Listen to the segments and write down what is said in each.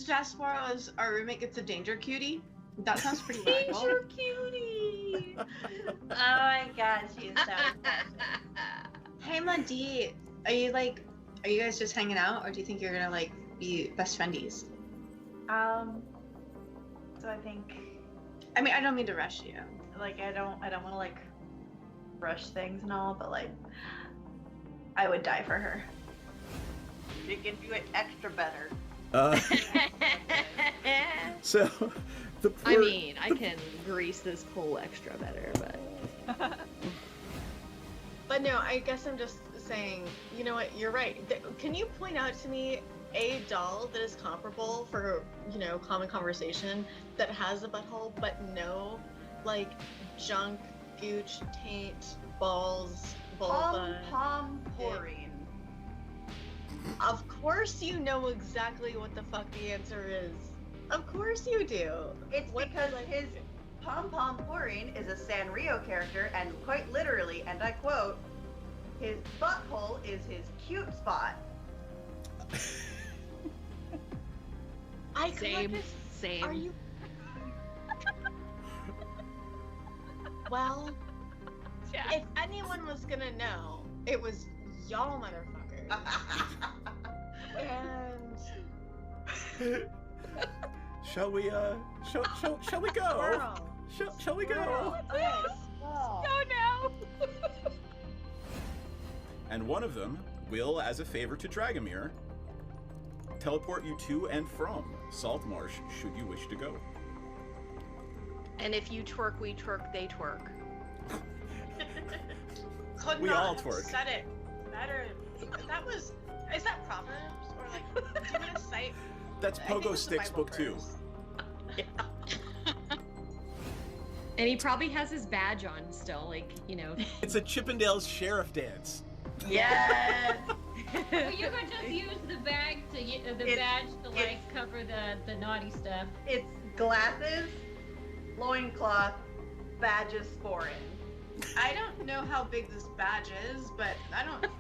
Jaspar as our roommate gets a danger cutie? That sounds pretty radical. Danger cutie! Oh my god, she's so precious. Hey Madi, are you guys just hanging out, or do you think you're gonna like be best friendies? So I think, I mean, I don't mean to rush you. like, I don't want to like rush things and all, but like, I would die for her. You can do it extra better. So, I mean, I can grease this pole extra better, but... But no, I guess I'm just saying, you know what, you're right. Can you point out to me a doll that is comparable for, you know, common conversation that has a butthole, but no, like, junk, gooch, taint, balls, vulva? Pom pouring. Of course you know exactly what the fuck the answer is. Of course you do. It's because his pom pouring is a Sanrio character, and quite literally, and I quote, his butthole is his cute spot. Same. Are you? Well, Yeah. if anyone was gonna know, it was y'all motherfuckers. And shall we go? Squirrel. Shall we go? Okay. Oh no! And one of them will, as a favor to Dragomir, teleport you to and from Saltmarsh, should you wish to go. And if you twerk, we twerk, they twerk. Could We not all have twerk. said it better. Is that Proverbs? Or like, do you want to cite? That's I think Pogo it's a Sticks Bible book 2. verse. And he probably has his badge on still, like, you know. It's a Chippendales sheriff dance. Yes! Well, you could just use the bag to get the badge to like cover the naughty stuff. It's glasses, loincloth, badges sporin. I don't know how big this badge is, but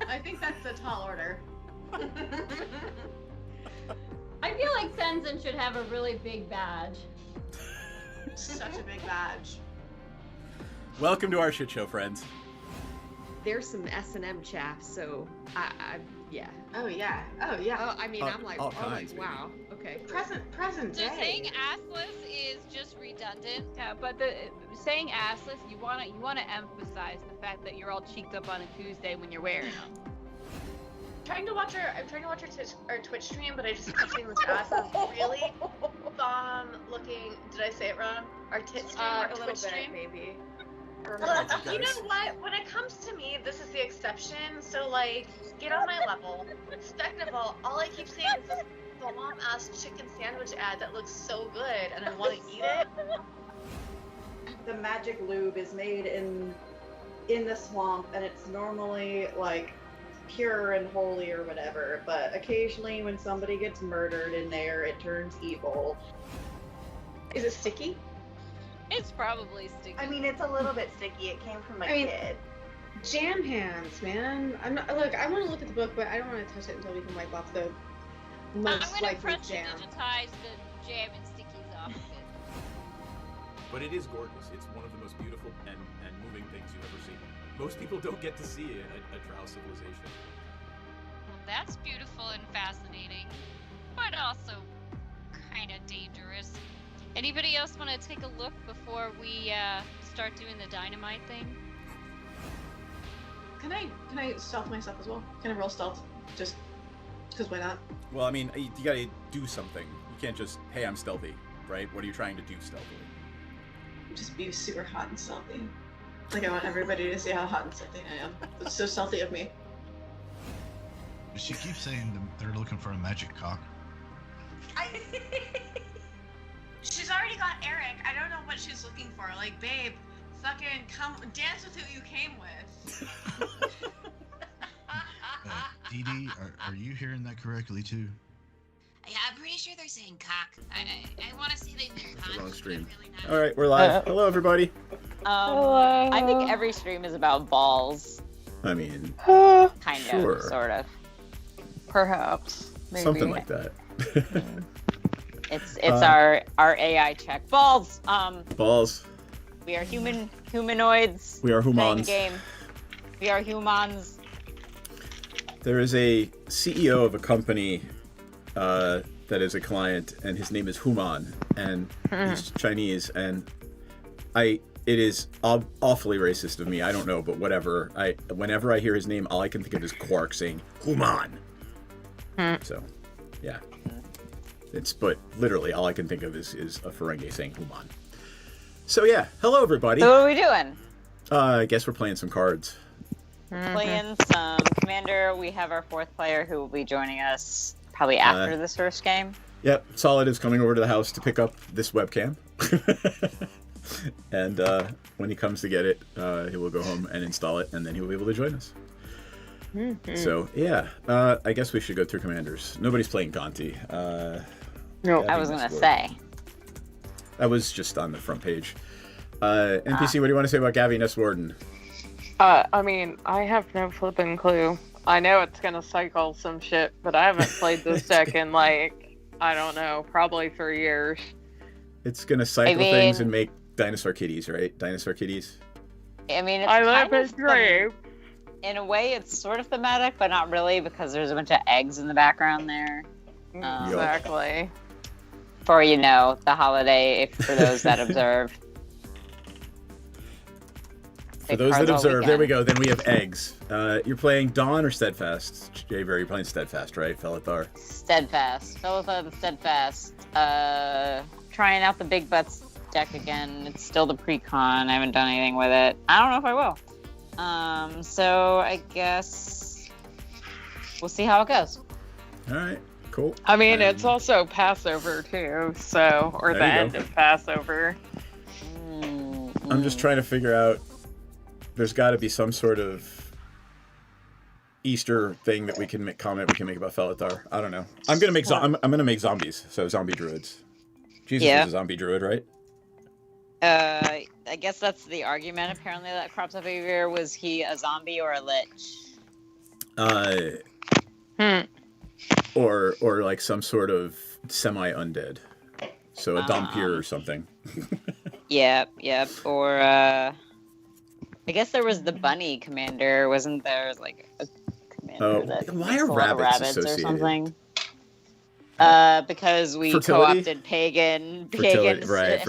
I think that's a tall order. I feel like Senzen should have a really big badge. Such a big badge. Welcome to our shit show, friends. There's some S&M chaff, so yeah. Oh yeah. Oh, I mean, I'm like, all oh, kinds, baby. wow, okay. Present So day. saying assless is just redundant. Yeah, but saying assless, you wanna emphasize the fact that you're all cheeked up on a Tuesday when you're wearing them. I'm trying to watch our Twitch stream, but I just keep seeing this ass is really bomb looking. Did I say it wrong? Our tit stream, our A little Twitch bit, stream. maybe. Look, you know what? When it comes to me, this is the exception. So like, get on my level. Second of all I keep seeing is this bomb ass chicken sandwich ad that looks so good, and I want to eat it. The magic lube is made in the swamp, and it's normally like pure and holy or whatever, but occasionally when somebody gets murdered in there, it turns evil. Is it sticky? It's probably sticky. I mean, it's a little bit sticky. It came from a kid. Jam hands, man. I'm not. Look, I want to look at the book, but I don't want to touch it until we can wipe off the I'm most gonna likely press jam. digitize the jam and stickies off of it. But it is gorgeous. It's one of the most beautiful and moving things you've ever seen. Most people don't get to see a drow civilization. Well, that's beautiful and fascinating, but also kind of dangerous. Anybody else want to take a look before we start doing the dynamite thing? Can I stealth myself as well? Can I roll stealth? Just because why not? Well, I mean, you gotta do something. You can't just, hey, I'm stealthy, right? What are you trying to do stealthily? Just be super hot and stealthy. Like I want everybody to see how hot and stealthy I am. It's so stealthy of me. She keeps saying that they're looking for a magic cock. She's already got Eric. I don't know what she's looking for. Like, babe, fucking come dance with who you came with. Dee Dee, are you hearing that correctly too? Yeah, I'm pretty sure they're saying cock. I want to say they think cock. Wrong but stream. really not. All right, we're live. Hello, everybody. Hello. I think every stream is about balls. I mean, Kind Sure. of, sort of. Perhaps. Maybe. something like that. It's our AI check. Balls. Balls. We are humanoids. We are Playing a humans. game. We are humans. There is a CEO of a company that is a client, and his name is Human, and he's Chinese, and it is awfully racist of me. I don't know, but whatever. Whenever I hear his name, all I can think of is Quark saying Human. So, yeah. But literally all I can think of is a Ferengi saying Human. So yeah, hello everybody. So what are we doing? I guess we're playing some cards. Playing some Commander. We have our fourth player who will be joining us probably after this first game. Yep, Solid is coming over to the house to pick up this webcam. And when he comes to get it, he will go home and install it, and then he will be able to join us. So, yeah, I guess we should go through Commanders. Nobody's playing Gonti. No, I was going to say. That was just on the front page. NPC, what do you want to say about Gavi Ness Warden? I mean, I have no flipping clue. I know it's gonna cycle some shit, but I haven't played this deck in like, I don't know, probably 3 years. It's gonna cycle things and make dinosaur kitties, right? Dinosaur kitties. I mean, it's kind of in a way, it's sort of thematic, but not really, because there's a bunch of eggs in the background there. Exactly. For, the holiday, for those that observe. For those that observe, there we go. Then we have eggs. You're playing Dawn or Steadfast? Javer, you're playing Steadfast, right? Felithar? Steadfast. Felithar the Steadfast. Trying out the Big Butts deck again. It's still the pre-con. I haven't done anything with it. I don't know if I will. So I guess we'll see how it goes. All right, cool. I mean, it's also Passover too, or the end of Passover. I'm just trying to figure out. There's got to be some sort of Easter thing that we can make about Felithar. I don't know. I'm gonna make I'm gonna make zombies, so zombie druids. Jesus is a zombie druid, right? I guess that's the argument. Apparently, that crops up every year. Was he a zombie or a lich? Or like some sort of semi-undead. So a Dhampir or something. Yep. Or I guess there was the bunny commander. Wasn't there like a commander that why are rabbits or associated? something? Because we Fertility? co-opted pagan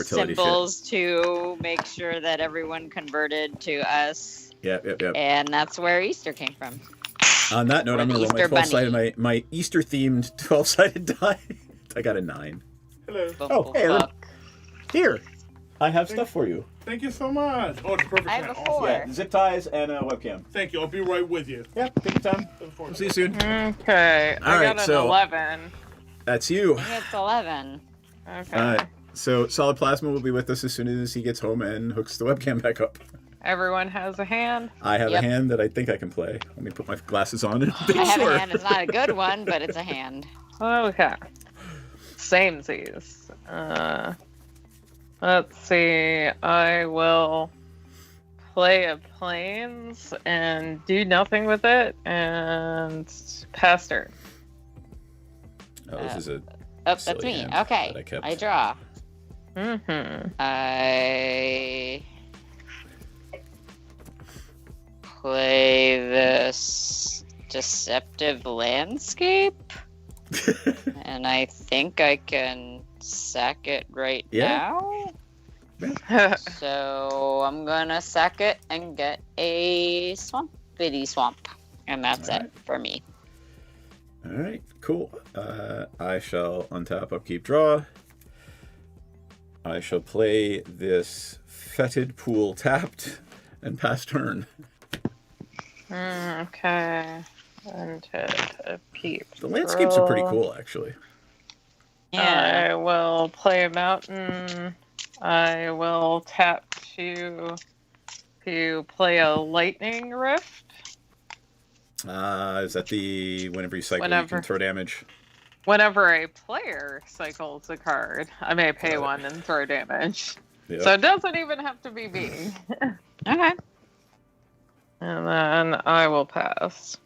symbols to make sure that everyone converted to us. Yep. And that's where Easter came from. On that note, I'm going to roll my Easter-themed 12-sided die. I got a 9. Hello. Hey, here. I have stuff for you. Thank you so much. Oh, it's perfect. I have a 4. Yeah, zip ties and a webcam. Thank you. I'll be right with you. Yeah, take your time. We'll see you soon. Okay. I got an 11. That's you. I think it's 11. Okay. So Solid Plasma will be with us as soon as he gets home and hooks the webcam back up. Everyone has a hand? I have a hand that I think I can play. Let me put my glasses on and make I have sure. a hand. It's not a good one, but it's a hand. Okay. Samesies. Let's see. I will play a plains and do nothing with it and pass turn. Oh, this is a. That's me. Okay. I draw. I play this deceptive landscape, and I think I can sack it right now. So I'm gonna sack it and get a swampity swamp, and that's it for me. All right, cool. I shall untap, upkeep, draw. I shall play this fetid pool tapped and pass turn. Okay. Untap, upkeep. The landscapes are pretty cool, actually. Yeah. I will play a mountain. I will tap to play a lightning rift. Is that the whenever you cycle you can throw damage? Whenever a player cycles a card, I may pay one and throw damage. Yep. So it doesn't even have to be me. Okay. And then I will pass.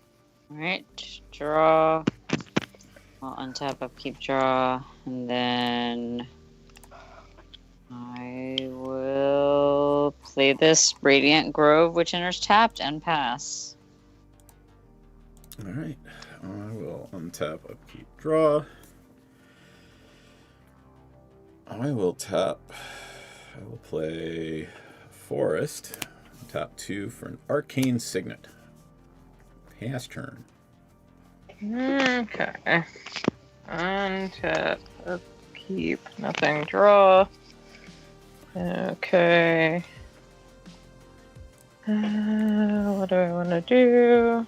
Alright, draw. I'll untap, upkeep, draw. And then I will play this Radiant Grove, which enters tapped, and pass. Alright. I will untap, upkeep, draw. I will tap. I will play Forest. Tap 2 for an Arcane Signet. Pass turn. Okay. Untap, upkeep, nothing, draw. Okay. What do I want to do?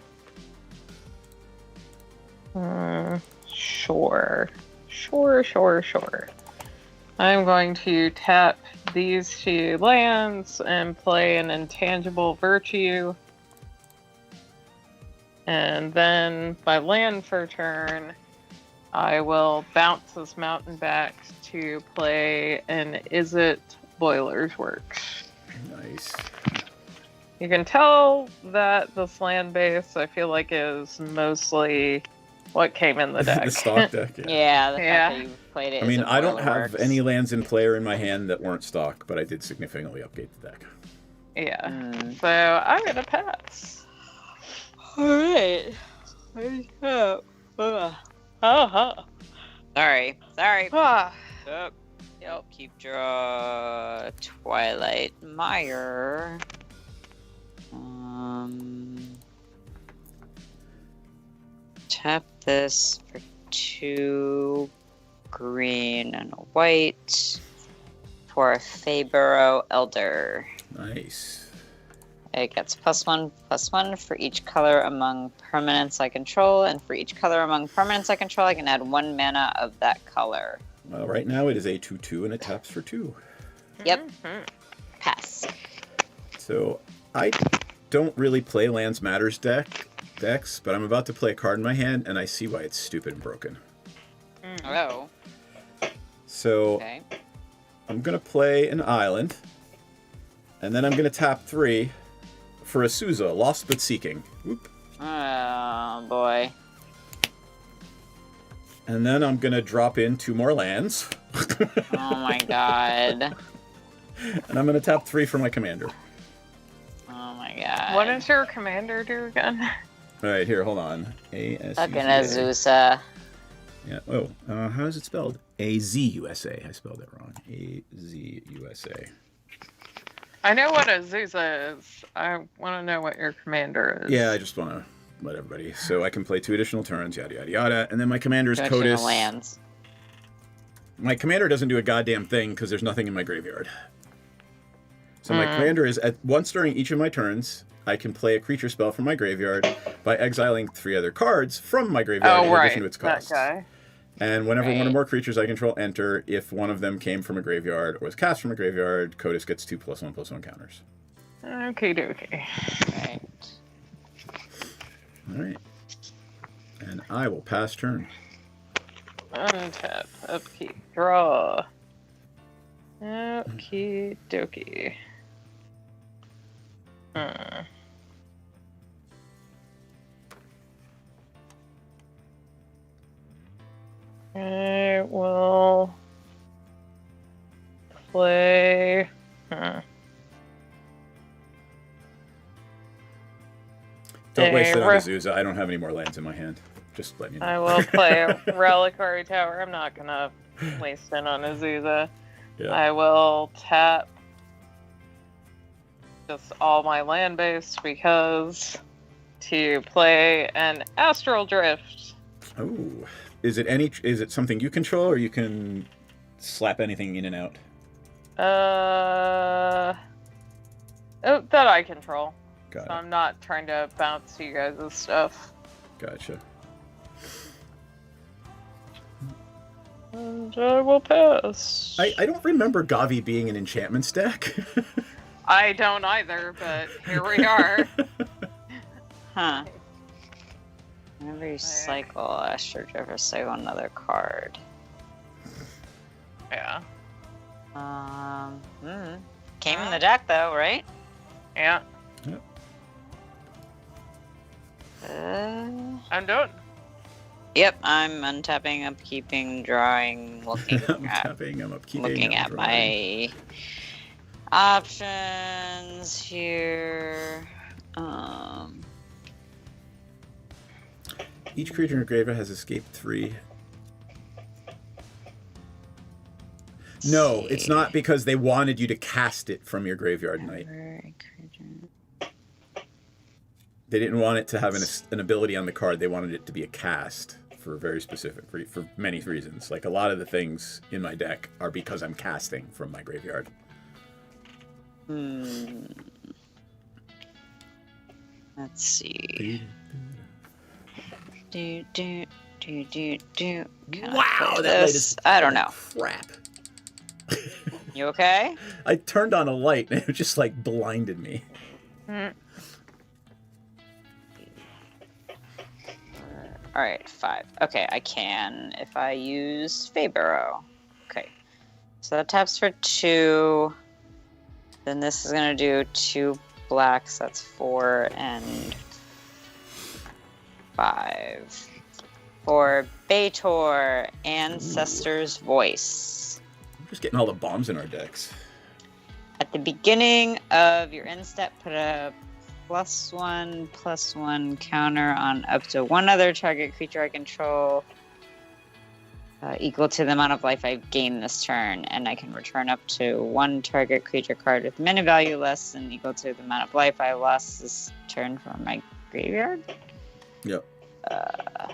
Sure. I'm going to tap these 2 lands and play an Intangible Virtue. And then by land for turn, I will bounce this mountain back to play an Is It Boilers Works. Nice. You can tell that this land base, I feel like, is mostly what came in the deck. The stock deck, Yeah, the fact that you played it. I mean, Is It I don't Boiler have Works. any lands in play or in my hand that weren't stock, but I did significantly update the deck. Yeah. So I'm gonna pass. Alright. Sorry. Keep draw Twilight Mire. Tap this for 2 green and a white for a Feyburrow Elder. Nice. It gets +1/+1 for each color among permanents I control, and for each color among permanents I control, I can add 1 mana of that color. Well, right now it is a 2/2 and it taps for 2. Yep. Pass. So I don't really play Lands Matters decks, but I'm about to play a card in my hand, and I see why it's stupid and broken. Oh. So Okay. I'm gonna play an island, and then I'm gonna tap 3 for a Souza, Lost but Seeking. Whoop. Oh boy. And then I'm gonna drop in 2 more lands. Oh my god. And I'm gonna tap 3 for my commander. Oh my god. What does your commander do again? Alright, here, hold on. A-S-U-Z-A. Fucking Azusa. Yeah, oh, how is it spelled? A-Z-U-S-A. I spelled it wrong. A-Z-U-S-A. I know what Azusa is. I want to know what your commander is. Yeah, I just want to let everybody. So I can play 2 additional turns, yada, yada, yada. And then my commander is Codis. Lands. My commander doesn't do a goddamn thing because there's nothing in my graveyard. So my commander is, once during each of my turns, I can play a creature spell from my graveyard by exiling 3 other cards from my graveyard in addition to its cost. That guy. And whenever one or more creatures I control enter, if one of them came from a graveyard or was cast from a graveyard, Codis gets 2 +1/+1 counters. Okay, dokie. Right. Alright. And I will pass turn. Untap, upkeep, draw. Okie dokie. I will play. Don't waste it on Azusa. I don't have any more lands in my hand. Just letting you know. I will play a Reliquary Tower. I'm not gonna waste it on Azusa. Yeah. I will tap just all my land base because to play an Astral Drift. Oh, is it something you control, or you can slap anything in and out? That I control. Got it. So I'm not trying to bounce you guys' stuff. Gotcha. And I will pass. I don't remember Gavi being an enchantments deck. I don't either, but here we are. Huh. Whenever you cycle Astral Drift, or cycle another card. Yeah. Came in the deck though, right? Yeah. Yep. I'm done. Yep, I'm untapping, upkeeping, drawing, looking Untapping, I'm upkeeping, looking I'm at drawing. my options here. Each creature in your graveyard has escaped 3. No, it's not because they wanted you to cast it from your graveyard night. They didn't want it to have an ability on the card. They wanted it to be a cast for very specific, for many reasons. Like a lot of the things in my deck are because I'm casting from my graveyard. Let's see. Can Wow, that light is I don't know. Crap. You okay? I turned on a light and it just like blinded me. All right, 5. Okay, I can if I use Fabaro. Okay, so that taps for 2. Then this is gonna do 2 blacks. That's 4 and 5. For Baator, Ancestor's Voice. I'm just getting all the bombs in our decks. At the beginning of your end step, put a +1/+1 counter on up to one other target creature I control, equal to the amount of life I've gained this turn, and I can return up to one target creature card with mana value less than equal to the amount of life I lost this turn from my graveyard. Yep.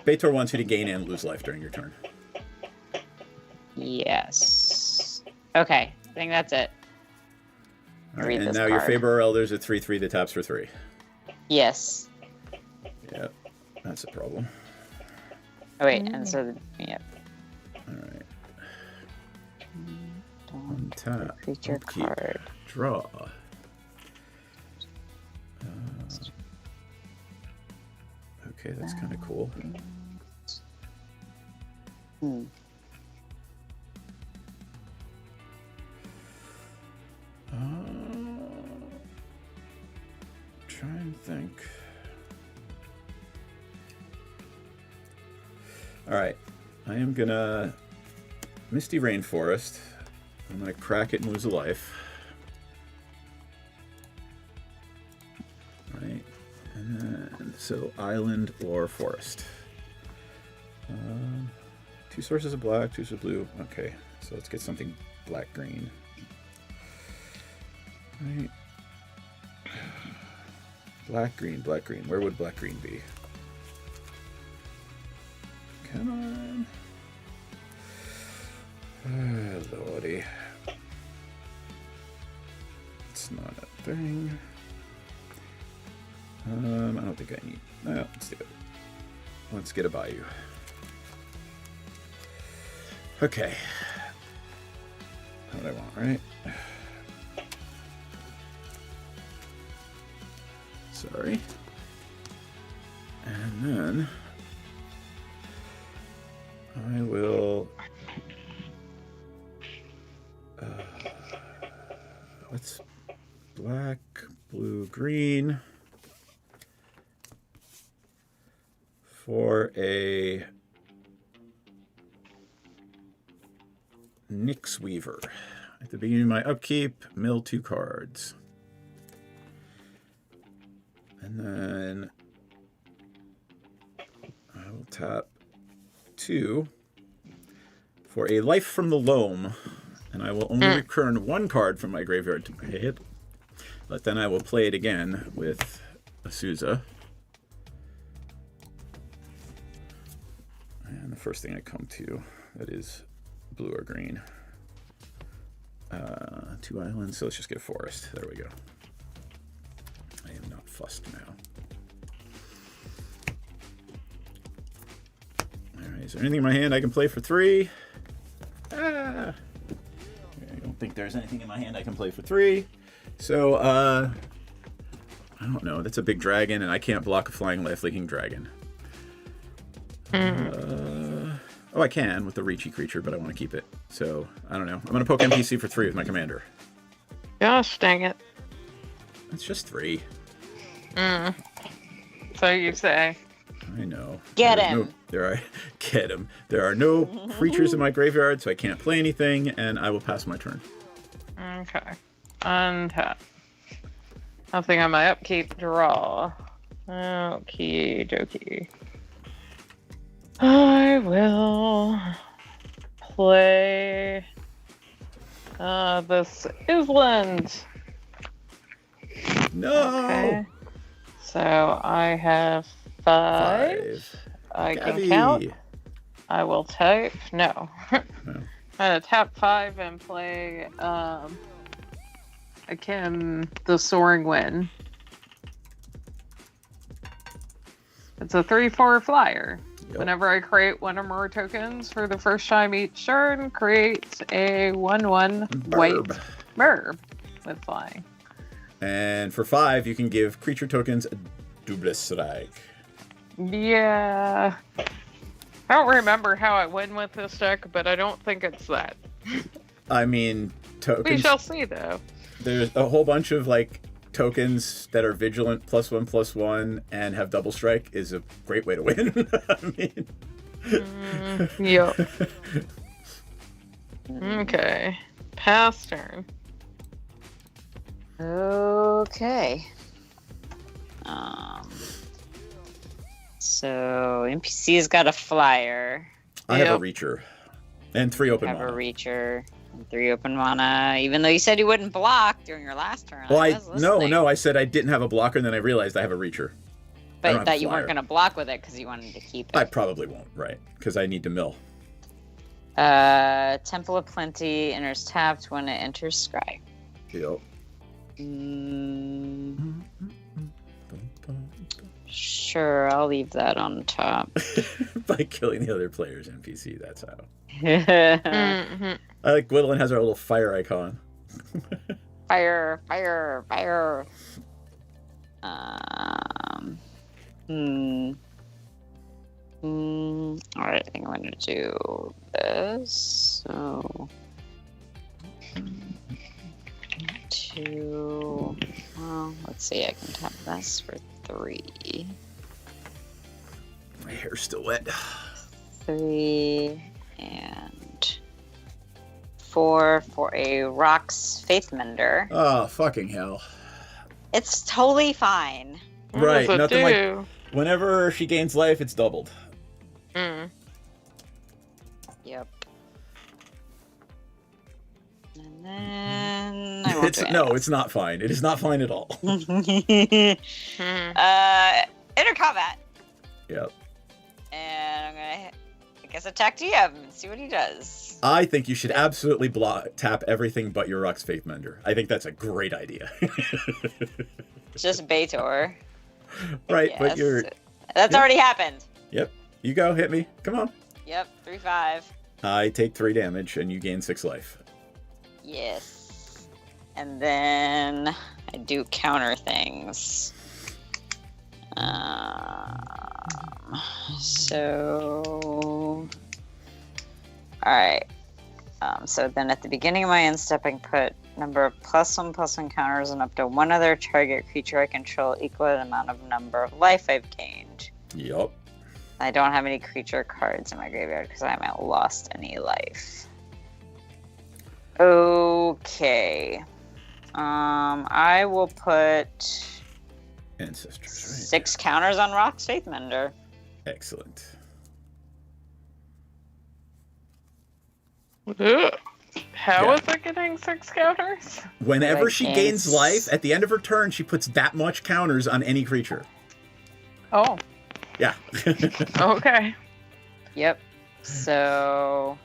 Baator wants you to gain and lose life during your turn. Yes. Okay, I think that's it. All right, and now your Faber Elder's a 3/3 that taps for 3. Yes. Yep, that's a problem. Oh wait, and so yep. All right. Untap. Creature upkeep, card. Draw. Okay, that's kind of cool. Try and think. All right, I am gonna Misty Rainforest. I'm gonna crack it and lose a life. All right, and so island or forest. 2 sources of black, 2 sources of blue. Okay, so let's get something black-green. Right. Black, green, black, green. Where would black, green be? Come on. Oh, lordy. It's not a thing. I don't think I need... No, let's do it. Let's get a Bayou. Okay. That's what I want, right? Sorry. And then I will let's black, blue, green for a Nyx Weaver. At the beginning of my upkeep, mill 2 cards. And then I will tap 2 for a Life from the Loam, and I will only return 1 card from my graveyard to my hand. But then I will play it again with Azusa. And the first thing I come to, that is blue or green. 2 islands, so let's just get a forest. There we go. I am not fussed now. Alright, is there anything in my hand I can play for 3? I don't think there's anything in my hand I can play for 3. So, I don't know. That's a big dragon, and I can't block a flying life-leaking dragon. Oh, I can with the Reachy creature, but I want to keep it. So, I don't know. I'm going to poke NPC for 3 with my commander. Gosh, dang it. It's just 3. So you say. I know. Get There's him. Get him. There are no creatures in my graveyard, so I can't play anything, and I will pass my turn. Okay. Untap. Nothing on my upkeep. Draw. Okie dokie. I will play this Island. No. Okay. So I have 5. I can count. I will type. No. I'm gonna tap 5 and play again the Soaring Wind. It's a 3/4 flyer. Yep. Whenever I create one or more tokens for the first time each turn, create a 1/1 white burb with flying. And for 5, you can give creature tokens a double strike. Yeah. I don't remember how I win with this deck, but I don't think it's that. I mean, tokens. We shall see, though. There's a whole bunch of like tokens that are vigilant +1/+1 and have double strike is a great way to win. I mean, Yep. Okay. Pass turn. Okay. So NPC's got a flyer. I have a reacher and 3 open I have mana. a reacher and 3 open mana. Even though you said you wouldn't block during your last turn. Well, I was listening. no, I said I didn't have a blocker, and then I realized I have a reacher. I don't But have that a you weren't flyer. going to block with it because you wanted to keep it. I probably won't, right? Because I need to mill. Temple of Plenty enters tapped when it enters scry. Yep. Sure, I'll leave that on top. By killing the other player's NPC, that's how. Mm-hmm. I like Gwendolyn has our little fire icon. Fire, fire, fire. Alright, I think I'm gonna do this. So 2. Well, let's see, I can tap this for 3. My hair's still wet. 3 and 4 for a Rock's Faith Mender. Oh, fucking hell. It's totally fine. Right, What does it nothing like do? whenever she gains life, it's doubled. Yep. And then I won't It's do no, it's not fine. It is not fine at all. Enter combat. Yep. And I'm gonna, I guess, attack DM and see what he does. I think you should absolutely tap everything but your Rock's Faith Mender. I think that's a great idea. Just Baitor. Right, Yes. but you're... That's already happened. Yep. You go, hit me. Come on. Yep, 3/5. I take 3 damage and you gain 6 life. Yes. And then I do counter things. So... Alright. So then at the beginning of my end step, I can put number of +1/+1 counters on up to one other target creature I control equal to the amount of number of life I've gained. Yep. I don't have any creature cards in my graveyard because I haven't lost any life. Okay. I will put Ancestors, right? 6 counters on Rock's Faith Mender. Excellent. How is it getting 6 counters? Whenever Like she gains- gains life, at the end of her turn, she puts that much counters on any creature. Oh, Yeah. okay. Yep. So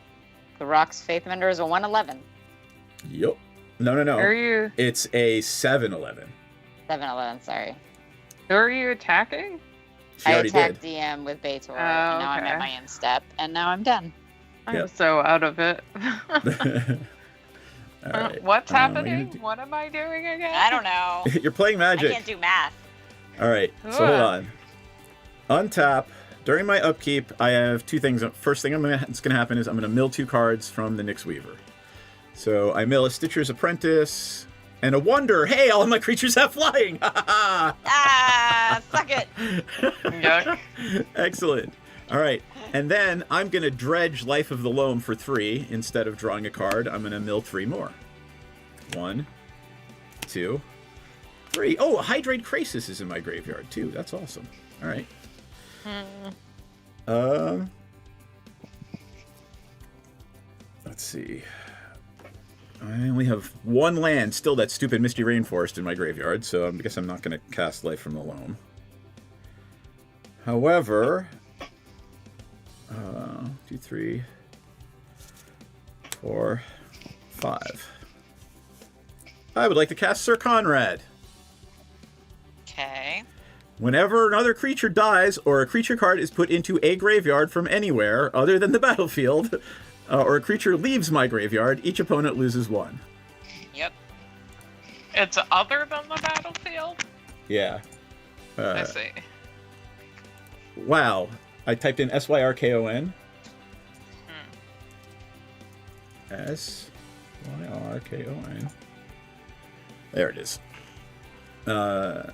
the Rock's Faith Mender is a 1/11. Yep. No. Are you It's a 7/11. 7/11, sorry. who are you attacking? She I already attacked did. DM with Baitor, Oh, and now I'm okay. at my end step, and now I'm done. I'm Yep. so out of it. All right. What's what are you happening? gonna What am I doing again? I don't know. do? You're playing I Magic. can't do math. All right. So hold on. Untap. During my upkeep, I have 2 things. First thing that's going to happen is I'm going to mill 2 cards from the Nyx Weaver. So I mill a Stitcher's Apprentice And a wonder, hey, all of my creatures have flying! Ah, suck it. Yuck. Excellent. All right, and then I'm going to dredge Life of the Loam for 3. Instead of drawing a card, I'm going to mill 3 more. 1, 2, 3. Oh, Hydrate Krasis is in my graveyard, too. That's awesome. All right. Let's see. I only have 1 land, still that stupid Misty Rainforest in my graveyard, so I guess I'm not going to cast Life from the Loam. However, 2, 3, 4, 5. I would like to cast Sir Conrad. Okay. Whenever another creature dies or a creature card is put into a graveyard from anywhere other than the battlefield, or a creature leaves my graveyard, each opponent loses 1. Yep. It's other than the battlefield? Yeah. I see. Wow. I typed in SYRKON. SYRKON. There it is. A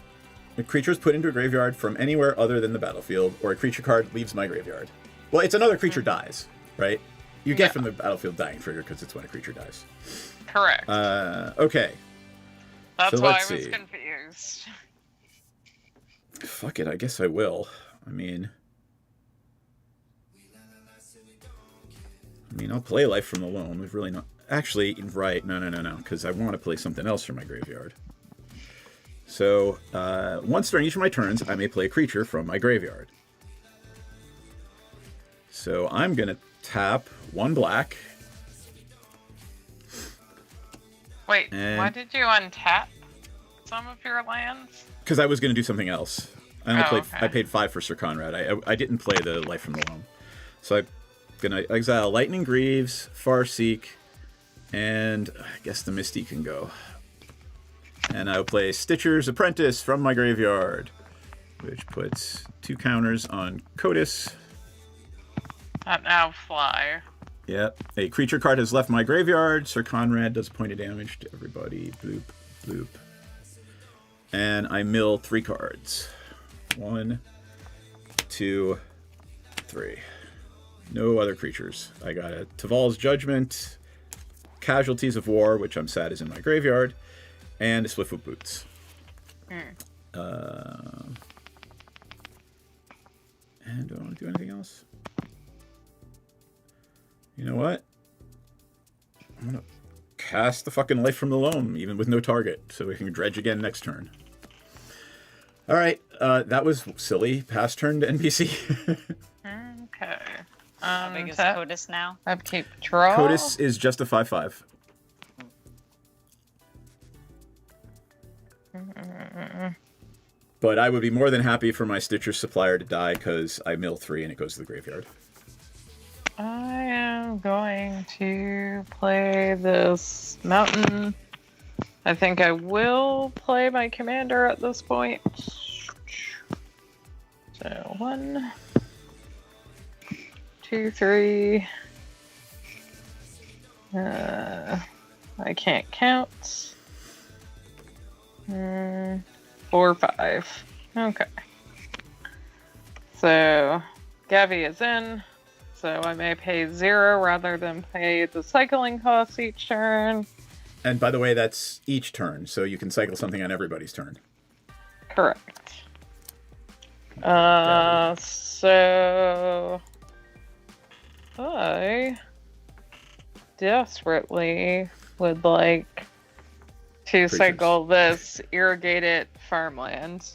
creature is put into a graveyard from anywhere other than the battlefield, or a creature card leaves my graveyard. Well, it's another creature dies, right? You get from the battlefield dying trigger because it's when a creature dies. Correct. Okay. That's so why let's I was see. confused. Fuck it, I guess I will. I mean, I'll play Life from the Loam. We've really not... Actually, right, no, because I want to play something else from my graveyard. So, once during each of my turns, I may play a creature from my graveyard. So, I'm going to tap 1 black. Wait, And- why did you untap some of your lands? Because I was going to do something else. I okay. paid 5 for Sir Conrad. I didn't play the Life from the Loam. So I'm going to exile Lightning Greaves, Farseek, and I guess the Misty can go. And I'll play Stitcher's Apprentice from my graveyard, which puts 2 counters on Codis. That now fly. Yep. A creature card has left my graveyard. Sir Conrad does a point of damage to everybody. Bloop, bloop. And I mill 3 cards. 1, 2, 3. No other creatures. I got a Taval's Judgment, Casualties of War, which I'm sad is in my graveyard, and a Swiftfoot Boots. And do I want to do anything else? You know what? I'm going to cast the fucking Life from the Loam, even with no target, so we can dredge again next turn. All right, that was silly. Pass turn to NPC. Okay. How big is Codis now? Upkeep draw. Codis is just a 5/5. But I would be more than happy for my Stitcher Supplier to die because I mill 3 and it goes to the graveyard. I am going to play this mountain. I think I will play my commander at this point. So 1, 2, 3. I can't count. 4, 5. Okay. So Gavi is in. So I may pay 0 rather than pay the cycling costs each turn. And by the way, that's each turn, so you can cycle something on everybody's turn. Correct. So I desperately would like to cycle this irrigated farmland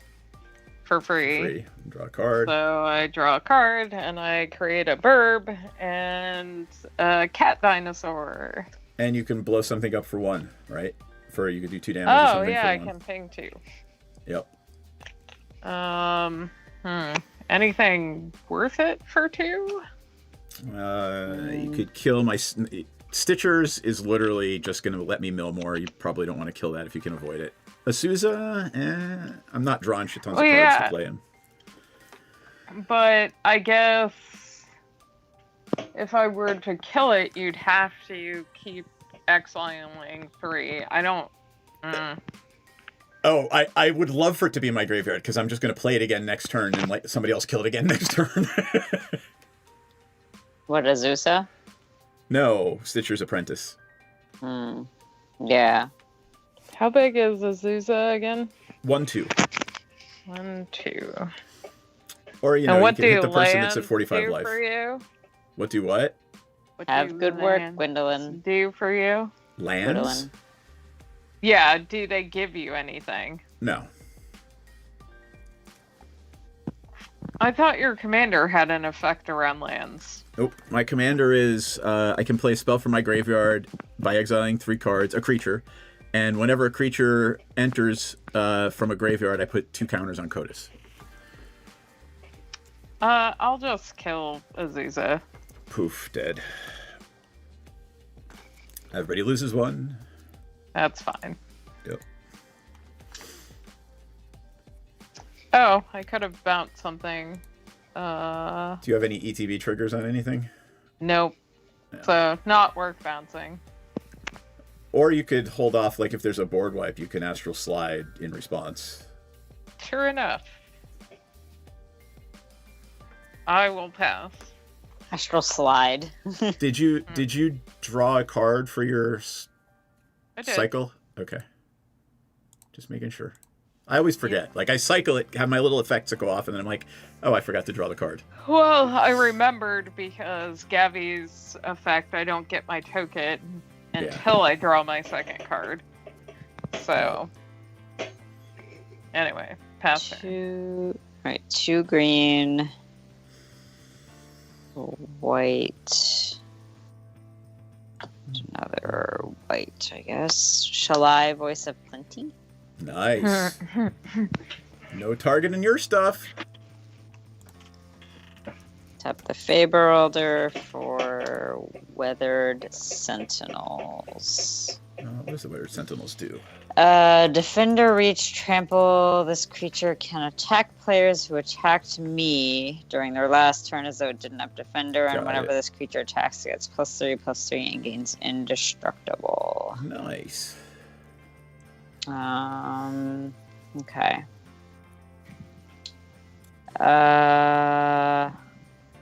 for free. Draw a card. So I draw a card and I create a burb and a cat dinosaur. And you can blow something up for 1, right? You could do 2 damage or Oh something yeah, for I 1. can ping 2. Yep. Anything worth it for 2? You could kill my... Stitchers is literally just going to let me mill more. You probably don't want to kill that if you can avoid it. Azusa, I'm not drawing shit tons of cards to play him. But I guess if I were to kill it, you'd have to keep exiling 3. I don't Oh, I would love for it to be in my graveyard because I'm just going to play it again next turn and let somebody else kill it again next turn. What, Azusa? No, Stitcher's Apprentice. Yeah. How big is Azusa again? 1/2. 1/2. Or, you know, and you what can do hit the person that's at lands 45 do life. for you? What do what? What Have do good work, lands Gwendolyn. do for you? Lands? Gwendolyn. Yeah, do they give you anything? No. I thought your commander had an effect around lands. Nope. My commander is, I can play a spell from my graveyard by exiling 3 cards, a creature. And whenever a creature enters from a graveyard, I put 2 counters on Codas. I'll just kill Azusa. Poof, dead. Everybody loses 1. That's fine. Yep. Oh, I could have bounced something. Do you have any ETB triggers on anything? Nope. No. So, not worth bouncing. Or you could hold off, like if there's a board wipe, you can Astral Slide in response. Sure enough. I will pass. Astral Slide. Did you draw a card for your I did. cycle? Okay. Just making sure. I always forget. Like, I cycle it, have my little effects that go off, and then I'm like, oh, I forgot to draw the card. Well, I remembered because Gavi's effect, I don't get my token until I draw my second card. So, anyway, pass turn. 2 green, white, another white, I guess. Shall I Voice of Plenty? Nice. No target in your stuff. Tap the Faber Alder for Weathered Sentinels. What does the Weathered Sentinels do? Defender Reach Trample. This creature can attack players who attacked me during their last turn as though it didn't have Defender, and whenever this creature attacks, it gets +3/+3 and gains Indestructible. Nice. Okay.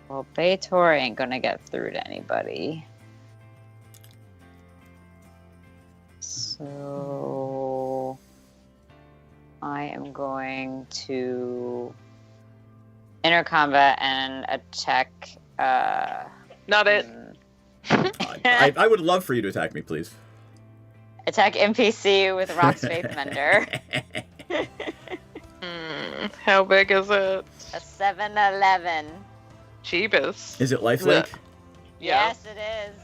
Well, Baitor ain't gonna get through to anybody. So I am going to enter combat and attack. Not it. I would love for you to attack me, please. Attack NPC with Rock's Faith Mender. How big is it? A 7/11. Jeebus. Is it lifelink? Yeah. Yes, it is.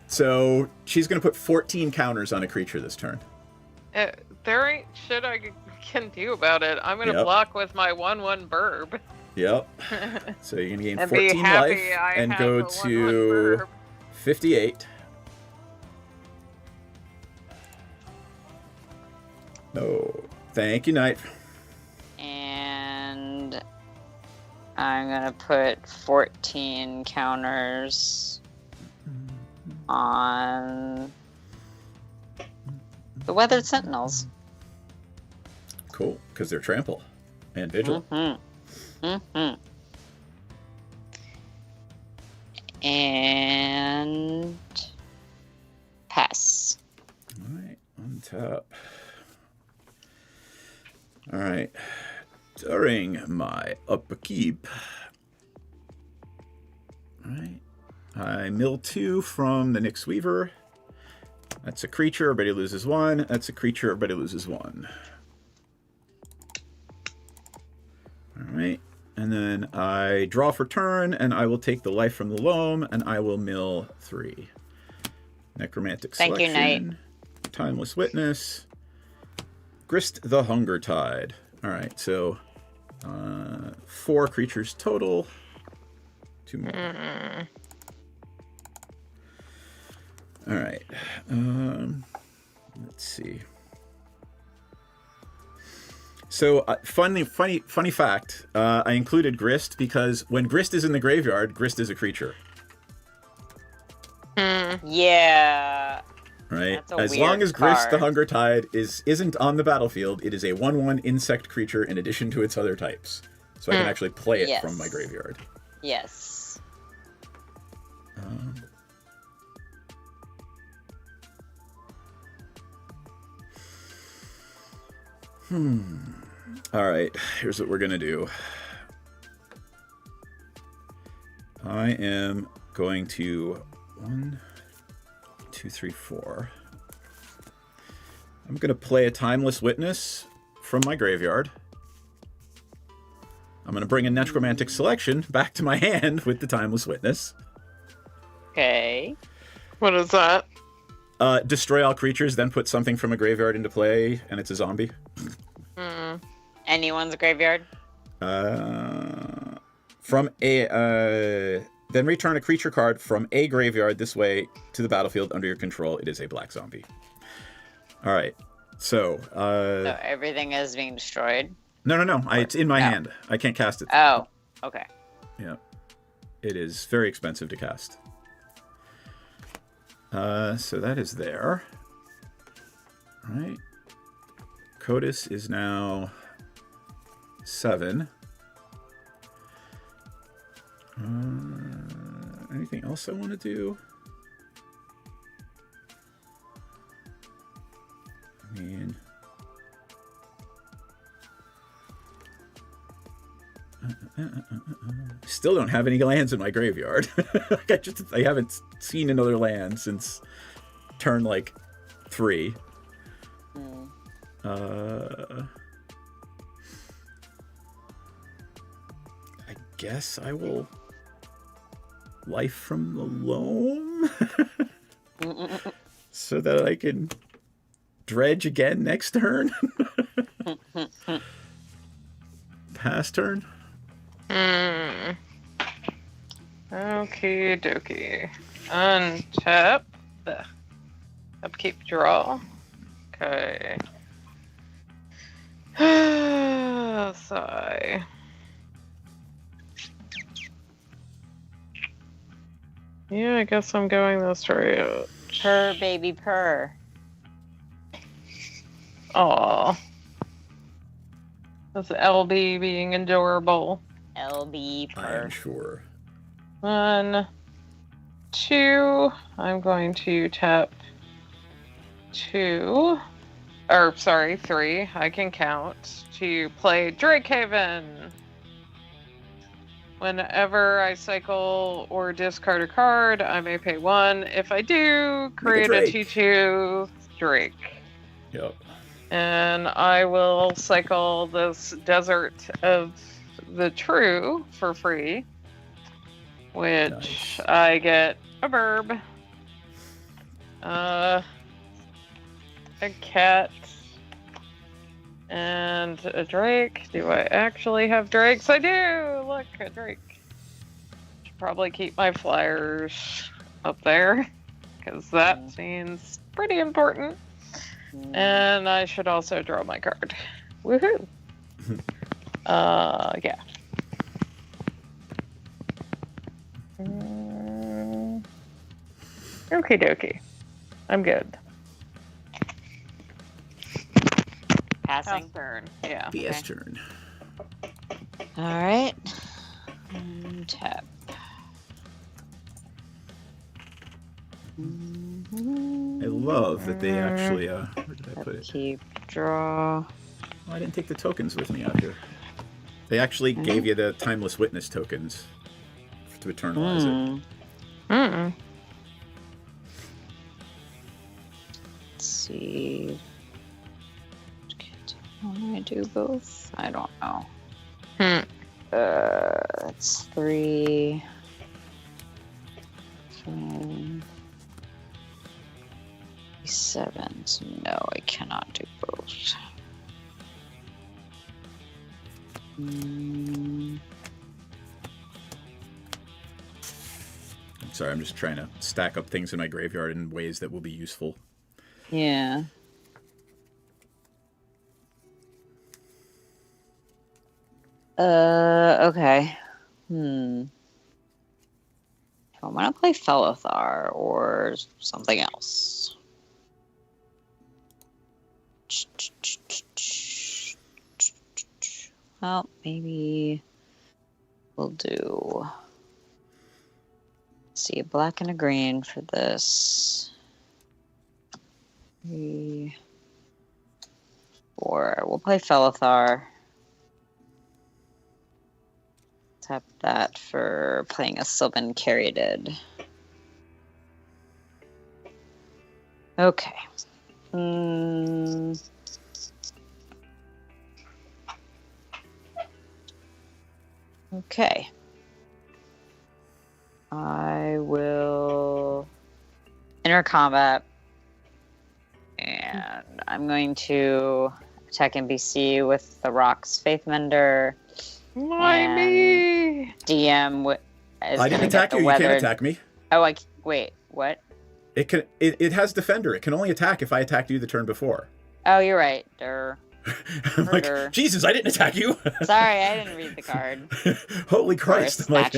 So she's going to put 14 counters on a creature this turn. There ain't shit I can do about it. I'm gonna block with my 1/1 burb. Yep. So you're going to gain And 14 be happy life I and have go a 1/1 to burb. 58. No. Thank you, Knight. And I'm gonna put 14 counters on the Weathered Sentinels. Cool, because they're trample and vigil. And pass. All right, on top. All right. During my upkeep, all right, I mill 2 from the Nyx Weaver. That's a creature, everybody loses 1. That's a creature, everybody loses 1. All right, and then I draw for turn, and I will take the life from the loam, and I will mill 3. Necromantic Thank Selection. you, Knight. Timeless Witness. Grist the Hunger Tide. All right, so 4 creatures total. 2 more. All right. Let's see. So, funny fact. I included Grist because when Grist is in the graveyard, Grist is a creature. Yeah. Right. As long as Grist the Hunger Tide isn't on the battlefield, it is a 1/1 insect creature in addition to its other types. So I can actually play it from my graveyard. Yes. All right, here's what we're gonna do. I am going to 1, 2, 3, 4. I'm gonna play a Timeless Witness from my graveyard. I'm gonna bring a Necromantic Selection back to my hand with the Timeless Witness. Okay. What is that? Destroy all creatures, then put something from a graveyard into play, and it's a zombie. Anyone's graveyard? From a then return a creature card from a graveyard this way to the battlefield under your control. It is a black zombie. All right, so so everything is being destroyed. No. It's in my hand. I can't cast it. Oh, okay. Yeah, it is very expensive to cast. So that is there. All right. Codis is now 7. Anything else I want to do? I mean, still don't have any lands in my graveyard. I haven't seen another land since turn 3. I guess I will Life from the Loam so that I can dredge again next turn. Pass turn. Okie dokie. Untap. Upkeep draw. Okay. Sigh. Yeah, I guess I'm going this route. Purr, baby, purr. Aw. That's LB being adorable. LB purr. I am sure. 1, 2. I'm going to tap 2. Or, sorry, 3. I can count. To play Drakehaven. Whenever I cycle or discard a card, I may pay 1. If I do, create a 2/2 Drake. Yep. And I will cycle this Desert of the True for free, which I get a burb, a cat, and a Drake. Do I actually have Drakes? I do! Look, a Drake. Should probably keep my flyers up there, because that seems pretty important. And I should also draw my card. Woohoo! Yeah. Okie dokie. I'm good. Passing. Turn. Yeah. PS turn. Alright. Tap. I love that they actually, where did I put it? Keep draw. Oh, I didn't take the tokens with me out here. They actually gave you the Timeless Witness tokens to eternalize it. Let's see. Can I do both? I don't know. It's 3. 7. So no, I cannot do both. I'm sorry, I'm just trying to stack up things in my graveyard in ways that will be useful. Yeah. Okay. Do I want to play Fellothar or something else? Well, maybe we'll do. See, a black and a green for this. 3, 4. We'll play Felithar. Tap that for playing a Sylvan Caryatid. Okay. Okay. I will enter combat, and I'm going to attack NPC with the Rock's Faithmender. Why me? DM I didn't attack you. You can't attack me. Oh, wait. What? It can. It has Defender. It can only attack if I attacked you the turn before. Oh, you're right. Durr. I'm like, Jesus, I didn't attack you. Sorry, I didn't read the card. Holy Christ! Course,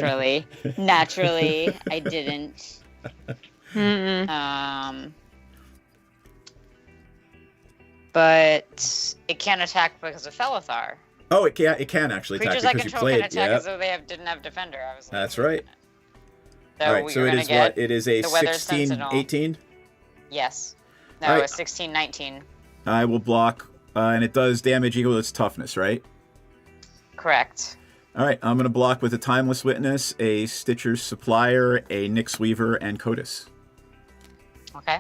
naturally, I didn't. But it can attack because of Felithar. Oh, it can actually attack Creatures I because you control played. can attack as though they didn't have Defender. I was like, that's right. So all right, so it is what? It is a 16, 18? Yes. No, right. a 16, 19. I will block, and it does damage equal to its toughness, right? Correct. All right, I'm going to block with a Timeless Witness, a Stitcher's Supplier, a Nyx Weaver, and Codis. Okay.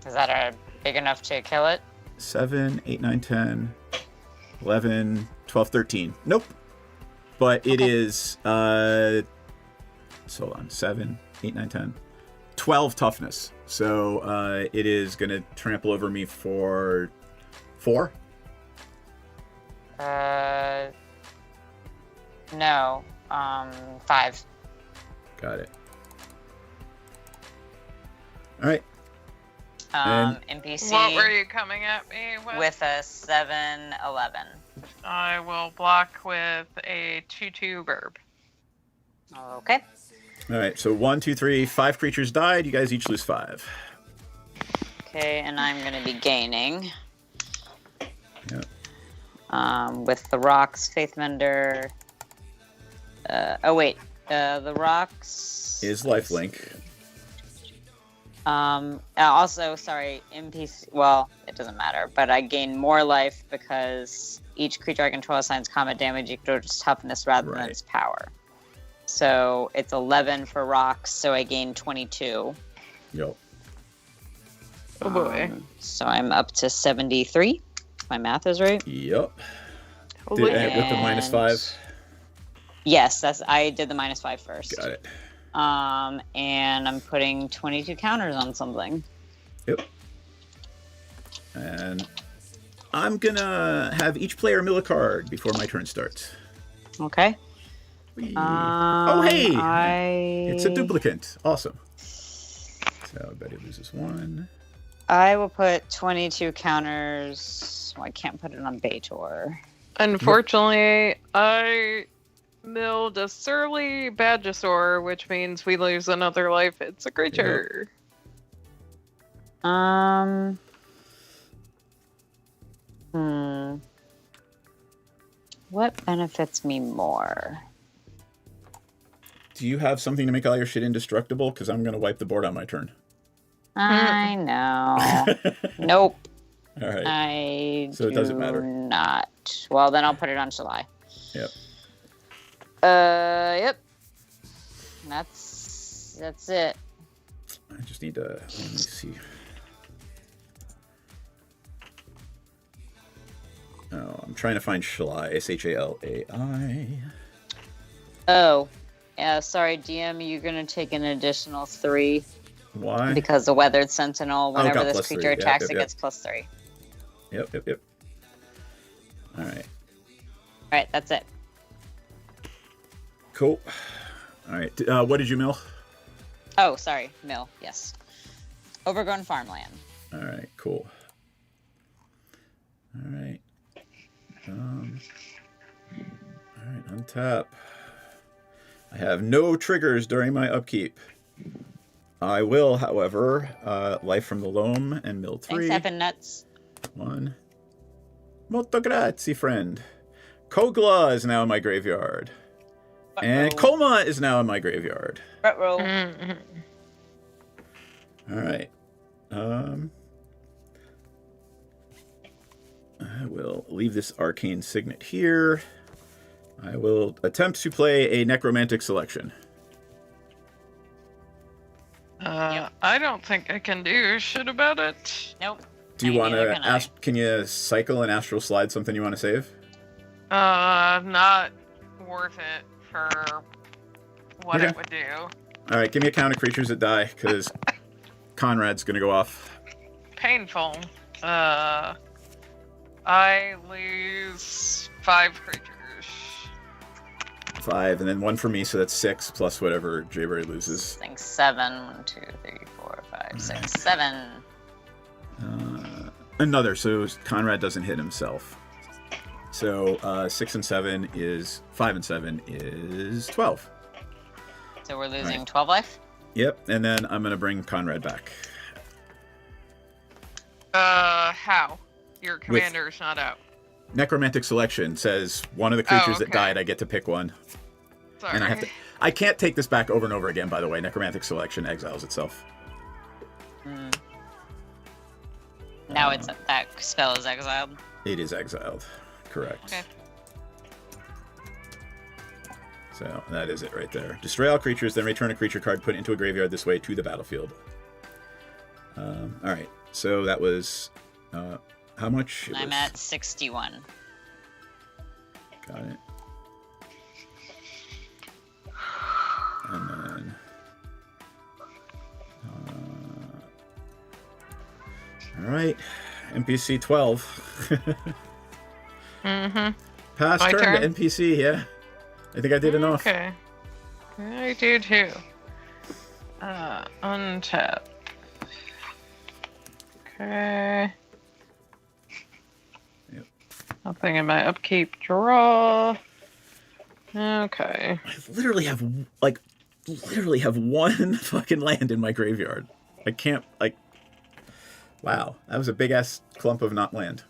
Is that big enough to kill it? 7, 8, 9, 10, 11, 12, 13. Nope. But it is, so hold on, 7, 8, 9, 10, 12 toughness. So it is going to trample over me for 4? No. 5. Got it. All right. NPC. What were you coming at me with? With a 7/11. I will block with a 2/2 verb. Okay. All right, so 1, 2, 3, 5 creatures died. You guys each lose 5. Okay, and I'm going to be gaining. Yep. With the Rocks, Faithmender. The Rocks is lifelink. Also, sorry, NPC. Well, it doesn't matter, but I gain more life because each creature I control assigns combat damage equal to its toughness rather than its power. So it's 11 for Rocks, so I gain 22. Yep. Oh boy. So I'm up to 73. My math is right. Yep. With the -5. Yes, I did the -5 first. Got it. And I'm putting 22 counters on something. Yep. And I'm gonna have each player mill a card before my turn starts. Okay. Oh hey! It's a duplicate. Awesome. So Betty loses 1. I will put 22 counters. Well, I can't put it on Baitor. Unfortunately, I milled a Surly Badgesaur, which means we lose another life. It's a creature. What benefits me more? Do you have something to make all your shit indestructible? Because I'm going to wipe the board on my turn. I know. Nope. All right. So it doesn't matter. Not. Well, then I'll put it on July. Yep. Yep. That's it. I just need to, let me see. Oh, I'm trying to find Shalai. Shalai. Oh. Yeah, sorry, DM, you're going to take an additional 3. Why? Because the Weathered Sentinel, whenever this creature 3. attacks, Yep. it gets +3. Yep. All right. Alright, that's it. Cool. All right. What did you mill? Oh, sorry. Mill, yes. Overgrown farmland. All right, cool. All right. All right, untap. I have no triggers during my upkeep. I will, however, Life from the Loam and mill 3. Thanks, Evan Nuts. 1. Molto grazie, friend. Kogla is now in my graveyard. And Koma is now in my graveyard. Roll. Alright. I will leave this arcane signet here. I will attempt to play a necromantic selection. I don't think I can do shit about it. Nope. Do you want to can you cycle and astral slide something you want to save? Not worth it for what it would do. Alright, give me a count of creatures that die, because Conrad's gonna go off. Painful. I lose 5 creatures. 5, and then 1 for me, so that's 6, plus whatever Jayberry loses. I think 7. 1, 2, 3, 4, 5, 6, 7. Another, so Conrad doesn't hit himself. So 6 and 7 is 5 and 7 is 12. So we're losing 12 life? Yep, and then I'm gonna bring Conrad back. How? Your commander's not out. Necromantic selection says one of the creatures that died, I get to pick one. Sorry. And I can't take this back over and over again, by the way. Necromantic selection exiles itself. Now that spell is exiled? It is exiled. Correct. Okay. So that is it right there. Destroy all creatures, then return a creature card put into a graveyard this way to the battlefield. Alright, so that was... how much? I'm at 61. Got it. And then... Alright, NPC 12. Pass My turn turn? to NPC, yeah. I think I did enough. Okay. I do too. Untap. Okay. Yep. Nothing in my upkeep draw. Okay. I literally have one fucking land in my graveyard. I can't, like... Wow, that was a big-ass clump of not land.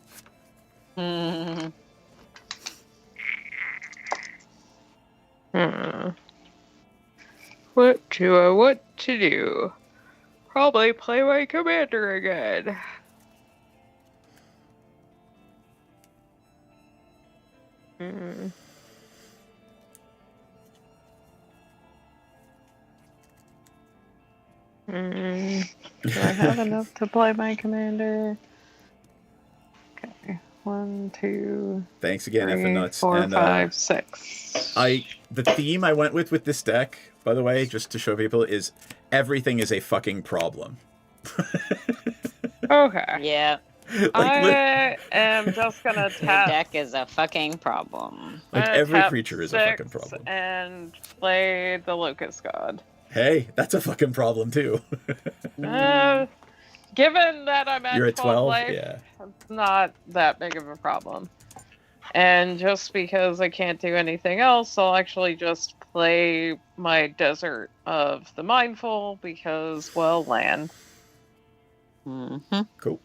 What do I want to do? Probably play my commander again. Do I have enough to play my commander? Okay, 1, 2. Thanks again, 3, Effin' Nuts. 4, and, 5, 6. The theme I went with this deck, by the way, just to show people, is everything is a fucking problem. Okay. Yeah. I am just gonna Your tap. deck is a fucking problem. Like, I'm gonna every tap creature is a 6 fucking problem. And play the Locust God. Hey, that's a fucking problem, too. Given that I'm at You're at 12? life, Yeah. it's not that big of a problem. And just because I can't do anything else, I'll actually just play my Desert of the Mindful because, well, land. Cool.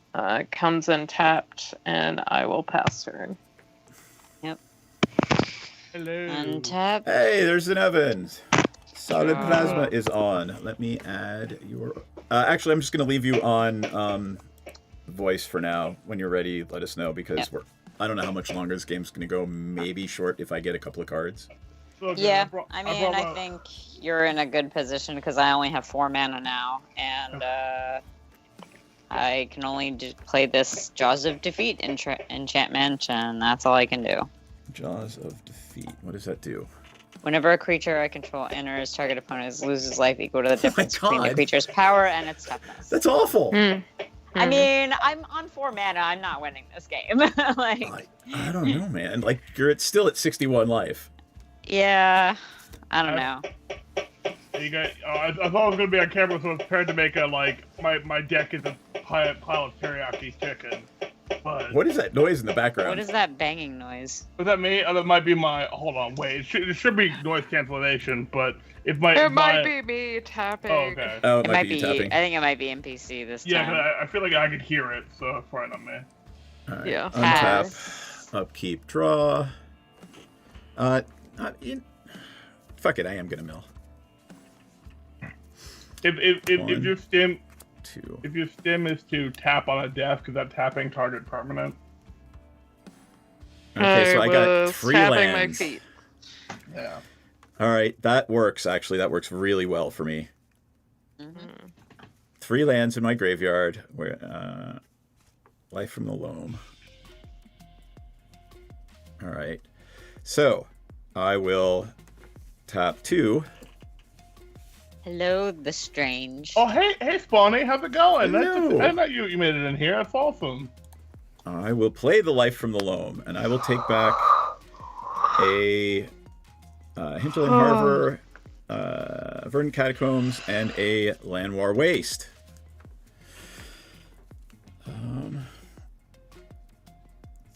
Comes in tapped, and I will pass turn. Yep. Hello. Untap. Hey, there's an Evans. Solid Plasma is on. Let me add your... actually, I'm just going to leave you on voice for now. When you're ready, let us know, because I don't know how much longer this game's going to go. Maybe short if I get a couple of cards. Yeah, I think you're in a good position because I only have 4 mana now, and I can only play this Jaws of Defeat enchantment, and that's all I can do. Jaws of Defeat. What does that do? Whenever a creature I control enters, target opponent loses life equal to the difference between the creature's power and its toughness. That's awful. I mean, I'm on 4 mana. I'm not winning this game. I don't know, man. Like, you're still at 61 life. Yeah, I don't know. You got, I thought I was gonna be on camera, so I was prepared to make a my deck is a pile of teriyaki chicken. But what is that noise in the background? What is that banging noise? Was that me? That might be my. Hold on, wait. It should be noise cancellation, but It might be me tapping. Oh, okay. Oh, It might be. tapping. I think it might be NPC this Yeah, time. 'cause I feel like I could hear it, so it's probably not me. All right. Yeah. Untap, upkeep, draw. Fuck it, I am gonna mill. If your stim 2. if your stim is to tap on a desk, is that tapping target permanent? Okay, so I got was 3 tapping my lands. feet. Yeah. All right, that works. Actually, that works really well for me. 3 lands in my graveyard. Where Life from the Loam. All right, so I will tap 2. Hello, the strange. Oh, hey, Spawny, how's it going? Hello. I know you made it in here. That's awesome. I will play the Life from the Loam, and I will take back a Hinterland Harbor, Verdant Catacombs, and a Llanowar Waste.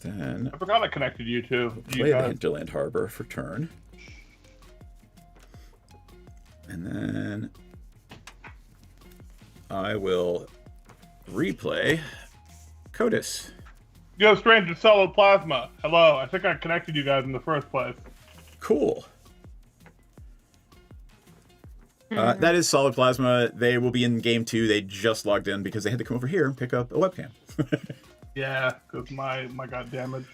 Then I forgot I connected you too. play the Hinterland Harbor for turn. And then I will replay Codis. Yo, Stranger Solid Plasma. Hello. I think I connected you guys in the first place. Cool. That is Solid Plasma. They will be in game 2. They just logged in because they had to come over here and pick up a webcam. Yeah, because my got damaged.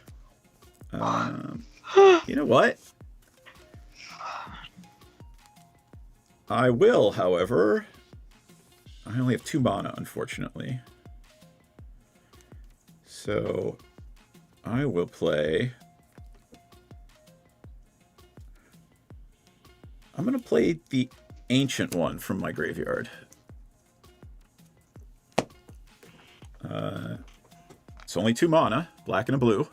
You know what? I will, however. I only have 2 mana, unfortunately. So I will play. I'm going to play the Ancient one from my graveyard. It's only 2 mana, black and a blue.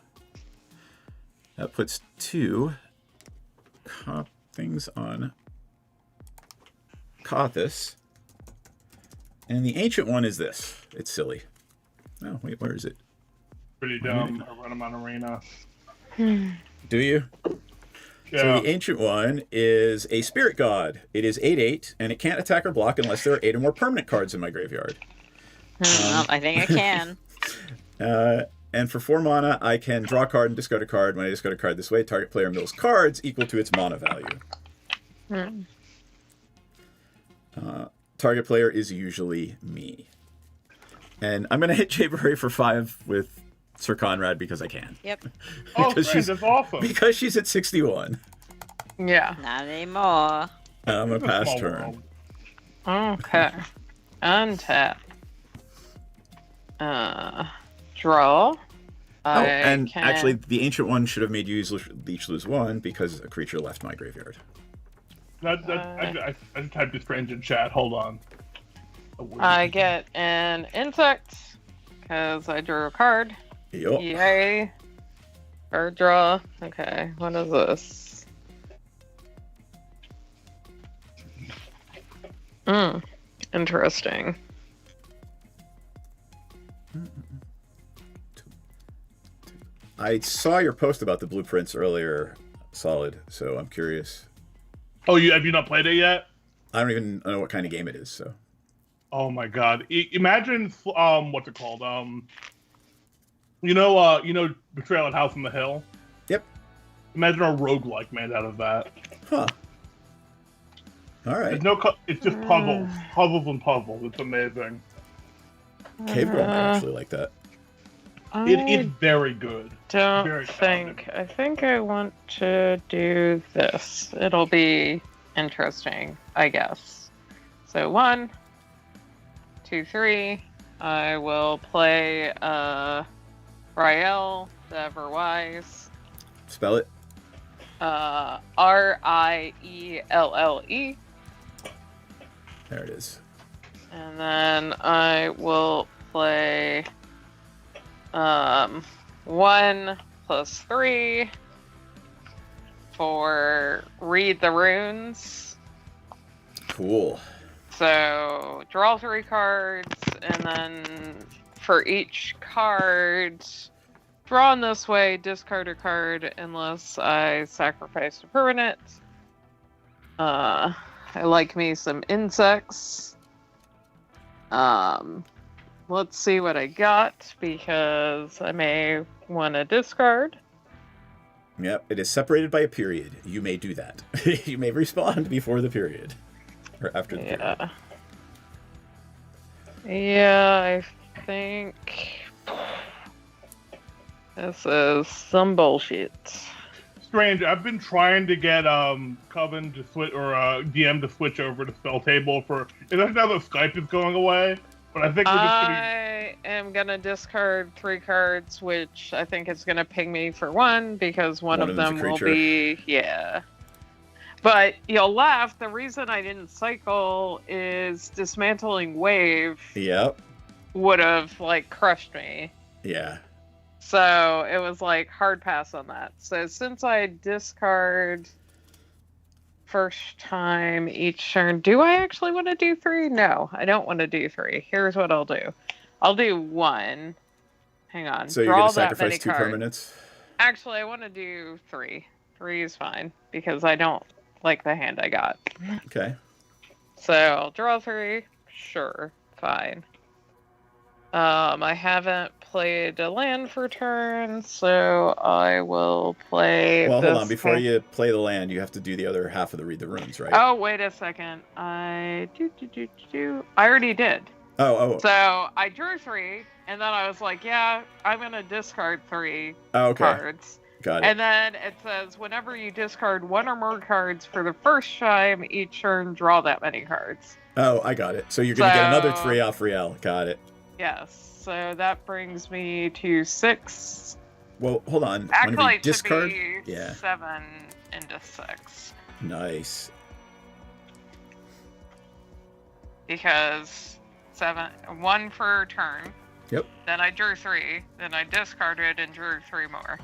That puts 2 things on Kothis. And the Ancient one is this. It's silly. Oh, wait, where is it? Pretty dumb. I run them on Arena. Do you? Yeah. So the Ancient one is a Spirit God. It is 8/8, and it can't attack or block unless there are 8 or more permanent cards in my graveyard. I think I can. And for 4 mana, I can draw a card and discard a card. When I discard a card this way, target player mills cards equal to its mana value. Target player is usually me. And I'm going to hit Jayberry for 5 with Sir Conrad because I can. Yep. Oh, that's awesome. Because she's at 61. Yeah. Not anymore. I'm a pass turn. Okay. Untap. Draw. And actually, the Ancient one should have made you each lose 1 because a creature left my graveyard. I just typed this strange in chat. Hold on. I get an insect because I drew a card. Yup. Yay. Card draw. Okay, what is this? Interesting. I saw your post about the blueprints earlier, Solid, so I'm curious. Oh, have you not played it yet? I don't even know what kind of game it is, so. Oh my god! Imagine what's it called? You know, Betrayal at House on the Hill. Yep. Imagine a roguelike made out of that. Huh. All right. It's just puzzles and puzzles. It's amazing. Cave Girl might actually like that. It's very good. I think I want to do this. It'll be interesting, I guess. So 1, 2, 3. I will play Rael, the Everwise. Spell it. Rielle. There it is. And then I will play 1 + 3 for Read the Runes. Cool. So draw 3 cards, and then for each card drawn this way, discard a card unless I sacrifice a permanent. I like me some insects. Let's see what I got, because I may want to discard. Yep, it is separated by a period. You may do that. You may respond before the period. Or after the period. Yeah, I think this is some bullshit. Strange. I've been trying to get Coven to switch or DM to switch over to Spell Table for. Especially now that Skype is going away. But I think we're just gonna. I am gonna discard 3 cards, which I think is gonna ping me for 1 because one of them will be But you'll laugh. The reason I didn't cycle is Dismantling Wave. Yep. Would have like crushed me. Yeah. So it was like hard pass on that. So since I discard first time each turn, do I actually want to do 3? No, I don't want to do 3. Here's what I'll do. I'll do 1. Hang on. So you're gonna sacrifice 2 permanents? Actually, I want to do 3. 3 is fine because I don't like the hand I got. Okay. So I'll draw 3. Sure, fine. I haven't played a land for turn, so I will play. Well, hold on. Before you play the land, you have to do the other half of the read the runes, right? Oh, wait a second. I already did. Oh. So I drew 3, and then I was like, yeah, I'm gonna discard 3 cards. Got it. And then it says, whenever you discard 1 or more cards for the first time each turn, draw that many cards. Oh, I got it. So you're gonna get another 3 off Riel. Got it. Yes. So that brings me to 6. Well, hold on. Actually, it discard? should be 7 into 6. Nice. Because 1 per turn. Yep. Then I drew 3. Then I discarded and drew 3 more.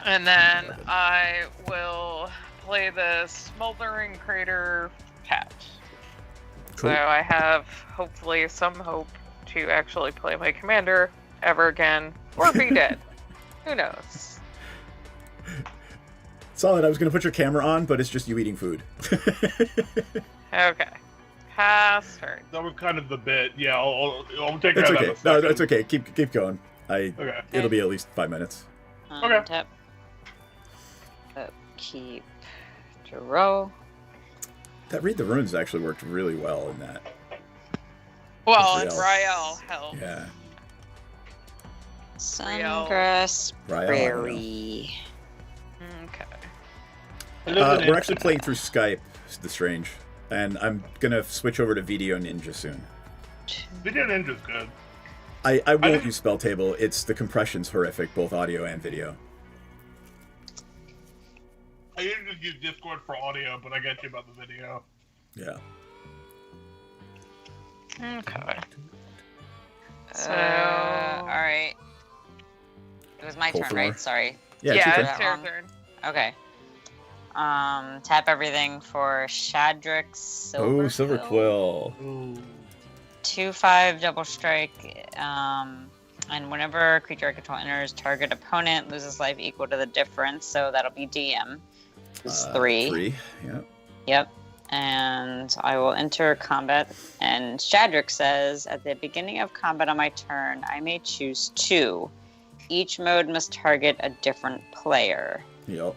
And then I will play the Smoldering Crater Cat. Cool. So I have, hopefully, some hope to actually play my commander ever again, or be dead. Who knows? Solid, I was going to put your camera on, but it's just you eating food. Okay. Pass turn. That was kind of the bit. Yeah, I'll take It's that okay. out of No, it's okay. Keep going. Okay. It'll be at least 5 minutes. Okay. Tap. Keep. Draw. That read the runes actually worked really well in that. Well, and Rael helped. Yeah. Sungrass Prairie. Okay. We're actually playing through Skype, The Strange. And I'm going to switch over to Video Ninja soon. Video Ninja's good. I won't use Spell Table. It's the compression's horrific, both audio and video. I usually just use Discord for audio, but I get you about the video. Yeah. Okay. So, alright. It was my turn, right? Sorry. Yeah, it's your turn. Okay. Tap everything for Shadrick's Silver Silver Quill. 2/5 double strike. And whenever a creature I control enters, target opponent loses life equal to the difference. So that'll be DM. It's 3. 3, yeah. Yep. And I will enter combat. And Shadrick says, at the beginning of combat on my turn, I may choose 2. Each mode must target a different player. Yep.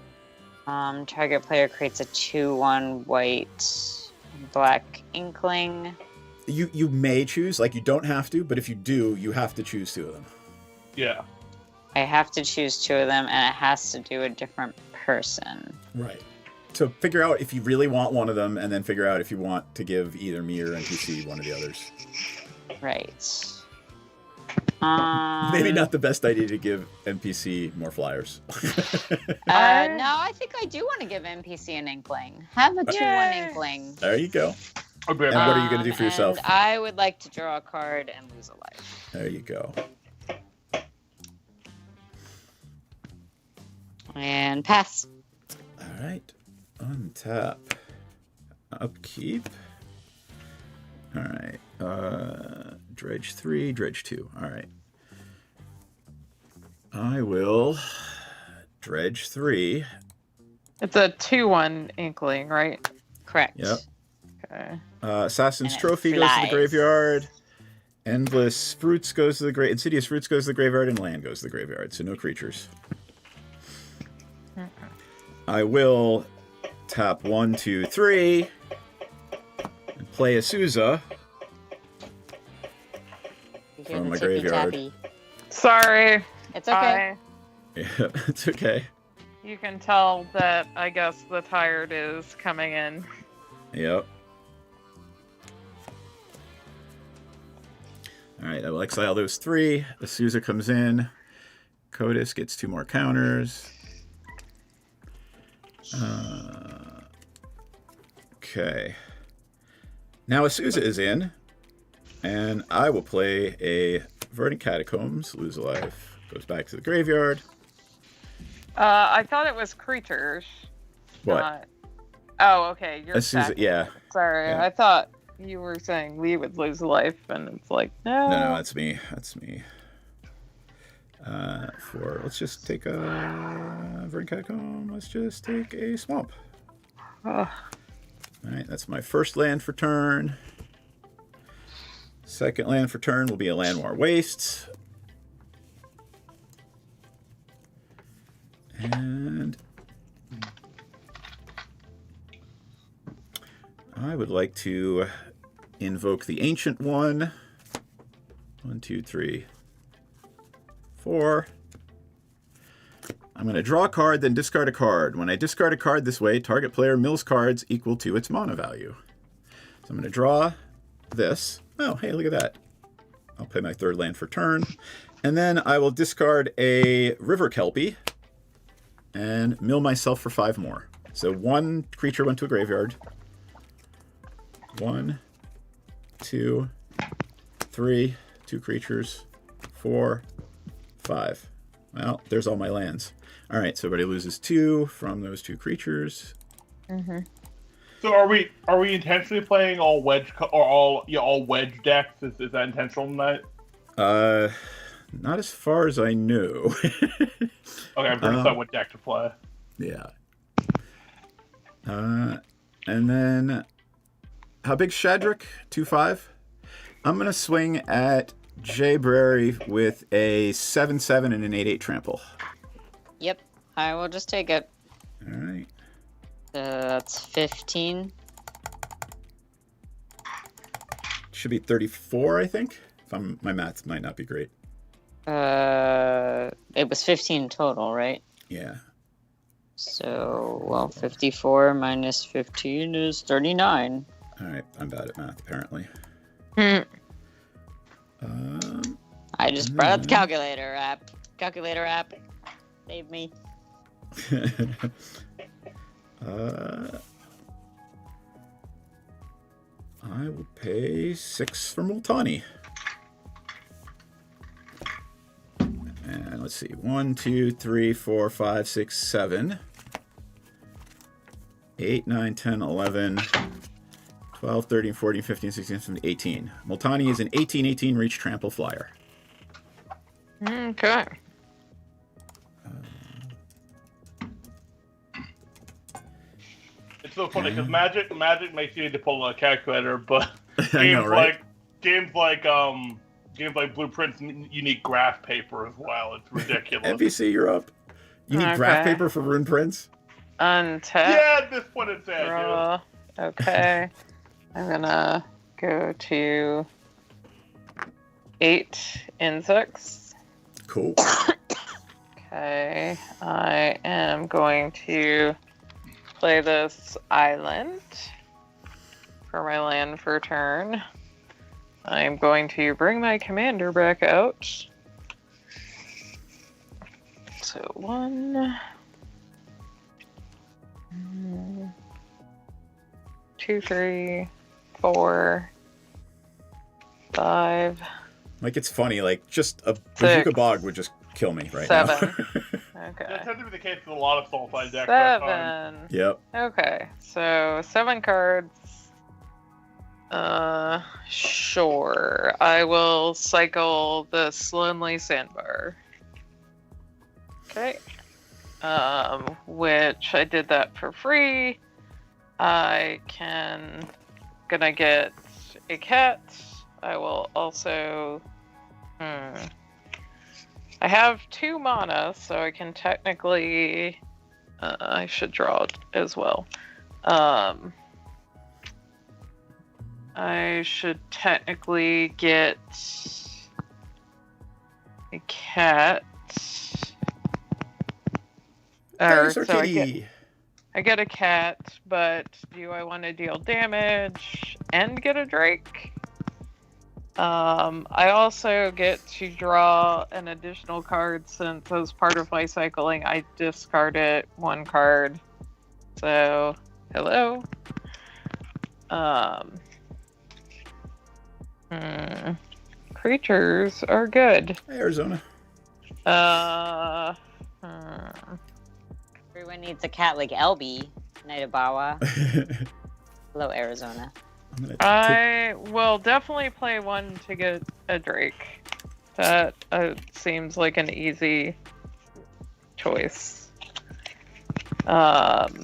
Target player creates a 2/1 white black inkling. You may choose, like you don't have to, but if you do, you have to choose 2 of them. Yeah. I have to choose 2 of them, and it has to do a different person. Right. So figure out if you really want one of them, and then figure out if you want to give either me or NPC one of the others. Right. Maybe not the best idea to give NPC more flyers. No, I think I do want to give NPC an inkling. Have a 2/1 inkling. There you go. Okay. And what are you going to do for yourself? And I would like to draw a card and lose a life. There you go. And pass. All right. Untap. Upkeep. All right. Dredge 3, Dredge 2. All right. I will Dredge 3. It's a 2/1 inkling, right? Correct. Yep. Okay. Assassin's And it Trophy goes to the flies. graveyard. Endless Fruits goes to the Insidious Fruits goes to the graveyard, and land goes to the graveyard. So no creatures. I will tap 1, 2, 3, and play a Souza from my graveyard. Sorry. It's okay. Yeah, it's okay. You can tell that I guess the tired is coming in. Yep. Alright, I will exile those 3. The Souza comes in. Codis gets 2 more counters. Okay. Now a Souza is in, and I will play a Verdant Catacombs, lose a life, goes back to the graveyard. I thought it was creatures. What? Oh, okay. You're A Souza, yeah. Sorry, Yeah. I thought you were saying we would lose a life, and it's like, no. No, that's me. That's me. Let's just take a Verdant Catacomb. Let's just take a Swamp. Oh. Alright, that's my first land for turn. Second land for turn will be a Landwar Wastes. And I would like to invoke the Ancient One. 1, 2, 3, 4. I'm going to draw a card, then discard a card. When I discard a card this way, target player mills cards equal to its mana value. So I'm going to draw this. Oh, hey, look at that. I'll play my third land for turn. And then I will discard a River Kelpie and mill myself for 5 more. So 1 creature went to a graveyard. 1, 2, 3, 2 creatures, 4, 5. Well, there's all my lands. All right, so everybody loses 2 from those 2 creatures. Mm-hmm. So are we intentionally playing all wedge all wedge decks? Is that intentional tonight? Not as far as I know. Okay, I'm trying to decide what deck to play. Yeah. And then, how big's Shadrick? 2/5. I'm gonna swing at Jay Brary with a 7/7 and an 8/8 trample. Yep, I will just take it. All right. That's 15. Should be 34, I think. My math might not be great. It was 15 total, right? Yeah. So, well, 54 minus 15 is 39. All right, I'm bad at math, apparently. I just brought up the calculator app. Calculator app. Save me. I will pay 6 for Multani. And let's see. 1, 2, 3, 4, 5, 6, 7. 8, 9, 10, 11, 12, 13, 14, 15, 16, 17, 18. Multani is an 18/18 reach trample flyer. Okay. It's so funny because Magic makes you need to pull a calculator, but I know, right? games like Blueprints you need graph paper as well. It's ridiculous. NPC, you're up. You need graph paper for rune prints? Untap. Yeah, at this point it's sad. Draw. Okay. I'm gonna go to 8 insects. Cool. Okay. I am going to play this island for my land for turn. I'm going to bring my commander back out. So 1, 2, 3, 4, 5. Like, it's funny, like, just a Bazooka Bog would just kill me right 7. now. Okay. That tends to be the case with a lot of Sulfide decks. 7. Yep. Okay, so 7 cards. Sure. I will cycle the Lonely Sandbar. Okay. Which I did that for free. I can gonna get a cat. I will also I have 2 mana, so I can technically I should draw it as well. I should technically get a cat. Dinosaur So kitty. I get a cat, but do I want to deal damage and get a Drake? I also get to draw an additional card since as part of my cycling I discarded one card. So, hello. Creatures are good. Hey, Arizona. Everyone needs a cat like Elby, Nightabawa. Hello, Arizona. I will definitely play one to get a Drake. That seems like an easy choice. But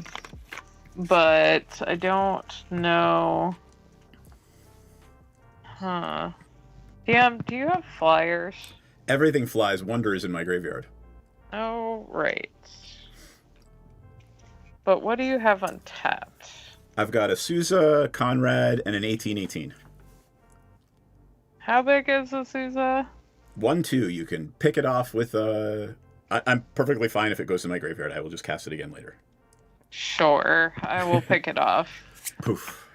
I don't know. DM, do you have flyers? Everything flies. Wonder is in my graveyard. Oh, right. But what do you have untapped? I've got a Sousa, Conrad, and an 1818. How big is the Sousa? 1/2. You can pick it off with I'm perfectly fine if it goes to my graveyard. I will just cast it again later. Sure, I will pick it off. Poof.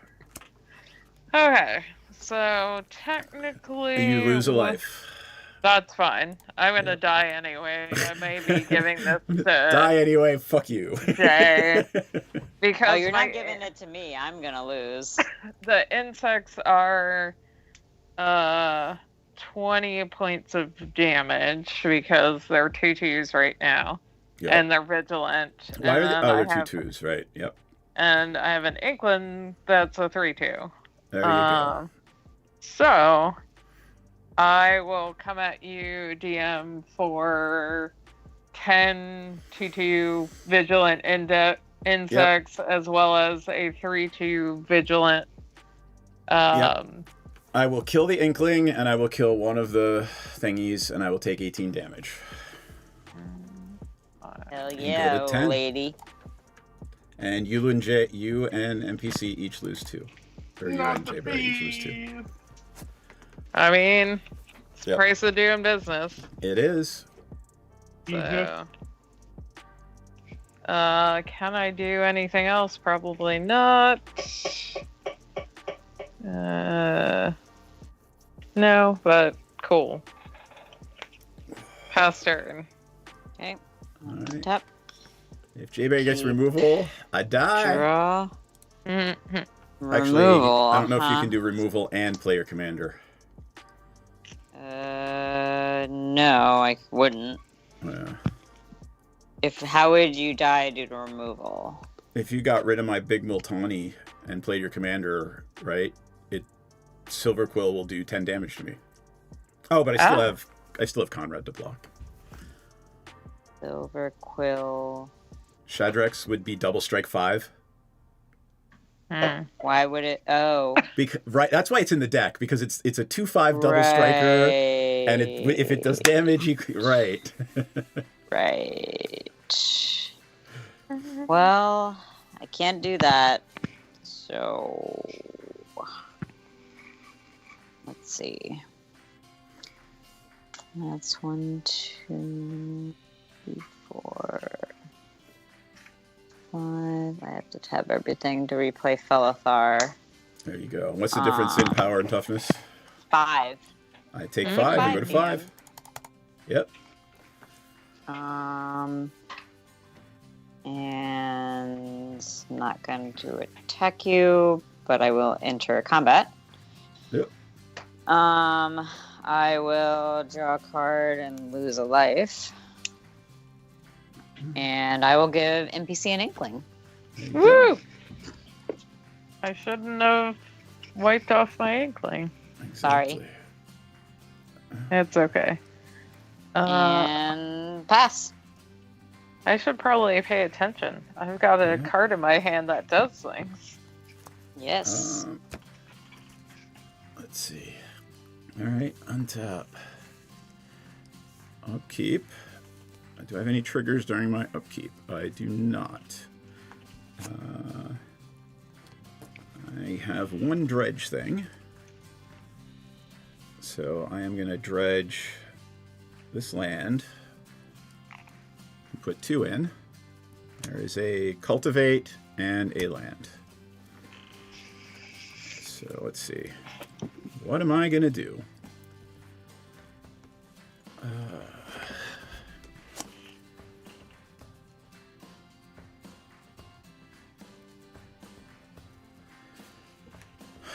Okay, so technically... You lose a life. That's fine. I'm gonna die anyway. I may be giving this to... Die anyway, fuck you. Jay. Because oh, you're not giving it to me. I'm gonna lose. The insects are 20 points of damage because they're 2/2s right now. Yep. And they're vigilant. Why are they? Oh, they're have, 2/2s, right? Yep. And I have an Inkling that's a 3/2. There you go. So, I will come at you, DM, for 10 2/2 vigilant insects, as well as a 3/2 vigilant. I will kill the Inkling, and I will kill one of the thingies, and I will take 18 damage. Hell yeah, lady. And you and NPC each lose 2. Or you and Jay each lose 2. I mean, it's the price of doing business. It is. So, can I do anything else? Probably not. No, but cool. Pass turn. Okay. Right. Tap. If J-Bay gets removal, I die. Draw. Actually, Removal, I don't know if you can do removal and player commander. No, I wouldn't. Yeah. How would you die due to removal? If you got rid of my big Multani and played your commander, right? Silver Quill will do 10 damage to me. Oh, but I still have Conrad to block. Silver Quill. Shadrax would be double strike 5. Why would it? Oh, right. That's why it's in the deck, because it's a 2/5 double striker, and if it does damage, right. Right. Well, I can't do that. So let's see. That's 1, 2, 3, 4, 5. I have to tab everything to replay Felithar. There you go. What's the difference in power and toughness? 5. I take 5. You go to 5. Yep. And not going to attack you, but I will enter combat. Yep. I will draw a card and lose a life. And I will give NPC an Inkling. Woo! I shouldn't have wiped off my Inkling. Exactly. Sorry. It's okay. And pass. I should probably pay attention. I've got a card in my hand that does things. Yes. Let's see. All right, untap. Upkeep. Do I have any triggers during my upkeep? I do not. I have one dredge thing. So I am going to dredge this land. Put 2 in. There is a cultivate and a land. So let's see. What am I going to do?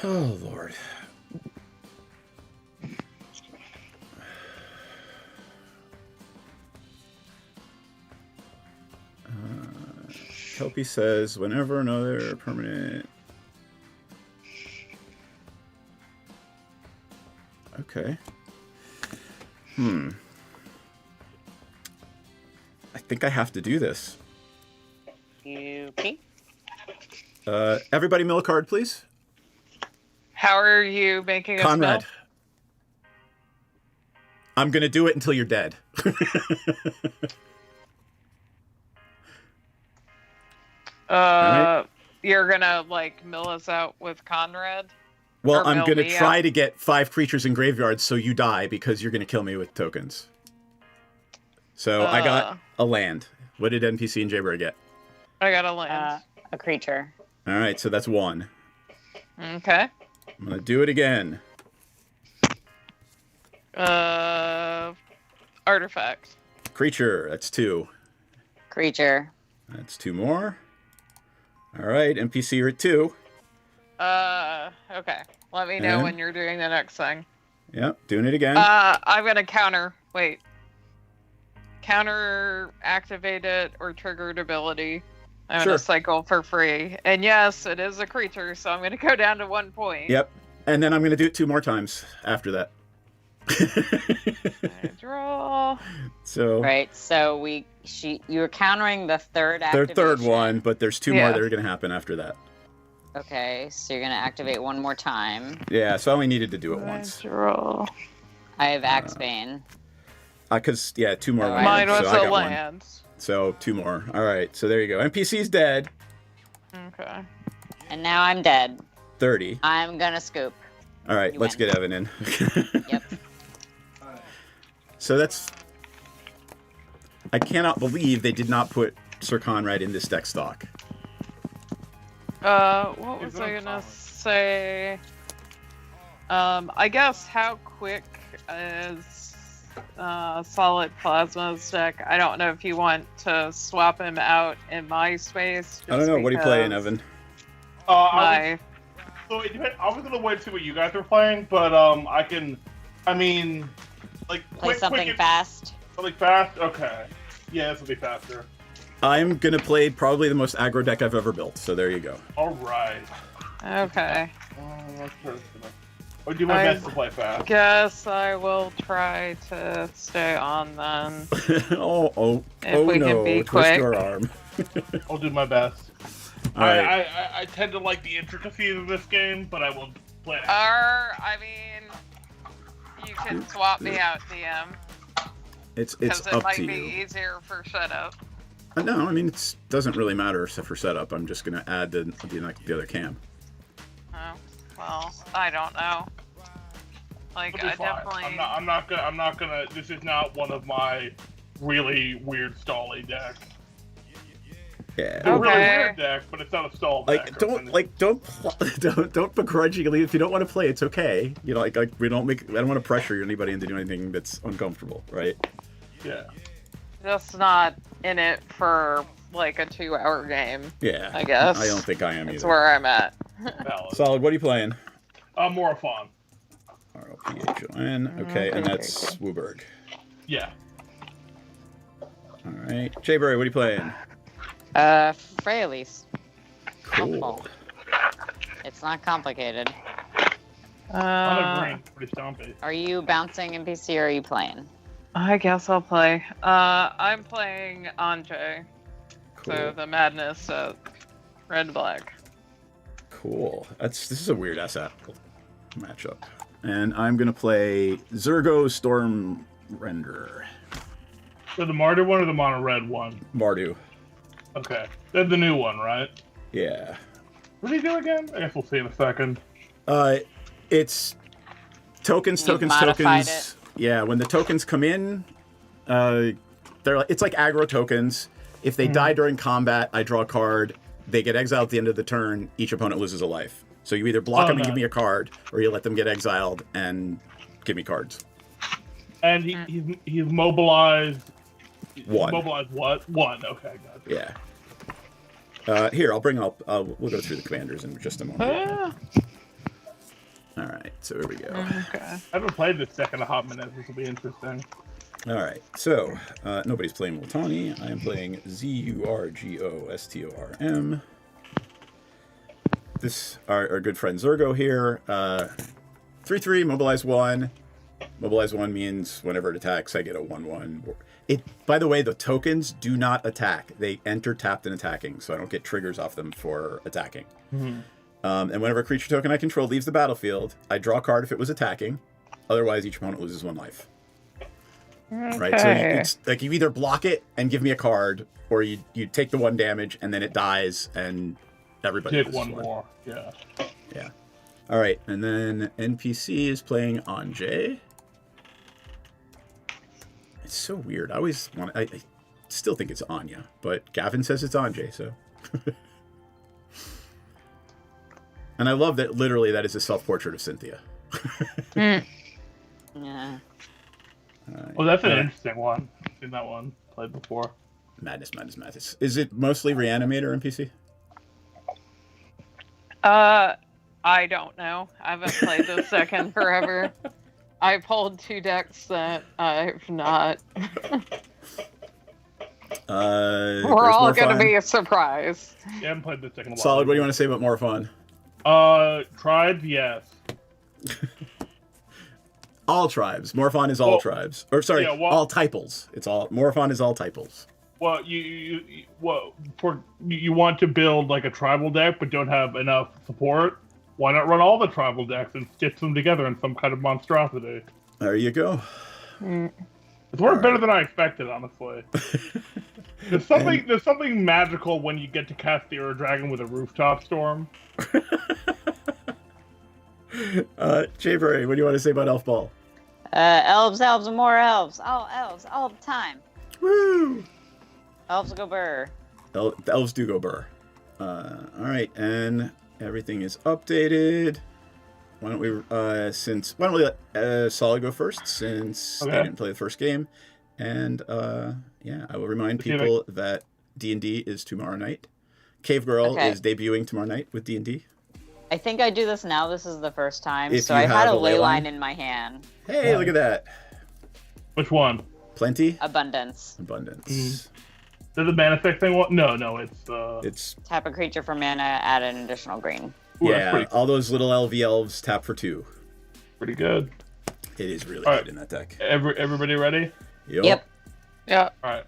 Oh, Lord. Kelpie says, whenever another permanent... Okay. I think I have to do this. Okay. Everybody mill a card, please. How are you making a Conrad. spell? I'm going to do it until you're dead. Right. You're gonna like mill us out with Conrad? Well, Or I'm mill going to me try out? to get 5 creatures in graveyards so you die because you're going to kill me with tokens. So I got a land. What did NPC and Jayberry get? I got a land. A creature. All right, so that's 1. Okay. I'm going to do it again. Artifact. Creature, that's 2. Creature. That's 2 more. All right, NPC, you're at 2. Okay. Let me know And? when you're doing the next thing. Yep, doing it again. I'm gonna counter. Wait. Counter activated or triggered ability. I'm Sure. gonna cycle for free. And yes, it is a creature, so I'm gonna go down to 1 point. Yep, and then I'm going to do it 2 more times after that. I draw. So Right. So you're countering the third activation. third one, but there's 2 more Yeah. that are going to happen after that. Okay, so you're gonna activate one more time. Yeah, so I only needed to do it I once. draw. I have Axebane. Because, yeah, 2 more Oh, lands. Mine was so I a got 1. land. So 2 more. All right, so there you go. NPC's dead. Okay. And now I'm dead. 30. I'm gonna scoop. All right, You let's win. get Evan in. Yep. So that's... I cannot believe they did not put Sir Conrad in this deck stock. What was Is I that gonna say? I guess how quick is Solid Plasma's deck? I don't know if you want to swap him out in my space. I don't know. What are you playing, Evan? My So it depends. I was gonna wait to see what you guys are playing, but I can. I mean, like Play something fast. Something fast. Okay. Yeah, this will be faster. I'm going to play probably the most aggro deck I've ever built, so there you go. All right. Okay. I'll do my best to play fast. Guess I will try to stay on then. oh If we no, can be twist quick. your arm. I'll do my best. All right. I tend to like the intricacies of this game, but I will play it. I mean, you can swap me out, DM. It's Because it up might to be you. easier for setup. No, I mean, it doesn't really matter for setup. I'm just going to add the other cam. Oh, well, I don't know. Like, It'll be I fine. definitely. I'm not gonna. This is not one of my really weird stally decks. Yeah. It's a really Okay. weird deck, but it's not a stall deck. Don't begrudgingly. If you don't want to play, it's okay. You know, like we don't make. I don't want to pressure anybody into doing anything that's uncomfortable, right? Yeah. Just not in it for like a 2-hour game. Yeah. I guess. I don't think I am That's either. where I'm at. Valid. Solid. What are you playing? More fun. RLPHON. Okay, and that's Wooburg. Yeah. All right. Jayberry, what are you playing? Freyalise. Cool. It's not complicated. I'm agreeing. Pretty stompy. Are you bouncing NPC or are you playing? I guess I'll play. I'm playing Anjay. So Cool. the madness of red black. Cool. This is a weird ass matchup. And I'm gonna play Zergo Storm Render. So the Mardu one or the mono red one? Mardu. Okay. That's the new one, right? Yeah. What do you do again? I guess we'll see in a second. It's tokens. It. Yeah, when the tokens come in, it's like aggro tokens. If they die during combat, I draw a card. They get exiled at the end of the turn. Each opponent loses a life. So you either block them and give me a card, or you let them get exiled and give me cards. And he's mobilized. One. Mobilized what? One. Okay, gotcha. Yeah. Here, we'll go through the commanders in just a moment. All right, so here we go. Okay. I haven't played this deck in a hot minute. This will be interesting. All right, so nobody's playing Multani. I am playing Zurgostorm. This our good friend Zurgo here. 3/3, mobilize 1. Mobilize 1 means whenever it attacks, I get a 1/1. By the way, the tokens do not attack. They enter tapped and attacking, so I don't get triggers off them for attacking. Mm-hmm. And whenever a creature token I control leaves the battlefield, I draw a card if it was attacking. Otherwise, each opponent loses 1 life. Okay. Right, so it's like you either block it and give me a card, or you take the 1 damage and then it dies and everybody take loses 1 more. Yeah. Yeah. All right, and then NPC is playing Anjay. It's so weird. I still think it's Anya, but Gavin says it's Anjay, so. And I love that literally that is a self-portrait of Cynthia. Yeah. Well, that's an interesting one. I've seen that one played before. Madness. Is it mostly Reanimator NPC? I don't know. I haven't played this deck in forever. I pulled 2 decks that I've not. We're all going to be surprised. Yeah, I haven't played this deck in a while. Solid, what do you want to say about Morphon? Tribes, yes. All tribes. Morphon is all tribes. Or sorry, all typals. It's all Morphon is all typals. Well, you want to build like a tribal deck, but don't have enough support. Why not run all the tribal decks and stitch them together in some kind of monstrosity? There you go. It's worked better than I expected, honestly. There's something magical when you get to cast the Ur Dragon with a rooftop storm. Jayberry, what do you want to say about Elf Ball? Elves, and more elves. All the time. Woo! Elves go burr. The elves do go burr. All right, and everything is updated. Why don't we let Solid go first, since they didn't play the first game. And I will remind people that D&D is tomorrow night. Cave Girl is debuting tomorrow night with D&D. I think I do this now. This is the first time. So I had a ley line in my hand. Hey, look at that. Which one? Plenty? Abundance. Does the mana effect thing? No, it's tap a creature for mana, add an additional green. Ooh, yeah, all those little LV elves tap for 2. Pretty good. It is really good in that deck. Everybody ready? Yep. Yeah. All right.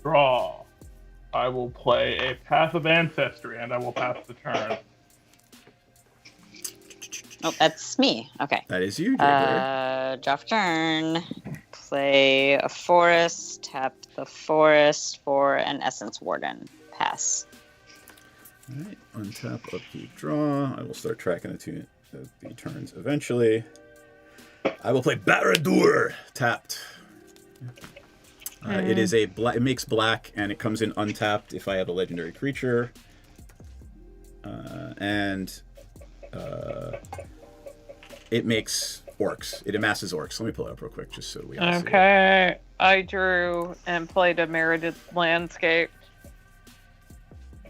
Draw. I will play a Path of Ancestry, and I will pass the turn. Oh, that's me. Okay. That is you, draw for turn. Play a forest. Tap the forest for an Essence Warden. Pass. All right. Untap, upkeep, draw. I will start tracking the turns eventually. I will play Barad-dûr. Tapped. It is it makes black, and it comes in untapped if I have a legendary creature. It makes orcs. It amasses orcs. Let me pull it up real quick, just so we all see it. Okay. I drew and played a Merited Landscape.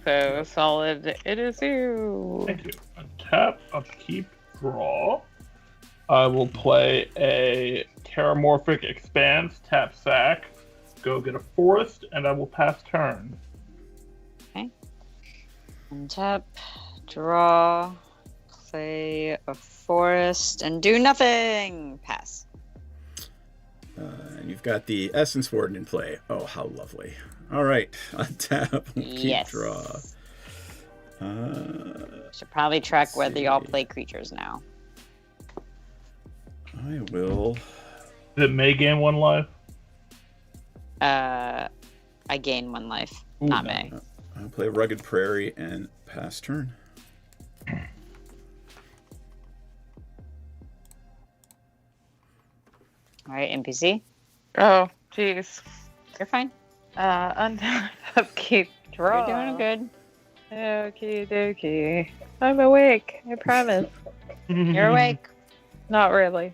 So, Solid, it is you. Thank you. Untap, upkeep, draw. I will play a Terramorphic Expanse, tap sack, go get a forest, and I will pass turn. Okay. Untap, draw, play a forest, and do nothing! Pass. And you've got the Essence Warden in play. Oh, how lovely. All right. Untap, keep, draw. Should probably track whether y'all play creatures now. I will. Did it May gain 1 life? I gain 1 life. Ooh, Not no. me. I'll play Rugged Prairie and pass turn. All right, NPC. Oh, jeez. You're fine. Upkeep draw. You're doing good. Okie dokie. I'm awake. I promise. You're awake. Not really.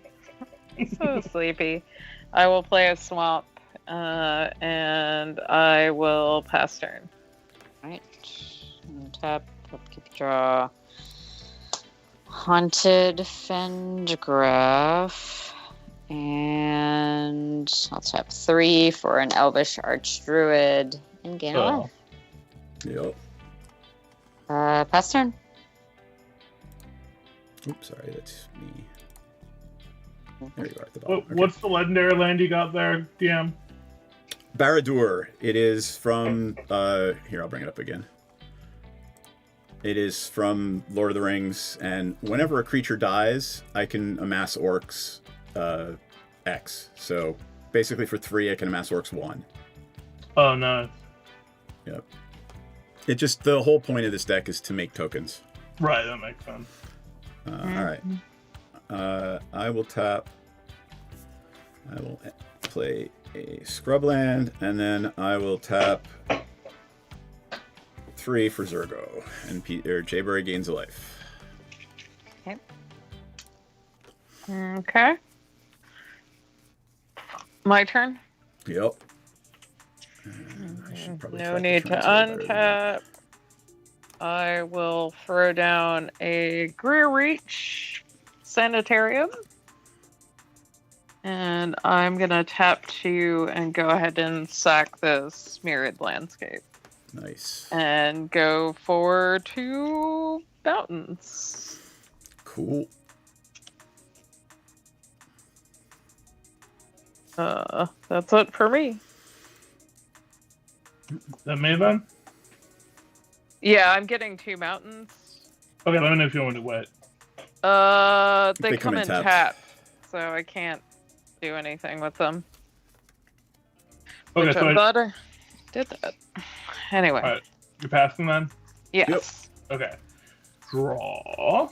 So sleepy. I will play a swamp, and I will pass turn. Right. Tap, upkeep, draw. Haunted Fendgraph. And I'll tap 3 for an Elvish Archdruid and gain a life. Yep. Pass turn. Oops, sorry, that's me. There you are at the bottom. Okay. What's the legendary land you got there, DM? Barad-dûr. It is from... here, I'll bring it up again. It is from Lord of the Rings, and whenever a creature dies, I can amass orcs X. So basically for 3, I can amass orcs 1. Oh, nice. Yep. It just... The whole point of this deck is to make tokens. Right, that makes sense. Alright. I will tap... I will play a Scrubland, and then I will tap 3 for Zurgo, and Jayberry gains a life. Okay. Okay. My turn? Yep. I should probably No track the need to turns a little better. untap. I will throw down a Greer Reach Sanitarium. And I'm going to tap 2 and go ahead and sack this Mirrored Landscape. Nice. And go for 2 mountains. Cool. That's it for me. That me then? Yeah, I'm getting 2 mountains. Okay, let me know if you want to wait. They come in tap, so I can't do anything with them. Okay, Which so I'm glad I did that. Anyway. Alright, you're passing then? Yes. Yep. Okay. Draw.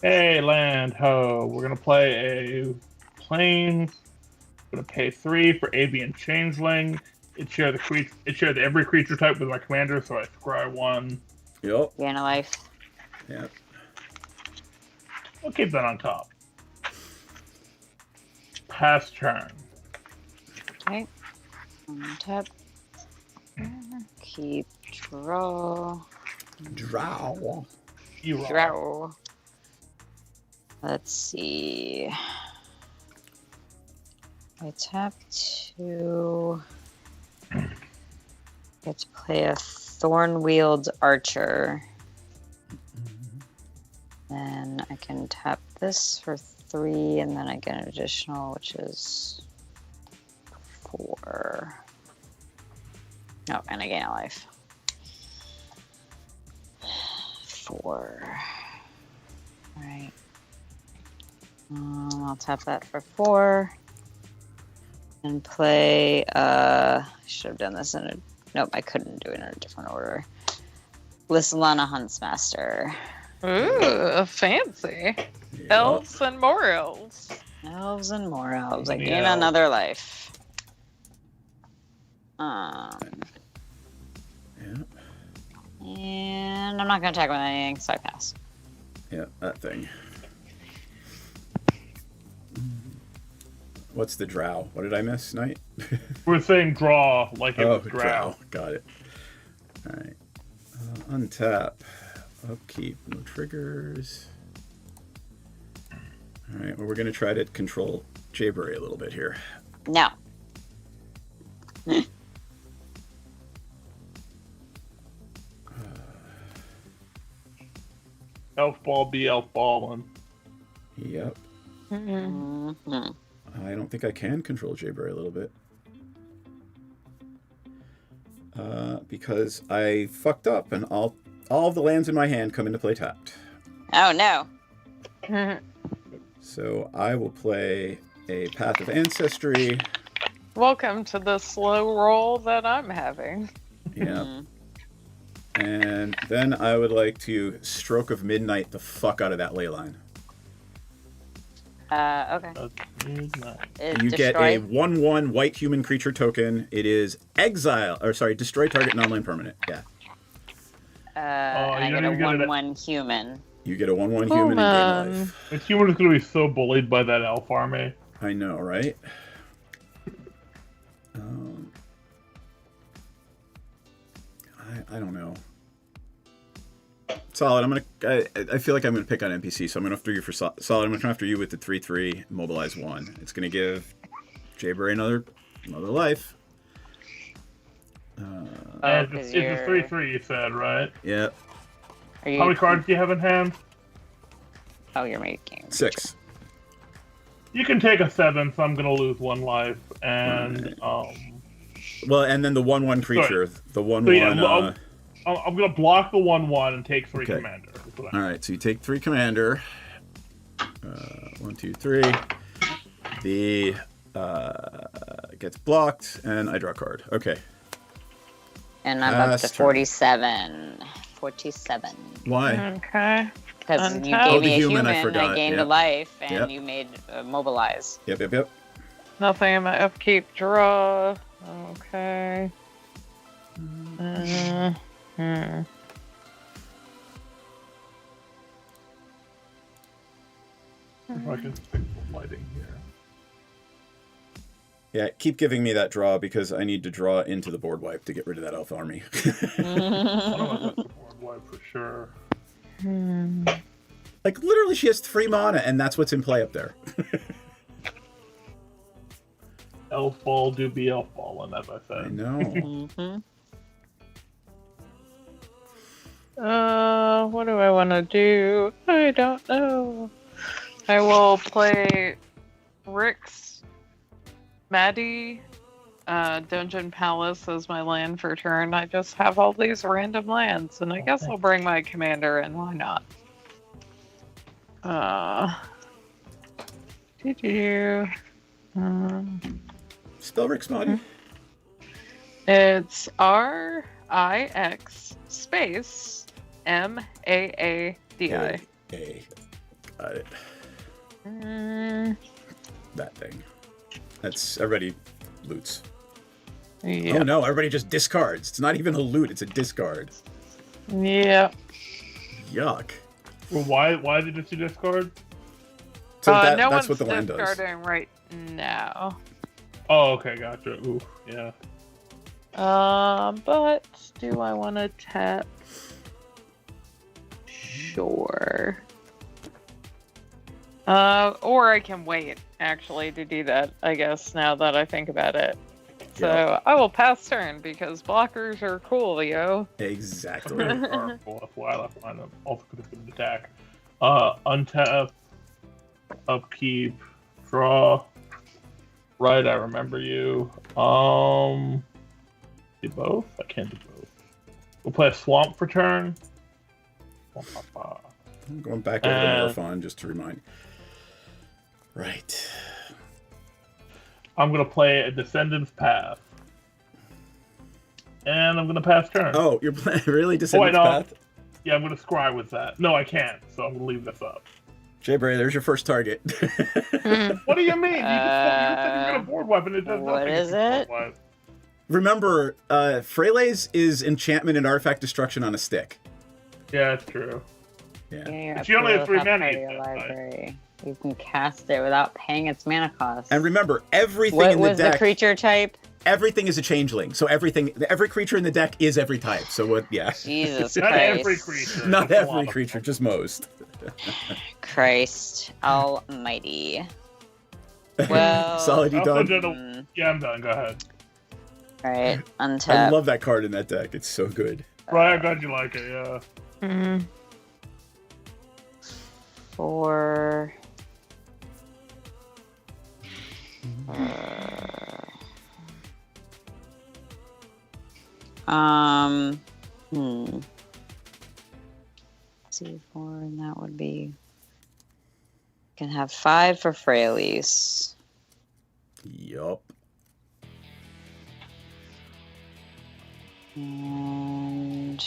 Hey, land ho. We're gonna play a plains. Gonna pay 3 for avian changeling. It shares every creature type with my commander, so I scry 1. Yep. Gain a life. Yep. We'll keep that on top. Pass turn. Okay. Tap. Keep draw. Draw. You roll. Draw. Let's see. I tap 2. Get to play a Thorn-Wheeled Archer. Then I can tap this for 3, and then I get an additional, which is 4. Oh, and I gain a life. 4. Alright. I'll tap that for 4. And play, I should have done this in a, nope, I couldn't do it in a different order. Lissalana Huntsmaster. Ooh, fancy. Yep. Elves and more elves. Elves and more elves. I Many gain elves. another life. Yep. And I'm not going to attack with anything, so I pass. Yep, that thing. What's the drow? What did I miss, Knight? We're saying draw like it was drow. drow. Got it. Alright. Untap. Upkeep. No triggers. Alright, well, we're going to try to control Jayberry a little bit here. No. Elf ball be elf balling. Yep. Mm-hmm. I don't think I can control Jayberry a little bit. Because I fucked up and all of the lands in my hand come into play tapped. Oh, no. So I will play a Path of Ancestry. Welcome to the slow roll that I'm having. Yeah. And then I would like to Stroke of Midnight the fuck out of that ley line. Okay. You get a 1/1 white human creature token. It is destroy target non-land permanent. Yeah. I get a 1/1 human. You get a 1/1 human in game life. This human is going to be so bullied by that elf army. I know, right? I don't know. Solid. I feel like I'm gonna pick on NPC, so I'm gonna after you for solid. I'm gonna come after you with the 3/3 mobilize 1. It's gonna give Jayberry another life. It's a 3/3 you said, right? Yeah. How many cards do you have in hand? Oh, you're making 6. You can take a 7, so I'm gonna lose 1 life, and Well, and then the 1/1 creature, the 1/1. So yeah, I'm gonna block the 1/1 and take 3 commander. All right, so you take 3 commander. 1, 2, 3. The gets blocked, and I draw a card. Okay. And I'm up to 47. 47. Why? Okay. Because you gave me a human, I gained a life, and you made mobilize. Yep. Nothing in my upkeep draw. Okay. If I can fix the lighting here. Yeah, keep giving me that draw because I need to draw into the board wipe to get rid of that elf army. Board wipe for sure. Like, literally, she has 3 mana, and that's what's in play up there. Elf ball do be elf ball, and as I said. I know. What do I want to do? I don't know. I will play Rick's Maddie Dungeon Palace as my land for turn. I just have all these random lands, and I guess I'll bring my commander in. Why not? Spell Rick's Maddie. It's RIX space MAADI. Got it. That thing. That's everybody loots. Yeah. Oh no, everybody just discards. It's not even a loot, it's a discard. Yeah. Yuck. Well, why did you discard? So no that's one's what the land does. discarding right now. Oh, okay, gotcha. Ooh, yeah. But do I want to tap? Sure. Or I can wait, actually, to do that, I guess, now that I think about it. So I will pass turn, because blockers are cool, yo. Exactly. Very powerful. That's why I left mine up. Also could have been attack. Untap, upkeep, draw. Right, I remember you. Do both? I can't do both. We'll play a swamp for turn. I'm going back over to Morphon just to remind. Right. I'm going to play a Descendant's Path. And I'm going to pass turn. Oh, you're playing really Descendant's Path? Yeah, I'm going to scry with that. No, I can't, so I'm going to leave this up. Jayberry, there's your first target. What do you mean? You said you're going to board weapon. It does what nothing. Is it? Remember, Freyla's is enchantment and artifact destruction on a stick. Yeah, that's true. Yeah. But she only has 3 mana. Library. You can cast it without paying its mana cost. And remember, everything what in the was deck... the creature type? Everything is a changeling, so every creature in the deck is every type. So what? Yeah. Jesus Not Christ. every creature. Not every creature, just most. Christ Almighty. Well, Solid, you done? Yeah, I'm done. Go ahead. All right, untap. I love that card in that deck. It's so good. Right, I'm glad you like it. Yeah. Mm-hmm. 4. C4, and that would be. Can have 5 for Freyalise. Yup. And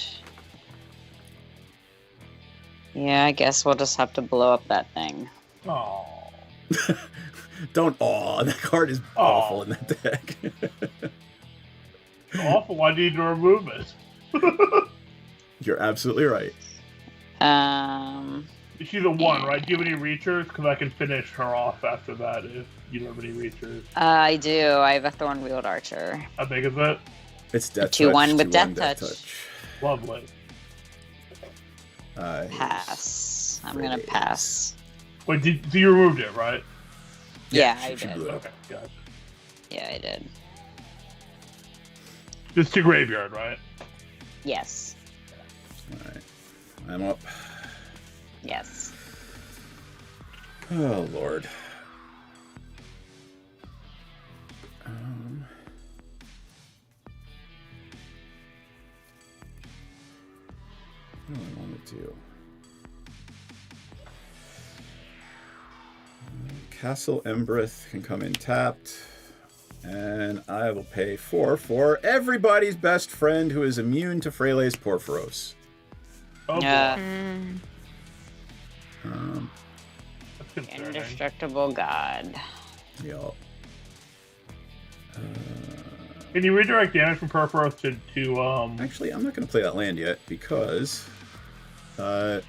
yeah, I guess we'll just have to blow up that thing. Oh. Don't that card is awful in that deck. Awful. Why do you need to remove it? You're absolutely right. She's a 1, right? Do you have any reachers? Because I can finish her off after that if you don't have any reachers. I do. I have a Thorn-Wheeled Archer. How big is it? It's Death Touch. 2/1 with 2/1 Death Touch. Lovely. Pass. I'm gonna pass. Wait, so you removed it, right? Yeah, I did. Okay, gotcha. Yeah, I did. Just to graveyard, right? Yes. Alright. I'm up. Yes. Oh, Lord. What do I want to do? Castle Embereth can come in tapped. And I will pay 4 for everybody's best friend who is immune to Freylei's Porphyros. Oh, yeah. Indestructible God. Yup. Can you redirect damage from Porphyros to Actually, I'm not going to play that land yet because how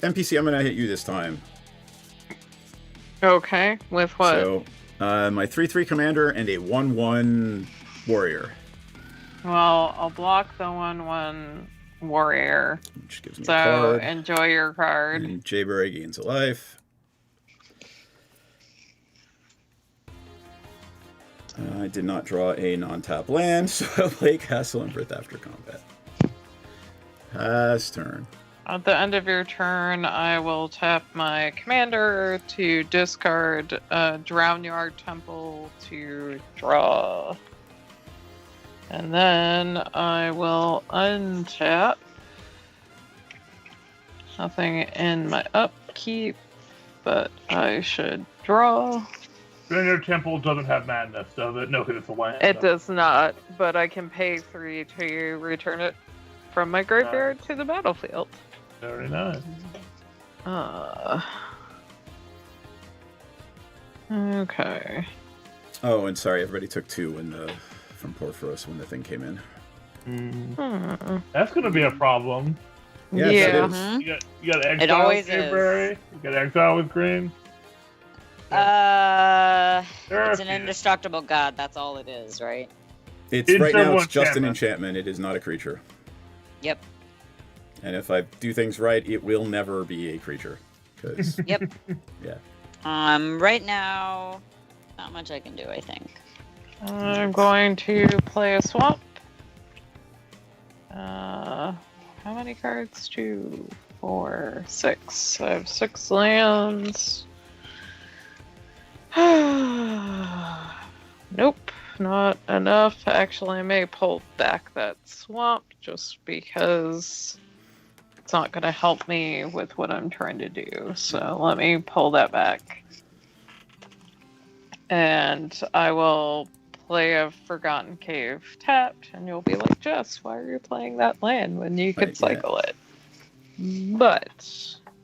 NPC, I'm going to hit you this time. Okay, with what? So, my 3/3 commander and a 1/1 warrior. Well, I'll block the 1/1 warrior. Which gives me so a card. Enjoy your card. And Jayberry gains a life. I did not draw a non-tap land, so I'll play Castle Embereth after combat. Pass turn. At the end of your turn, I will tap my commander to discard Drownyard Temple to draw. And then I will untap. Nothing in my upkeep, but I should draw. Drownyard Temple doesn't have madness, does it? No, because it's a land. It does not, but I can pay 3 to return it from my graveyard to the battlefield. Very nice. Okay. Oh, and sorry, everybody took 2 from Porphyros when the thing came in. That's going to be a problem. Yes, yeah. it is. You got exile It always with is. Jayberry. You got exile with green. It's an indestructible god. That's all it is, right? It's right now. It's just an enchantment. It is not a creature. Yep. And if I do things right, it will never be a creature. 'Cause, Yep. yeah. Right now, not much I can do. I think. I'm going to play a swamp. How many cards? 2, 4, 6. I have 6 lands. Nope, not enough. Actually, I may pull back that swamp just because it's not going to help me with what I'm trying to do. So let me pull that back. And I will play a Forgotten Cave tapped, and you'll be like, Jess, why are you playing that land when you could cycle it?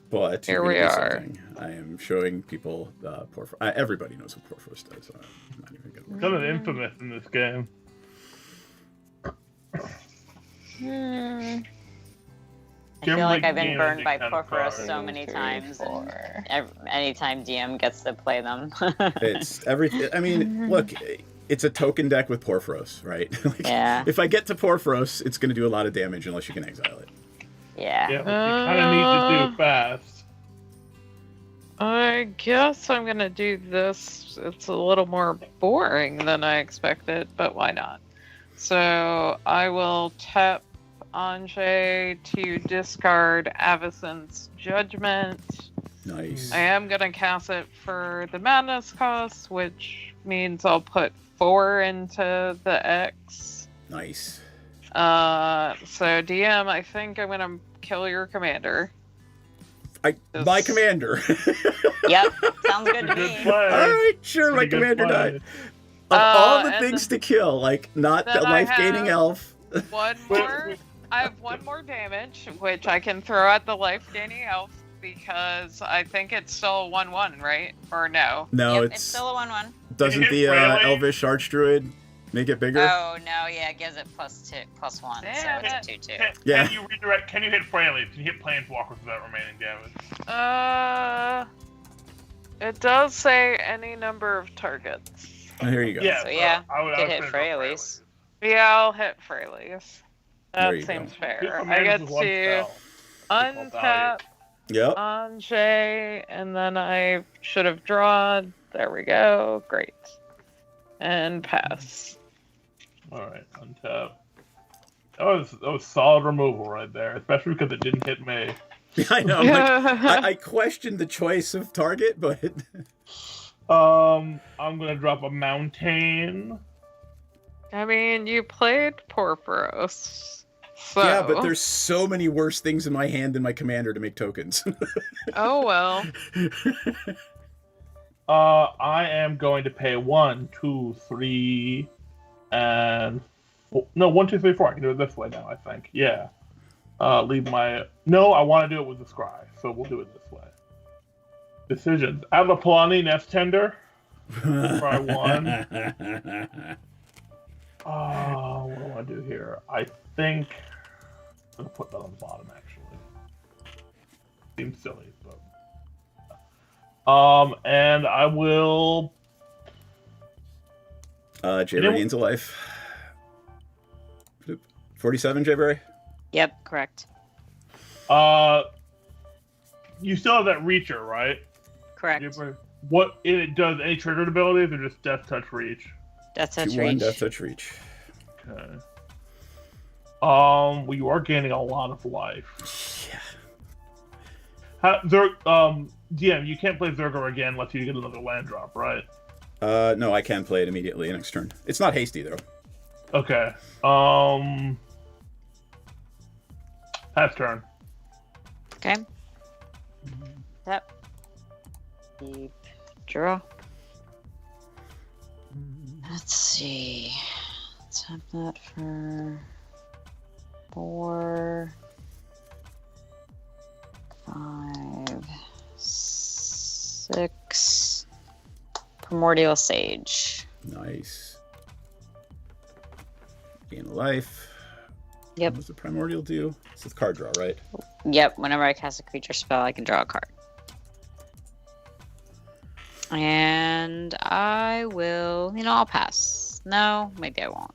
But here we are. I am showing people Porphyros. Everybody knows what Porphyros does. So I'm not even going to. Kind of infamous in this game. I feel like I've been burned by Porphyros so many times, and anytime DM gets to play them. It's everything. I mean, look, it's a token deck with Porphyros, right? Yeah. If I get to Porphyros, it's going to do a lot of damage unless you can exile it. Yeah. Yeah, you kind of need to do fast. I guess I'm gonna do this. It's a little more boring than I expected, but why not? So I will tap Anjay to discard Avacyn's Judgment. Nice. I am gonna cast it for the madness cost, which means I'll put 4 into the X. Nice. So DM, I think I'm gonna kill your commander. My commander. Yep, sounds good to me. All right, sure, my commander died. Of all the and things to kill, like not the then I life-gaining have- elf. One more. I have one more damage, which I can throw at the life-gaining elf because I think it's still a 1/1, right? Or no? No, Yep, it's still a 1/1. doesn't Hit the Fraley? elvish archdruid make it bigger? Oh no, yeah, it gives it +1, Damn so it. it's a 2/2. Yeah. Can you redirect? Can you hit Fraley? Can you hit Planeswalkers without remaining damage? It does say any number of targets. Oh, here you go. So yeah, I would could say hit go Fraley's. Yeah, I'll hit Fraley's. There That you seems go. fair. Hit I Commanders get with one to spell. untap Yep. Anjay, and then I should have drawn. There we go. Great. And pass. All right, untap. That was solid removal right there, especially because it didn't hit me. I know. I questioned the choice of target, but I'm gonna drop a mountain. I mean, you played Porphyros. So. yeah, but there's so many worse things in my hand than my commander to make tokens. Oh well. I am going to pay 1, 2, 3, and no 1, 2, 3, 4. I can do it this way now. I think. Yeah. Leave my no. I want to do it with the scry, so we'll do it this way. Decisions. Adlapalani, Nest Tender. Try 1. What do I want to do here? I think I'm gonna put that on the bottom. Actually, seems silly, but and I will. Jayberry gains a life. 47, Jayberry? Yep, correct. You still have that Reacher, right? Correct. What it does? Any triggered abilities or just Death Touch Reach? Death Touch 2/1 Reach. Death Touch Reach. Okay. Well, you are gaining a lot of life. Yeah. DM, you can't play Zergo again unless you get another land drop, right? No, I can play it immediately next turn. It's not hasty though. Okay. Pass turn. Okay. Yep. Keep draw. Let's see. Tap that for 4, 5, 6. Primordial Sage. Nice. Gain a life. Yep. What does the primordial do? It's a card draw, right? Yep, whenever I cast a creature spell, I can draw a card. And I will, I'll pass. No, maybe I won't.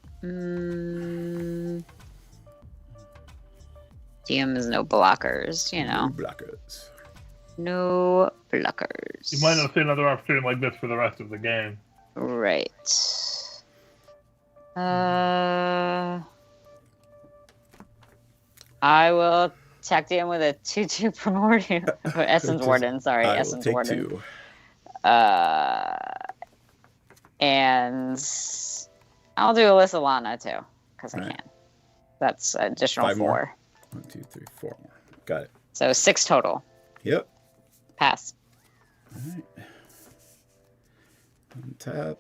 DM is no blockers, No blockers. No blockers. You might not see another opportunity like this for the rest of the game. Right. I will attack DM with a 2/2 Primordial. Essence Warden, sorry. I will Essence take Warden. 2. And I'll do Alyssa Lana too, because I Right. can. That's additional 5 4. more. 1, 2, 3, 4 more. Got it. So 6 total. Yep. Pass. Alright. Untap.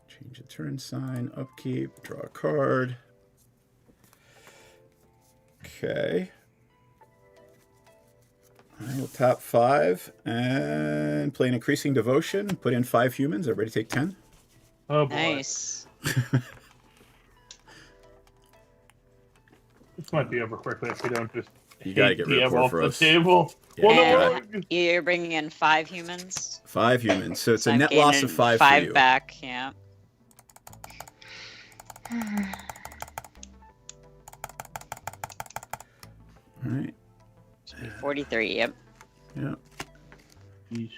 Change the turn sign. Upkeep. Draw a card. Okay. I will tap 5 and play an Increasing Devotion. Put in 5 humans. Everybody take 10. Oh boy. Nice. This might be over quickly if we don't just You gotta get rid of DM off the Porphyros. table. Yeah, Well, you no, got it. You're bringing in 5 humans. 5 humans. So it's a I'm net loss gaining of 5 5 for you. back, yeah. Alright. 43, yep. Yeah. Yeesh.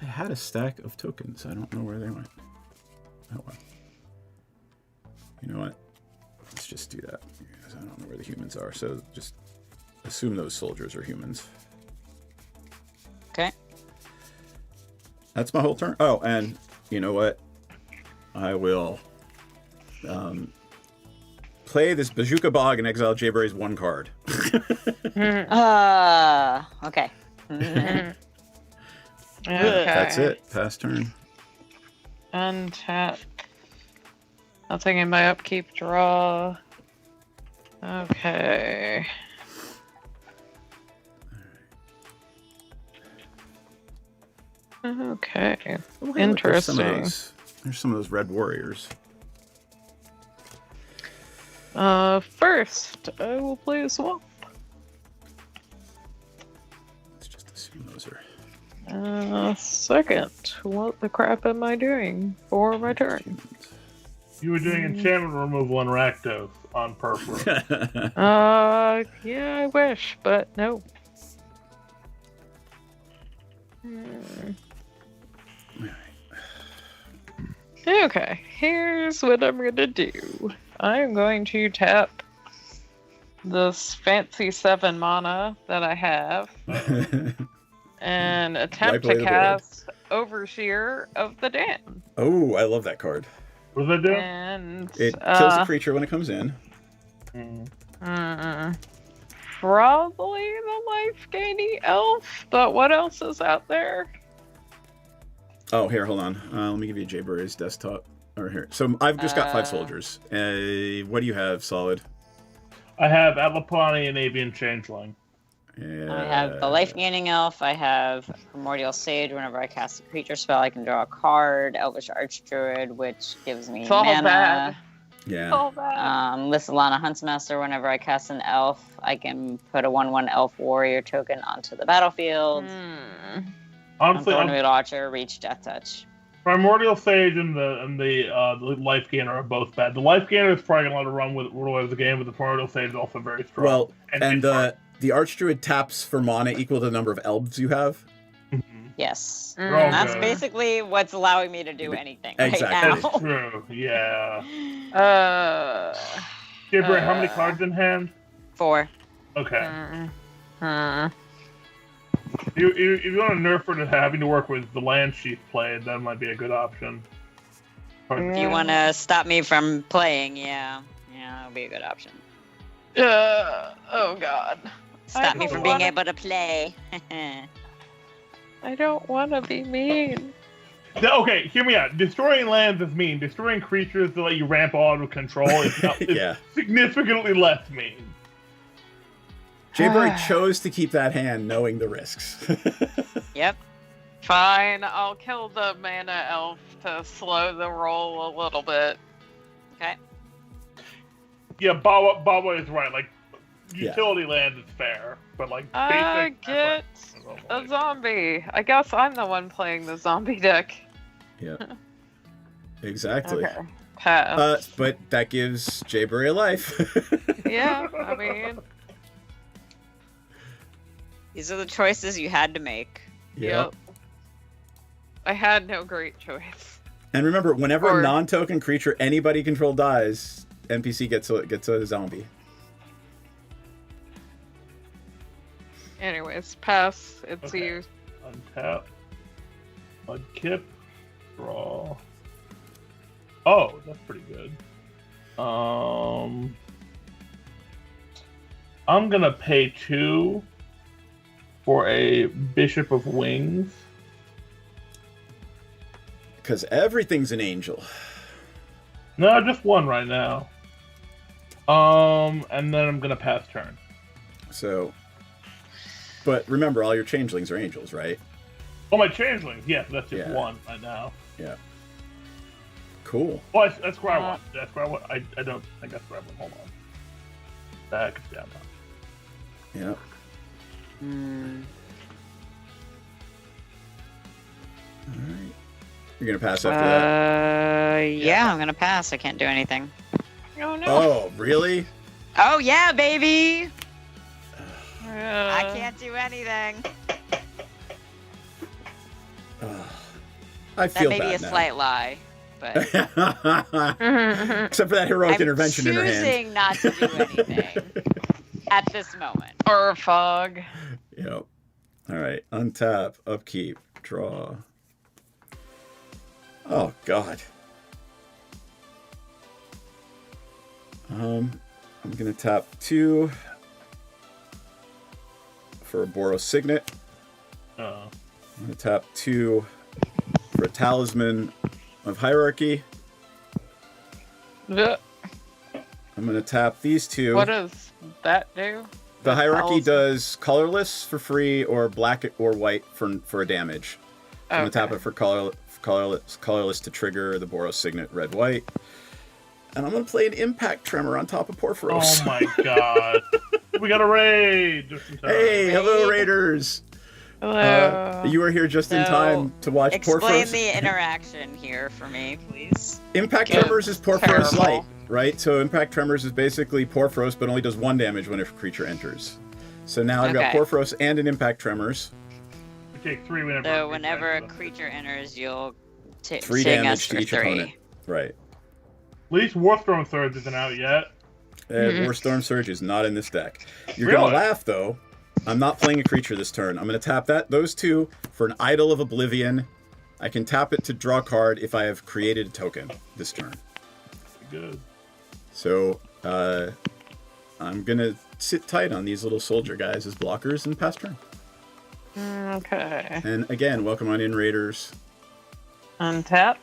I had a stack of tokens. I don't know where they went. Oh well. You know what? Let's just do that. Because I don't know where the humans are. So just assume those soldiers are humans. Okay. That's my whole turn. Oh, and you know what? I will play this Bazooka Bog and exile Jayberry's 1 card. Okay. Okay. That's it. Pass turn. Untap Nothing in my upkeep draw. Okay. Okay. Oh, hey, look, Interesting. There's some of those red warriors. First, I will play a swamp. Let's just assume those are. Second, what the crap am I doing for my turn? You were doing enchantment removal on Rakdos on purpose. Yeah, I wish, but no. Okay, here's what I'm gonna do. I'm going to tap this fancy 7 mana that I have and attempt to cast Overseer of the Dam. Oh, I love that card. What does that do? And it kills a creature when it comes in. Probably the life gaining elf, but what else is out there? Oh, here, hold on. Let me give you Jayberry's desktop. Or here. So I've just got 5 soldiers. What do you have, Solid? I have Atlapani and Avian Changeling. Yeah. I have the life gaining elf. I have Primordial Sage. Whenever I cast a creature spell, I can draw a card. Elvish Archdruid, which gives me mana. Bad. Yeah. All bad. Lissalana Huntsmaster. Whenever I cast an elf, I can put a 1/1 elf warrior token onto the battlefield. Honestly, Thornwood Archer, reach, death touch. Primordial Sage and the Life Gainer are both bad. The Life Gainer is probably going to run with the game, but the Primordial Sage is also very strong. Well, and the Archdruid taps for mana equal to the number of elves you have. Yes. And that's basically what's allowing me to do anything right now. That's true, yeah. Jibber, how many cards in hand? 4. Okay. If you want to nerf her to having to work with the land she's played, that might be a good option. If you want to stop me from playing, yeah, that would be a good option. Oh god. Stop me from being able to play. I don't want to be mean. Okay, hear me out. Destroying lands is mean. Destroying creatures to let you ramp out of control is significantly less mean. Jayberry chose to keep that hand knowing the risks. Yep. Fine, I'll kill the mana elf to slow the roll a little bit. Okay. Yeah, Baba is right. Like, utility land is fair, but like basic... Get a zombie. I guess I'm the one playing the zombie deck. Yeah. Exactly. Okay. Pass. But that gives Jayberry a life. Yeah, I mean... These are the choices you had to make. Yep. I had no great choice. And remember, whenever a non-token creature anybody control dies, NPC gets a zombie. Anyways, pass. It's you. Untap. Mudkip. Draw. Oh, that's pretty good. I'm gonna pay 2 for a Bishop of Wings. Because everything's an angel. No, just 1 right now. And then I'm gonna pass turn. So, but remember, all your changelings are angels, right? Oh, my changelings. Yes, that's just Yeah. 1 right now. Yeah. Cool. Oh, that's where I want. That's where I want. I don't think that's where I want. Hold on. Back down. Yeah. All right. You're gonna pass after that? Yeah, I'm gonna pass. I can't do anything. Oh no. Oh, really? Oh yeah, baby. I can't do anything. I feel that may bad be a now. slight lie, but except for that heroic I'm intervention in her hand. choosing not to do anything at this moment. Or a fog. Yep. All right. Untap. Upkeep. Draw. Oh God. I'm gonna tap 2 for a Boros Signet. I'm gonna tap 2 for a Talisman of Hierarchy. I'm going to tap these two. What does that do? The hierarchy does colorless for free or black or white for a damage. So I'm going to tap it for colorless to trigger the Boros Signet red-white. And I'm going to play an Impact Tremor on top of Porphyros. Oh my god. We got a raid! Just in time. Hey, hello Raiders! Hello. You are here just in time to watch Explain Porphyros. the interaction here for me, please. Impact Tremors is Porphyros Light, right? So Impact Tremors is basically Porphyros, but only does 1 damage when a creature enters. So now I've got Porphyros and an Impact Tremors. We take 3 whenever. So whenever a creature enters, you'll 3 damage to each opponent. Right. At least Warstorm Surge isn't out yet. Warstorm Surge is not in this deck. You're gonna laugh though. I'm not playing a creature this turn. I'm gonna tap those 2 for an Idol of Oblivion. I can tap it to draw a card if I have created a token this turn. Good. So I'm gonna sit tight on these little soldier guys as blockers and pass turn. Okay. And again, welcome on in, Raiders. Untap.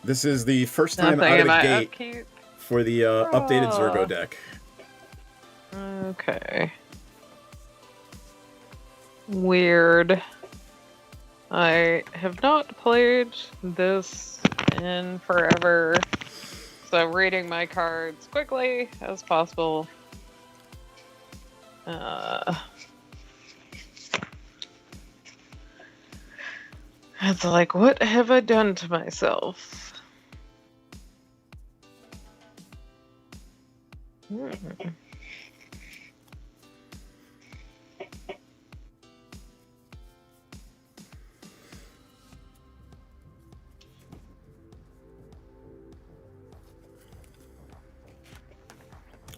This is the first time out of the gate for the updated Zergo deck. Okay. Weird. I have not played this in forever, so reading my cards quickly as possible. It's like, what have I done to myself?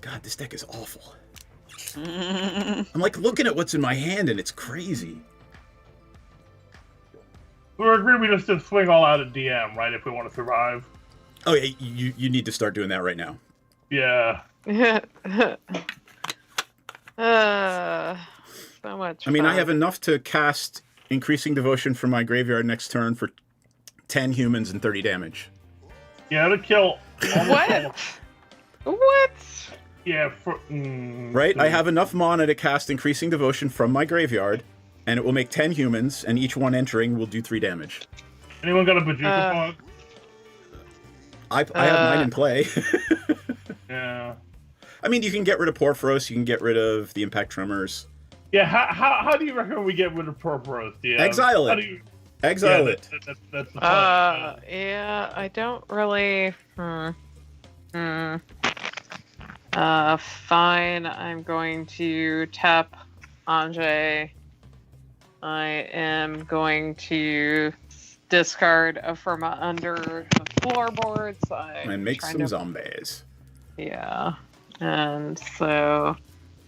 God, this deck is awful. I'm like looking at what's in my hand and it's crazy. We're agreed we just swing all out at DM, right? If we want to survive. Oh yeah, you need to start doing that right now. Yeah. So much. I mean, I have enough to cast Increasing Devotion from my graveyard next turn for 10 humans and 30 damage. Yeah, to kill. What? What? Yeah, right? I have enough mana to cast Increasing Devotion from my graveyard, and it will make 10 humans, and each one entering will do 3 damage. Anyone got a Bazooka Fog? I have mine in play. Yeah. I mean, you can get rid of Porphyros, you can get rid of the Impact Tremors. Yeah, how do you reckon we get rid of Porphyros? Exile it. Exile it. That's the point. Yeah, I don't really... Fine, I'm going to tap Anjay. I am going to discard a Firma under the floorboards. And make some zombies. Yeah. And so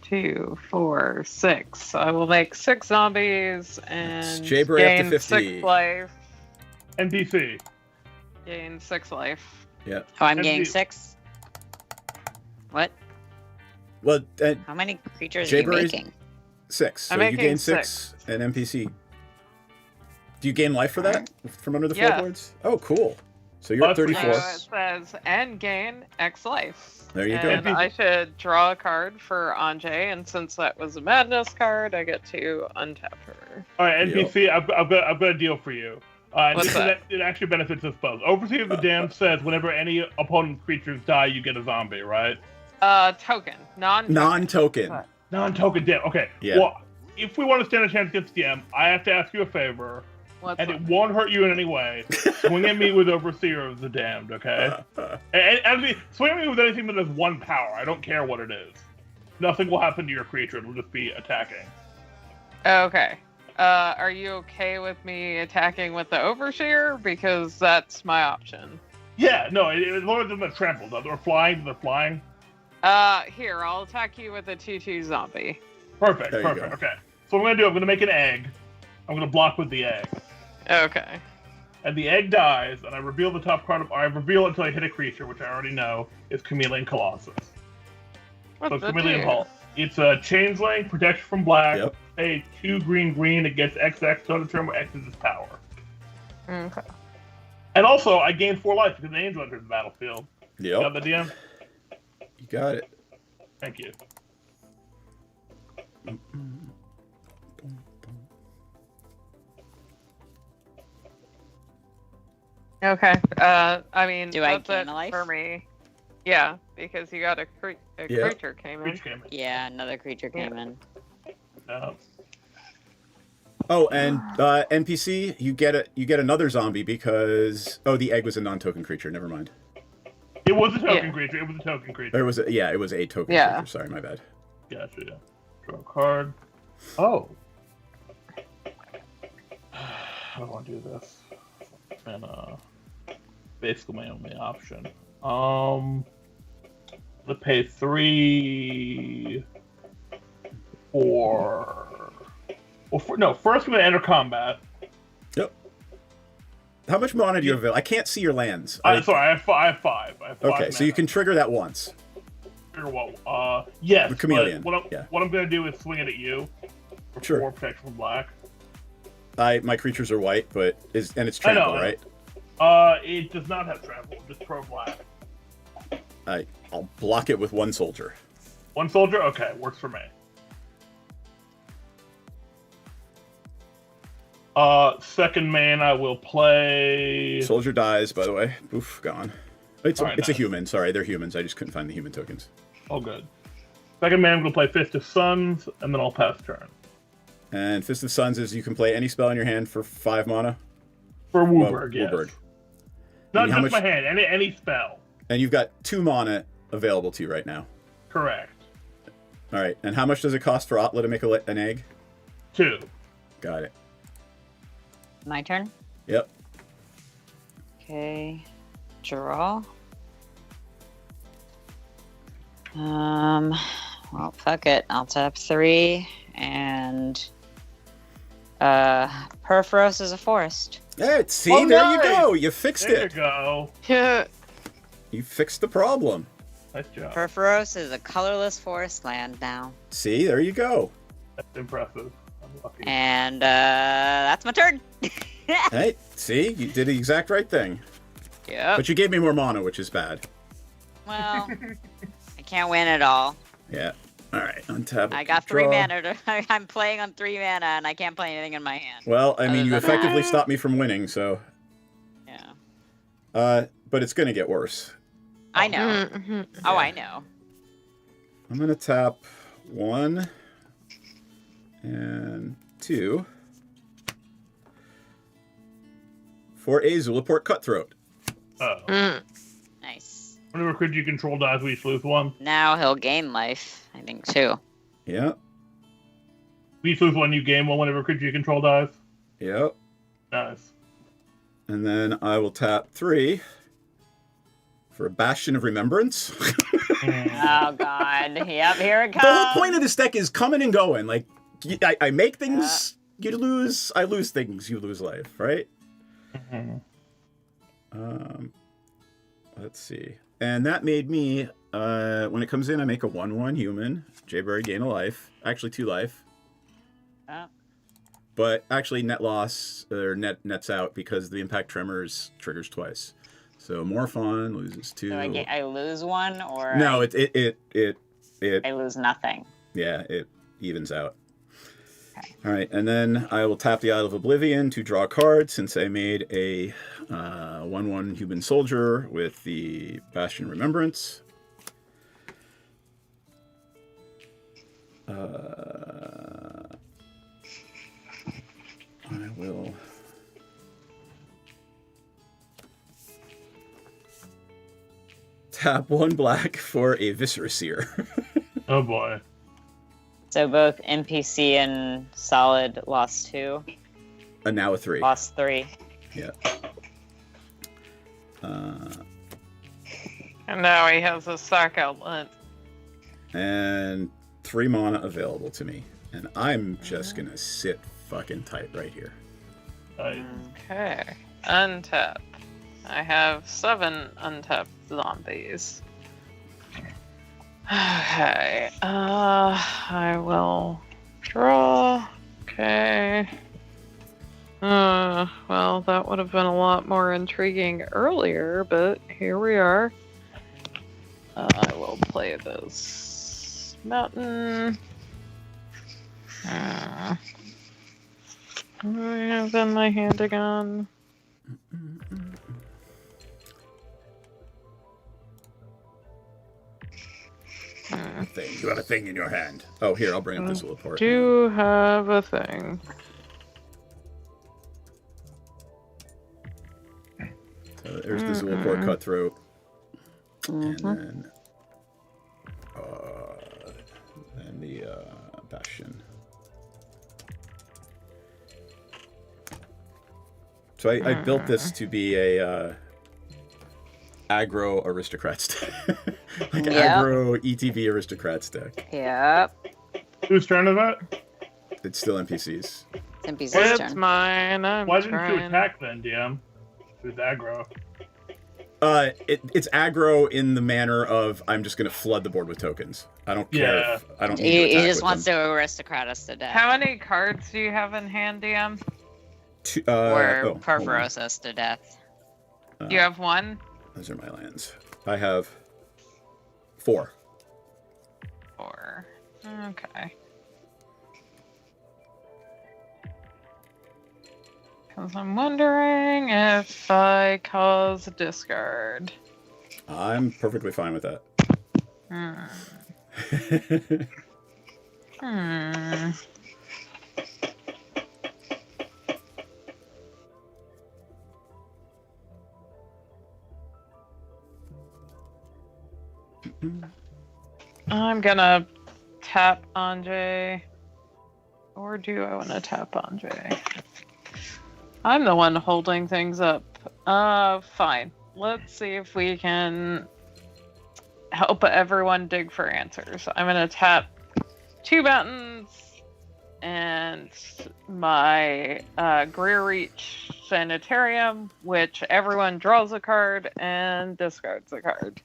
2, 4, 6. I will make 6 zombies and Jaber gain after 50. 6 life. NPC. Gain 6 life. Yeah. Oh, I'm getting 6? What? Well, how many creatures are you making? 6. So I'm you gain making 6 and NPC. Do you gain life for that? From under the floorboards? Oh, cool. So you're at 34. So it says, and gain X life. There you and go. I should draw a card for Anjay, and since that was a madness card, I get to untap her. All right, NPC, I've got a deal for you. What's that? It actually benefits us both. Overseer of the Damned says whenever any opponent creatures die, you get a zombie, right? Token. Non-token. Non-token, damn. Okay. Yeah. Well, if we want to stand a chance against DM, I have to ask you a favor. It won't hurt you in any way. Swing at me with Overseer of the Damned, okay? and swing at me with anything that has 1 power. I don't care what it is. Nothing will happen to your creature. It'll just be attacking. Okay. Are you okay with me attacking with the Overseer? Because that's my option. Yeah, no, as long as they're not trampled. They're flying. Here, I'll attack you with a 2/2 zombie. Perfect. Okay. So what I'm going to make an egg. I'm going to block with the egg. Okay. And the egg dies, and I reveal the top card I reveal it until I hit a creature, which I already know is Chameleon Colossus. What's so Chameleon Pulse. It's a Changeling, protection from black, pay 2 green, it gets XX, so determine what X is its power. Okay. And also, I gain 4 life because the angel enters the battlefield. Yep. Got the DM? You got it. Thank you. Okay. I mean, Do I that's gain it a life? for me. Yeah, because you got a Yeah. creature came in. Creature came in. Yeah, another creature came in. No. Oh, and NPC, you get another zombie because the egg was a non-token creature. Never mind. It was a token creature. It was a token creature. It was a token Yeah. creature. Sorry, my bad. Gotcha. Yeah. Draw a card. Oh. I don't want to do this. And basically my only option. To pay 3 for. Well, first we're gonna enter combat. Yep. How much mana do you have? I can't see your lands. Sorry, I have 5. Okay, so you can trigger that once. Yes. The chameleon. But what I'm gonna do is swing it at you. For Sure. 4 protection from black. My creatures are white, but it's trample, right? It does not have trample. Just pro black. I'll block it with 1 soldier. 1 soldier? Okay, works for me. Second man, I will play. Soldier dies, by the way. Oof, gone. It's a Nice. human. Sorry, they're humans. I just couldn't find the human tokens. Oh, good. Second man, I'm gonna play Fist of Suns, and then I'll pass turn. And Fist of Suns is you can play any spell in your hand for 5 mana. For Wooburg, yes. Wooburg. Not And how just much- my hand, any spell. And you've got 2 mana available to you right now. Correct. All right. And how much does it cost for Atla to make an egg? 2. Got it. My turn? Yep. Okay. Draw. Well, fuck it. I'll tap 3 and Perforos is a forest. Hey, see, Oh, there nice! you go. You fixed There it. you go. Yeah. You fixed the problem. Nice job. Perforos is a colorless forest land now. See, there you go. That's impressive. I'm lucky. And that's my turn. Hey, see, you did the exact right thing. Yep. But you gave me more mana, which is bad. Well, I can't win it all. Yeah. All right, untap. I got 3 draw. mana. I'm playing on 3 mana, and I can't play anything in my hand. Well, I mean, Other you than effectively that. stopped me from winning, so. Yeah. But it's gonna get worse. I know. Mhm. Oh, I know. I'm gonna tap 1 and 2 for a Zulaport Cutthroat. Nice. Whenever creature you control dies, we each lose 1. Now he'll gain life, I think, too. Yep. We each lose 1, you gain 1 whenever creature you control dies. Yep. Nice. And then I will tap 3 for a Bastion of Remembrance. Oh, God. Yep, here it comes. The whole point of this deck is coming and going. Like, I make things, you lose. I lose things, you lose life, right? Let's see. And that made me, when it comes in, I make a 1/1 human. Jayberry gain a life. Actually, 2 life. Oh. But actually, net loss, or nets out because the Impact Tremors triggers twice. So Morphon loses 2. So I lose 1, or No, I it lose nothing. yeah, it evens out. Okay. All right, and then I will tap the Isle of Oblivion to draw a card since I made a 1/1 human soldier with the Bastion Remembrance. I will tap 1 black for a Visceraseer. Oh boy. So both NPC and Solid lost 2. And now a 3. Lost 3. Yeah. And now he has a sack outlet. And 3 mana available to me. And I'm just gonna sit fucking tight right here. Nice. Okay. Untap. I have 7 untapped zombies. Okay. I will draw. Okay. Well, that would have been a lot more intriguing earlier, but here we are. I will play this mountain. I have in my hand again. Thing. You have a thing in your hand. Oh, here, I'll bring up this report. Do have a thing. So there's the Zulaport cutthroat. And then the Bastion. So I built this to be a aggro aristocrats deck. Like aggro ETB aristocrats deck. Yep. Whose turn is that? It's still NPCs. It's turn. Mine. Why didn't you attack then, DM? With aggro. It's aggro in the manner of I'm just gonna flood the board with tokens. I don't care. I don't. He just wants to aristocrat us to death. How many cards do you have in hand, DM? Or perforos us to death. You have one? Those are my lands. I have 4. 4. Okay. Because I'm wondering if I cause a discard. I'm perfectly fine with that. I'm gonna tap Anjay. Or do I want to tap Anjay? I'm the one holding things up. Fine. Let's see if we can help everyone dig for answers. I'm gonna tap 2 mountains and my Greer Reach Sanitarium, which everyone draws a card and discards a card.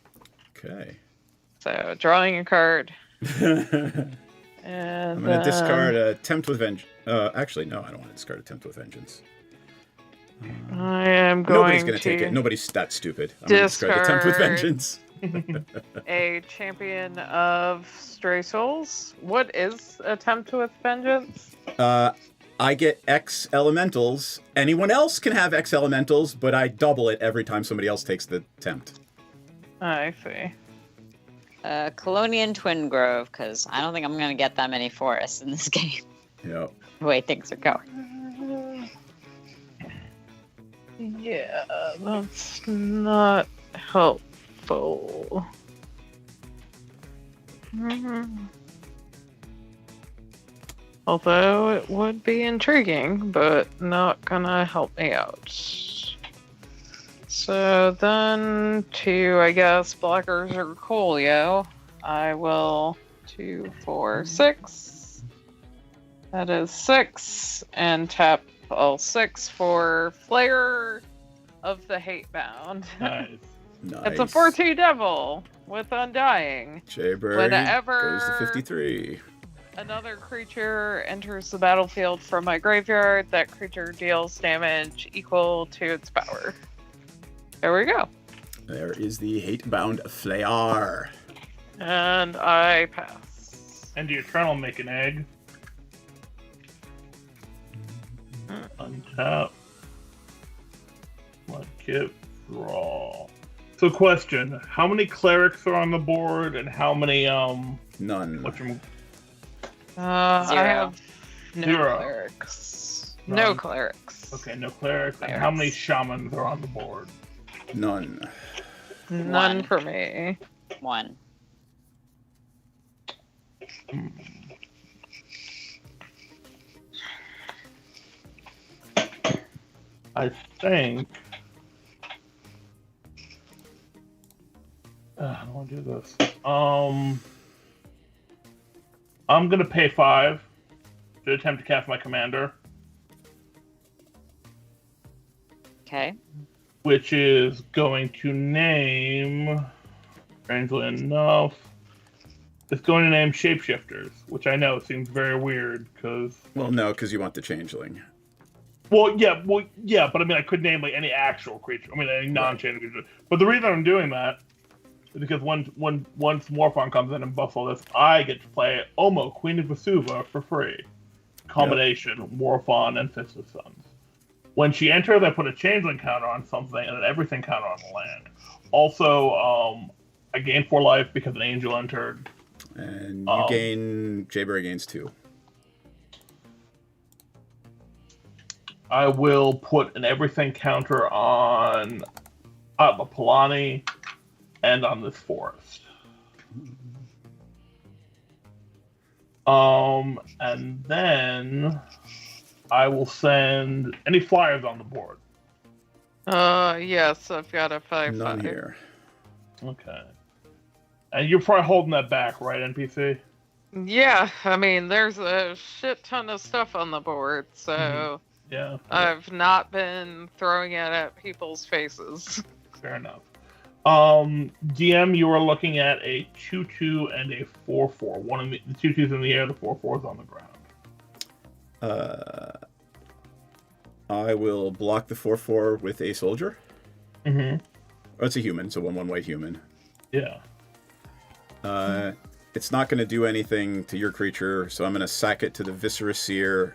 Okay. So, drawing a card. And I'm going to discard Attempt with Vengeance. Actually, no, I don't want to discard Attempt with Vengeance. I am going Nobody's going to take it. Nobody's that stupid. I'm going to discard Attempt with Vengeance. A champion of Stray Souls. What is Attempt with Vengeance? I get X elementals. Anyone else can have X elementals, but I double it every time somebody else takes the attempt. I see. Colonian Twin Grove, because I don't think I'm going to get that many forests in this game. Yep. The way things are going. Yeah, that's not helpful. Although it would be intriguing, but not gonna help me out. So then to, I guess, blockers or Coolio, I will 2, 4, 6. That is 6, and tap all 6 for Flare of the Hatebound. Nice. It's a 4-2 devil with Undying. Jaybird Whenever goes to 53. Another creature enters the battlefield from my graveyard, that creature deals damage equal to its power. There we go. There is the Hatebound Flare. And I pass. And your Eternal make an egg. Untap. Mudkip. Draw. So question, how many clerics are on the board and how many None. I have no 0. clerics. None. No clerics. Okay, no clerics. And how many shamans are on the board? None. None for me. 1. I think I don't want to do this. I'm gonna pay 5 to attempt to cast my commander. Okay. Which is going to name, strangely enough, it's going to name Shapeshifters, which I know seems very weird because. Well, no, because you want the Changeling. Well, yeah, but I mean, I could name like any actual creature. I mean, any non-changeling creature. But the reason I'm doing that because once Morphon comes in and buffs all this, I get to play Omo, Queen of Vesuva, for free. Combination, Morphon and Fist of Suns. When she enters, I put a changeling counter on something and an everything counter on the land. Also, I gain 4 life because an angel entered. And you gain... Jayberry gains 2. I will put an everything counter on Polani and on this forest. And then I will send any flyers on the board. Yes, I've got a 5/5. None here. Okay. And you're probably holding that back, right, NPC? Yeah, I mean, there's a shit ton of stuff on the board, so Yeah. I've not been throwing it at people's faces. Fair enough. DM, you are looking at a 2/2 and a 4/4. One of the 2/2s in the air, the 4/4s on the ground. I will block the 4/4 with a soldier. Mm-hmm. Oh, it's a human, so 1/1 white human. Yeah. It's not going to do anything to your creature, so I'm going to sack it to the Viscera Seer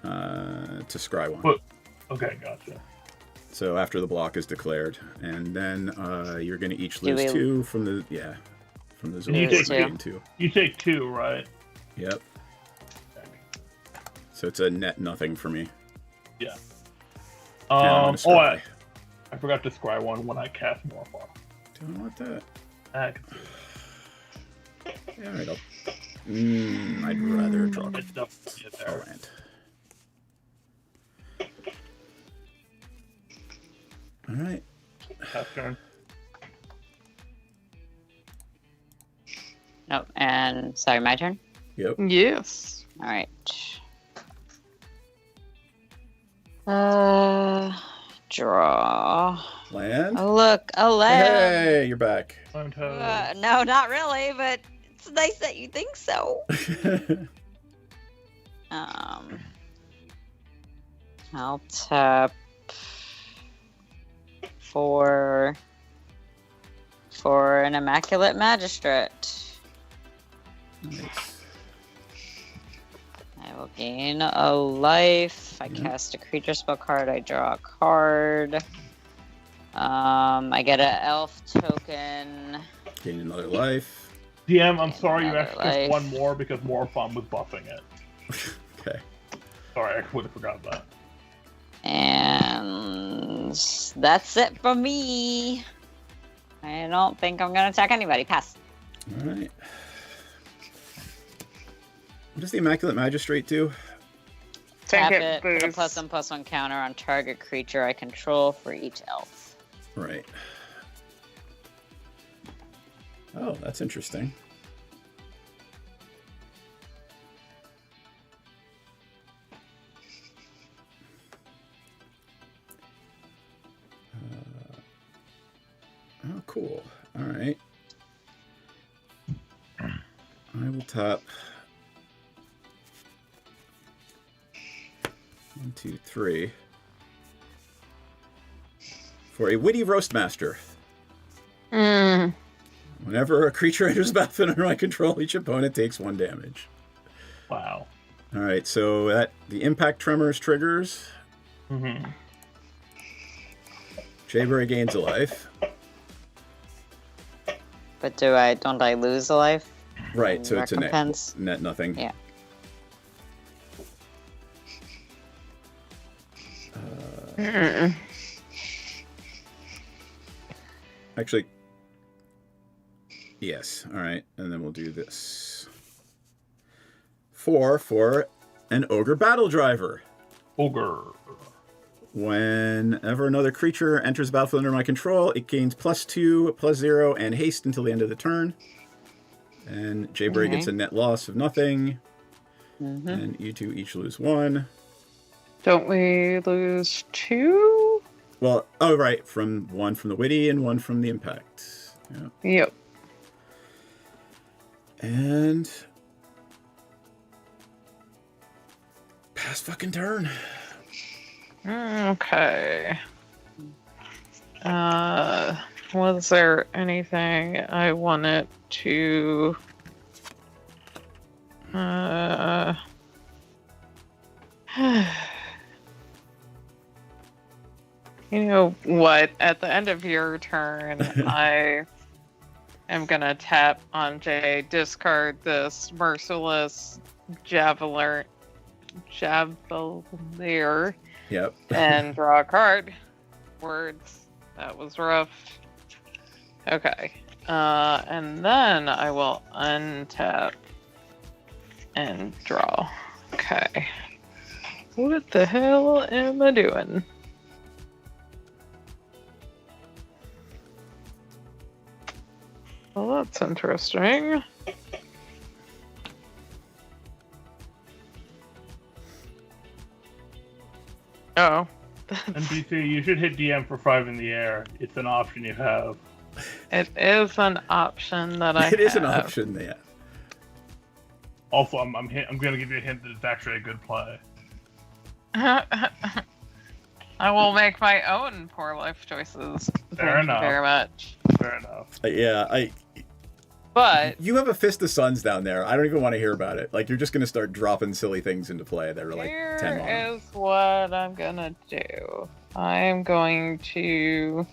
to scry 1. Okay, gotcha. So after the block is declared, and then you're going to each lose 2 from the from the Zora. You take 2. You take 2, right? Yep. So it's a net nothing for me. Yeah. I forgot to scry 1 when I cast Morphon. Don't want that. I can see it. Yeah, alright. I'd rather draw It's definitely a a land. Alright. Pass turn. Nope. And sorry, my turn. Yep. Yes. All right. Draw. Land? Oh, look, a land. Hey, you're back. No, not really, but it's nice that you think so. I'll tap for an Immaculate Magistrate. Nice. I will gain a life. I cast a creature spell card. I draw a card. I get an elf token. Gain another life. DM, I'm sorry you Another actually took life. 1 more because Morphon was buffing it. Okay. Sorry, I would have forgot that. And that's it for me. I don't think I'm gonna attack anybody. Pass. Alright. What does the Immaculate Magistrate do? Tap it, put a +1/+1 counter on target creature I control for each elf. Right. Oh, that's interesting. Oh, cool. All right. I will tap 1, 2, 3 for a Witty Roastmaster. Whenever a creature enters the battlefield under my control, each opponent takes 1 damage. Wow. All right, so that the impact tremors triggers. Mm-hmm. Jayberry gains a life. But don't I lose a life? Right, so it's a Recompense? net nothing. Yeah. Actually, yes. All right, and then we'll do this. 4 for an Ogre Battle Driver. Ogre. Whenever another creature enters the battlefield under my control, it gains +2, +0, and haste until the end of the turn. And Jayberry gets a net loss of nothing. And you two each lose 1. Don't we lose 2? Well, oh, right. From 1 from the Witty and 1 from the Impact. Yeah. Yep. And pass fucking turn. Okay. Was there anything I wanted to... You know what? At the end of your turn, I am gonna tap on Jay, discard this merciless Javelier, Yep. and draw a card. Words. That was rough. Okay. And then I will untap and draw. Okay. What the hell am I doing? Well, that's interesting. Oh. NBC, you should hit DM for 5 in the air. It's an option you have. It is an option that I have. It is an option, yeah. Also, I'm going to give you a hint that it's actually a good play. I will make my own poor life choices. Fair enough. Thank you very much. Fair enough. Yeah, But you have a Fist of Suns down there. I don't even want to hear about it. Like, you're just going to start dropping silly things into play that are like 10 mana. Here is what I'm gonna do. I'm going to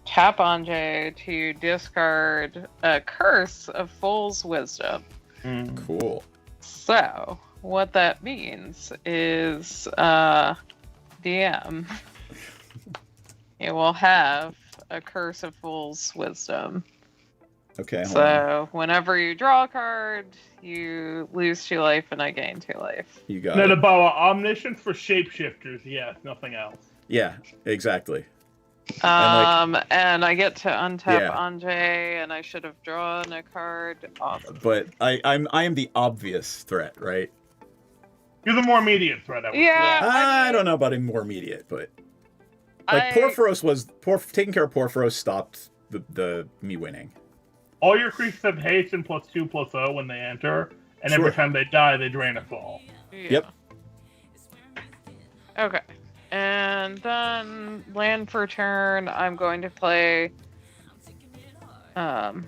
tap on Jay to discard a Curse of Fool's Wisdom. Cool. So, what that means is, DM, you will have a Curse of Fool's Wisdom. Okay, hold on. So, whenever you draw a card, you lose 2 life and I gain 2 life. You got Then it. about omniscience for shapeshifters, yes, nothing else. Yeah, exactly. And I get to untap Yeah. Anjay, and I should have drawn a card. Awesome. But I am the obvious threat, right? You're the more immediate threat, I would say. Yeah, I don't know about a more immediate, but like Porphyros taking care of Porphyros stopped the me winning. All your creatures have haste and +2/+0 when they enter, and Sure. every time they die, they drain a fall. Yeah. Yep. Okay. And then land for turn, I'm going to play the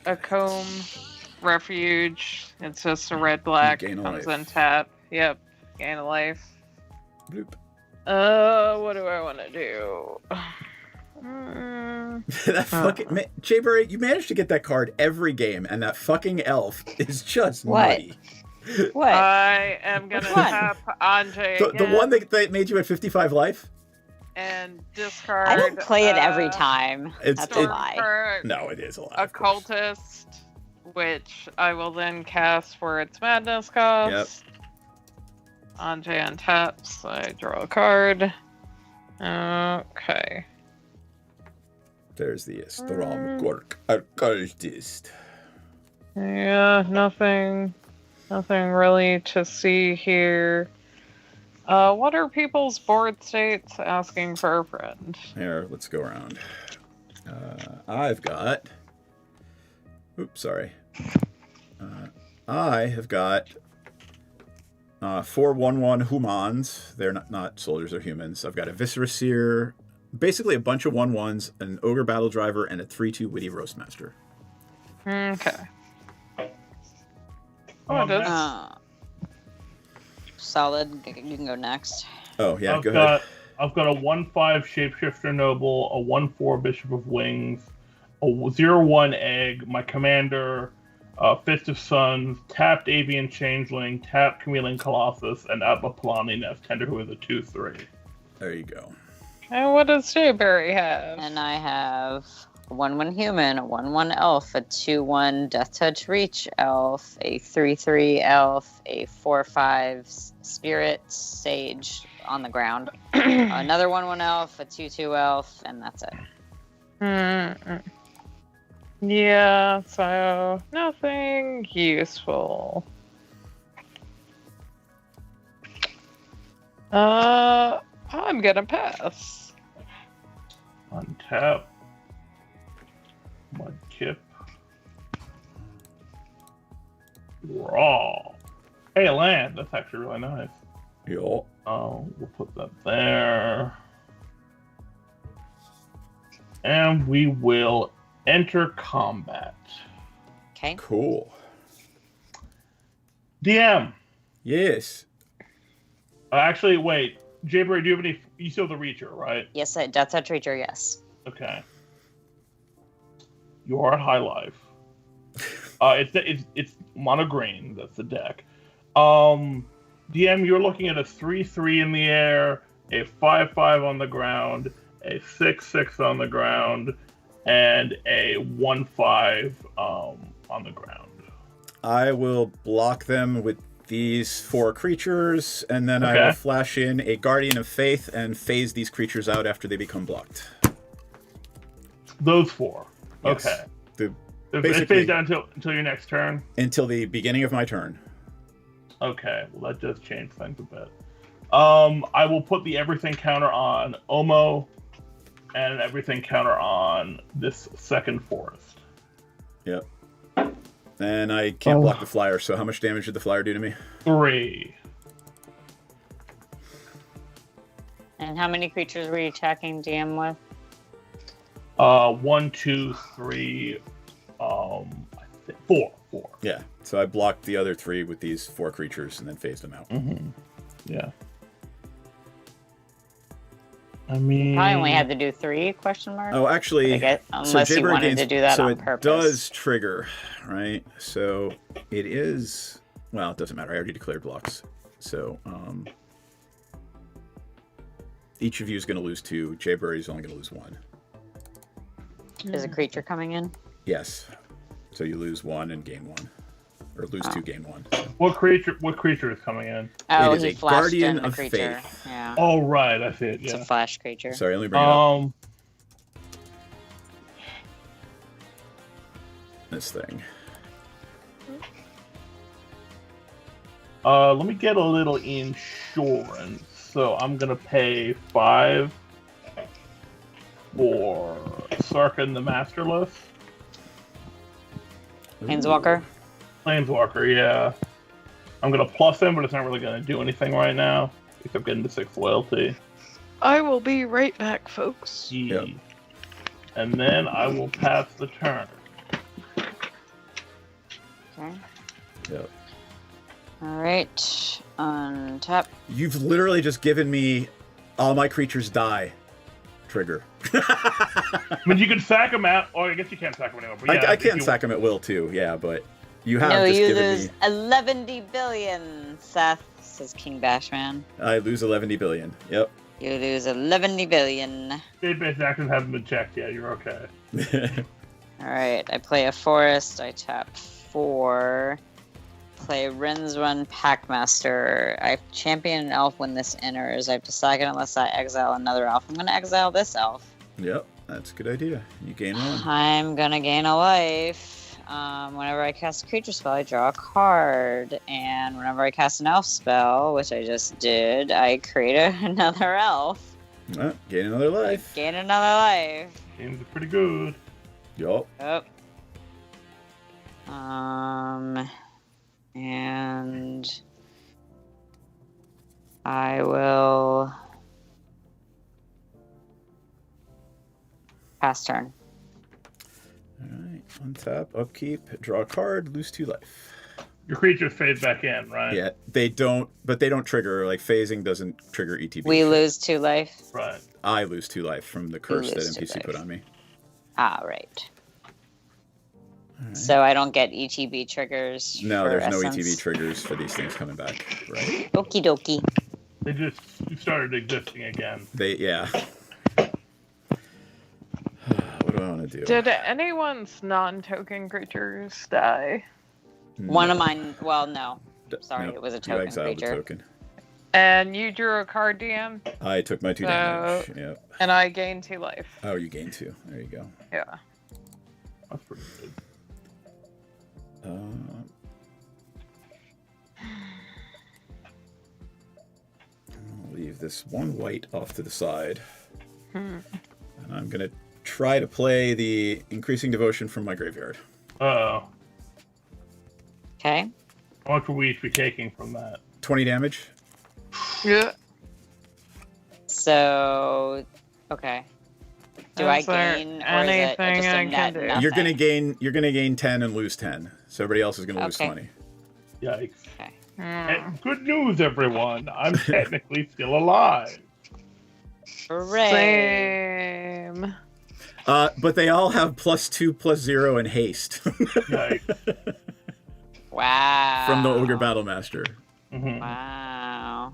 Acomb Refuge. It's just a red-black, Gain a comes life. in tap. Yep, gain a life. Bloop. What do I want to do? That fucking Jayberry, you managed to get that card every game, and that fucking elf is just nutty. What? I am gonna tap Anjay The again one that made you at 55 life? and discard. I don't play it every time. That's a lie. Stormcart No, it is a lie. of course. Occultist, which I will then cast for its madness cost. Anjay untaps. I draw a card. Okay. There's the Stormgork Occultist. Yeah, nothing really to see here. What are people's board states asking for a friend? Here, let's go around. I've got... Oops, sorry. I have got 4 1/1 humans. They're not soldiers, they're humans. I've got a Viscera Seer, basically a bunch of 1/1s, an Ogre Battle Driver, and a 3/2 Witty Roastmaster. Okay. Solid. You can go next. Oh, yeah, go ahead. I've got a 1/5 Shapeshifter Noble, a 1/4 Bishop of Wings, a 0/1 Egg, my commander, Fist of Suns, tapped Avian Changeling, tapped Chameleon Colossus, and Atlapalani Nest Tender, who is a 2/3. There you go. And what does Jayberry have? And I have a 1/1 human, a 1/1 elf, a 2/1 Death Touch Reach elf, a 3/3 elf, a 4/5 Spirit Sage on the ground, another 1/1 elf, a 2/2 elf, and that's it. Yeah, so nothing useful. I'm gonna pass. Untap. Mudkip. Raw. Hey, land. That's actually really nice. Yo. We'll put that there. And we will enter combat. Okay. Cool. DM. Yes. Actually, wait. Jayberry, do you have any... You still have the Reacher, right? Yes, Death Touch Reacher, yes. Okay. You are at high life. It's mono green. That's the deck. DM, you're looking at a 3/3 in the air, a 5/5 on the ground, a 6/6 on the ground, and a 1/5 on the ground. I will block them with these 4 creatures, and then I will flash in a Guardian of Faith and phase these creatures out after they become blocked. Those 4. Yes. Okay. Basically, it phase down until your next turn? Until the beginning of my turn. Okay, well that does change things a bit. I will put the everything counter on Omo, and an everything counter on this second forest. Yep. And I can't block the flyer, so how much damage did the flyer do to me? 3. And how many creatures were you attacking DM with? 1, 2, 3, 4. Yeah, so I blocked the other 3 with these 4 creatures and then phased them out. Mm-hmm. Yeah. I mean... I only had to do 3, question mark? Oh, actually, unless you wanted to do that on purpose. So it does trigger, right? So it is... Well, it doesn't matter. I already declared blocks. So each of you is going to lose 2. Jayberry is only going to lose 1. Is a creature coming in? Yes. So you lose 1 and gain 1. Or lose 2, gain 1. What creature is coming in? Oh, it is he a flashed Guardian in the of creature. Faith. Yeah. Oh, right. I see it. It's Yeah. a flash creature. Sorry, let me bring it up. This thing. Let me get a little insurance. So I'm gonna pay 5 for Sarkhan the Masterless. Planeswalker? Planeswalker, yeah. I'm gonna plus him, but it's not really gonna do anything right now. Except getting to 6 loyalty. I will be right back, folks. Yep. And then I will pass the turn. Okay. Yep. Alright. Untap. You've literally just given me all my creatures die trigger. I mean, you can sack him out, or I guess you can't sack him anymore. But yeah, I can sack him at will too, yeah, but you have No, just you given lose me... 11 billion, Seth, says King Bashman. I lose 11 billion. Yep. You lose 11 billion. State-based actions haven't been checked yet. You're okay. Alright, I play a forest. I tap 4. Play Rinzrun Packmaster. I champion an elf when this enters. I have to sack it unless I exile another elf. I'm going to exile this elf. Yep, that's a good idea. You gain 1. I'm going to gain a life. Whenever I cast a creature spell, I draw a card. And whenever I cast an elf spell, which I just did, I create another elf. Gain another life. Gain another life. Games are pretty good. Yup. Yep. And I will pass turn. Alright, untap, upkeep, draw a card, lose 2 life. Your creatures fade back in, right? Yeah, they don't trigger, like phasing doesn't trigger ETB. We lose 2 life. Right. I lose 2 life from the curse that lose 2 NPC life. put on me. Ah, right. So I don't get ETB triggers. No, for there's no Essence. ETB triggers for these things coming back, right? Okie dokie. They just started existing again. Yeah. What do I want to do? Did anyone's non-token creatures die? One of mine. Well, no. Sorry, Nope, it was a you token exiled the creature. token. And you drew a card, DM? I took my 2 damage. Yep. And I gained 2 life. Oh, you gained 2. There you go. Yeah. That's pretty good. I'll leave this 1 white off to the side. Hmm. And I'm going to try to play the Increasing Devotion from my graveyard. Uh-oh. Okay. How much will we each be taking from that? 20 damage. Yeah. So, okay. Do I Is there gain, or is it anything just a I net can do? nothing? You're gonna gain 10 and lose 10. So everybody else is gonna lose Okay. 20. Yikes. Okay. And good news, everyone. I'm technically still alive. Hooray! Same. But they all have +2, +0, and haste Yikes. Wow. from the Ogre Battlemaster. Mhm. Wow.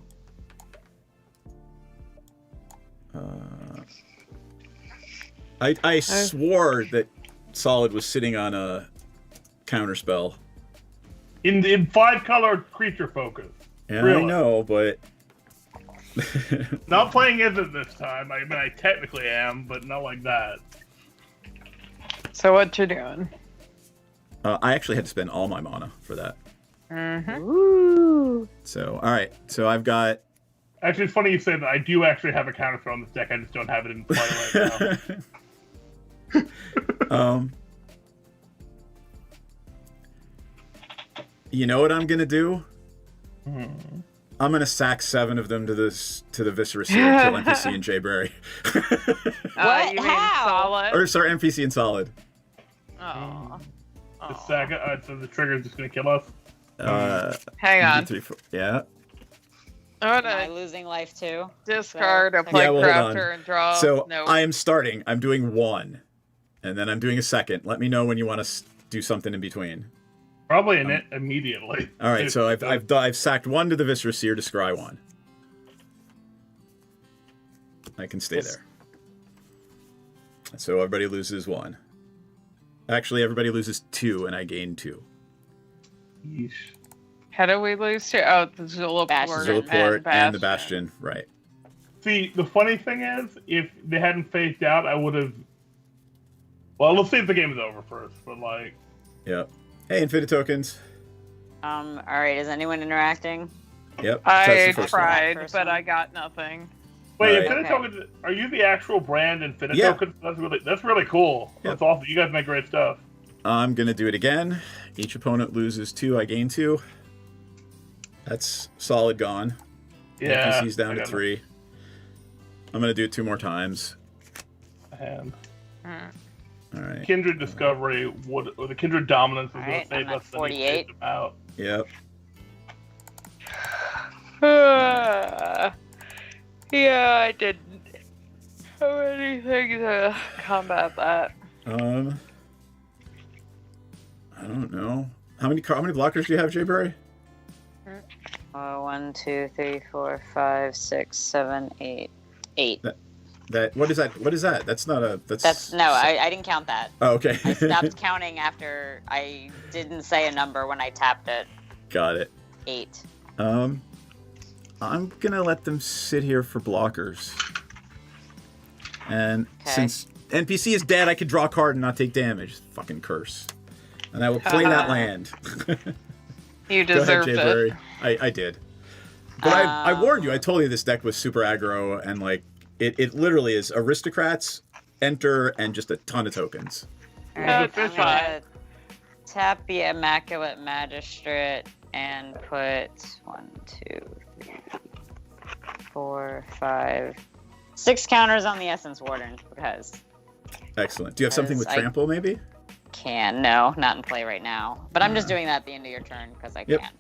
I swore that Solid was sitting on a counterspell. In 5-color creature focus. Yeah, Really? I know, but Not playing as it this time. I mean, I technically am, but not like that. So what you doing? I actually had to spend all my mana for that. Mm-hmm. Woo. So, all right. So I've got. Actually, it's funny you say that. I do actually have a counterspell on this deck. I just don't have it in play right now. You know what I'm gonna do? Hmm. I'm gonna sack 7 of them to the Viscera Seer and kill NPC and Jayberry. What? You mean How? solid? Or sorry, NPC and Solid. Oh. The sack, so the trigger is just gonna kill us. Hang on. 3, 4, yeah. I'm Am I gonna losing life too? discard a So- play Yeah, well, hold on. crafter and draw. So no. I am starting. I'm doing 1, and then I'm doing a second. Let me know when you want to do something in between. Probably in it immediately. All right. So I've sacked 1 to the Viscera Seer to scry 1. I can stay there. So everybody loses 1. Actually, everybody loses 2, and I gain 2. Yeesh. How do we lose to? Oh, the Zulaport, Zulaport and the Bastion, right? See, the funny thing is, if they hadn't phased out, I would have. Well, let's see if the game is over first. But like, Yep. Hey, Infinite Tokens. All right. Is anyone interacting? Yep. I that's the first one. tried, First but one. I got nothing. wait, Right. Infinite Okay. Tokens, are you the actual brand Infinite Yeah. Tokens? That's really cool. Yep. That's awesome. You guys make great stuff. I'm gonna do it again. Each opponent loses 2. I gain 2. That's Solid gone. Yeah. NPC's down I to got 3. I'm gonna do it 2 more times. And All right. Kindred Discovery would, or the Kindred Dominance is All going right, to save I'm at us than he 48. saved them out. Yep. Yeah, I didn't have anything to combat that. I don't know. How many blockers do you have, Jayberry? 1, 2, 3, 4, 5, 6, 7, 8. 8. What is that? What is that? That's not a. That's no. I didn't count that. Oh, okay. I stopped counting after I didn't say a number when I tapped it. Got it. 8. I'm gonna let them sit here for blockers. And Okay. since NPC is dead, I can draw a card and not take damage. Fucking curse. And I will play that land. You Go ahead, deserved it. Jayberry. I did. But I warned you. I told you this deck was super aggro, and like it literally is aristocrats, enter, and just a ton of tokens. All right, That's I'm fine. gonna tap the Immaculate Magistrate and put 1, 2, 3, 4, 5, 6 counters on the Essence Warden because Excellent. Do you have something with Because I- trample, maybe? no, not in play right now. But I'm just doing that at the end of your turn because I Yep. can.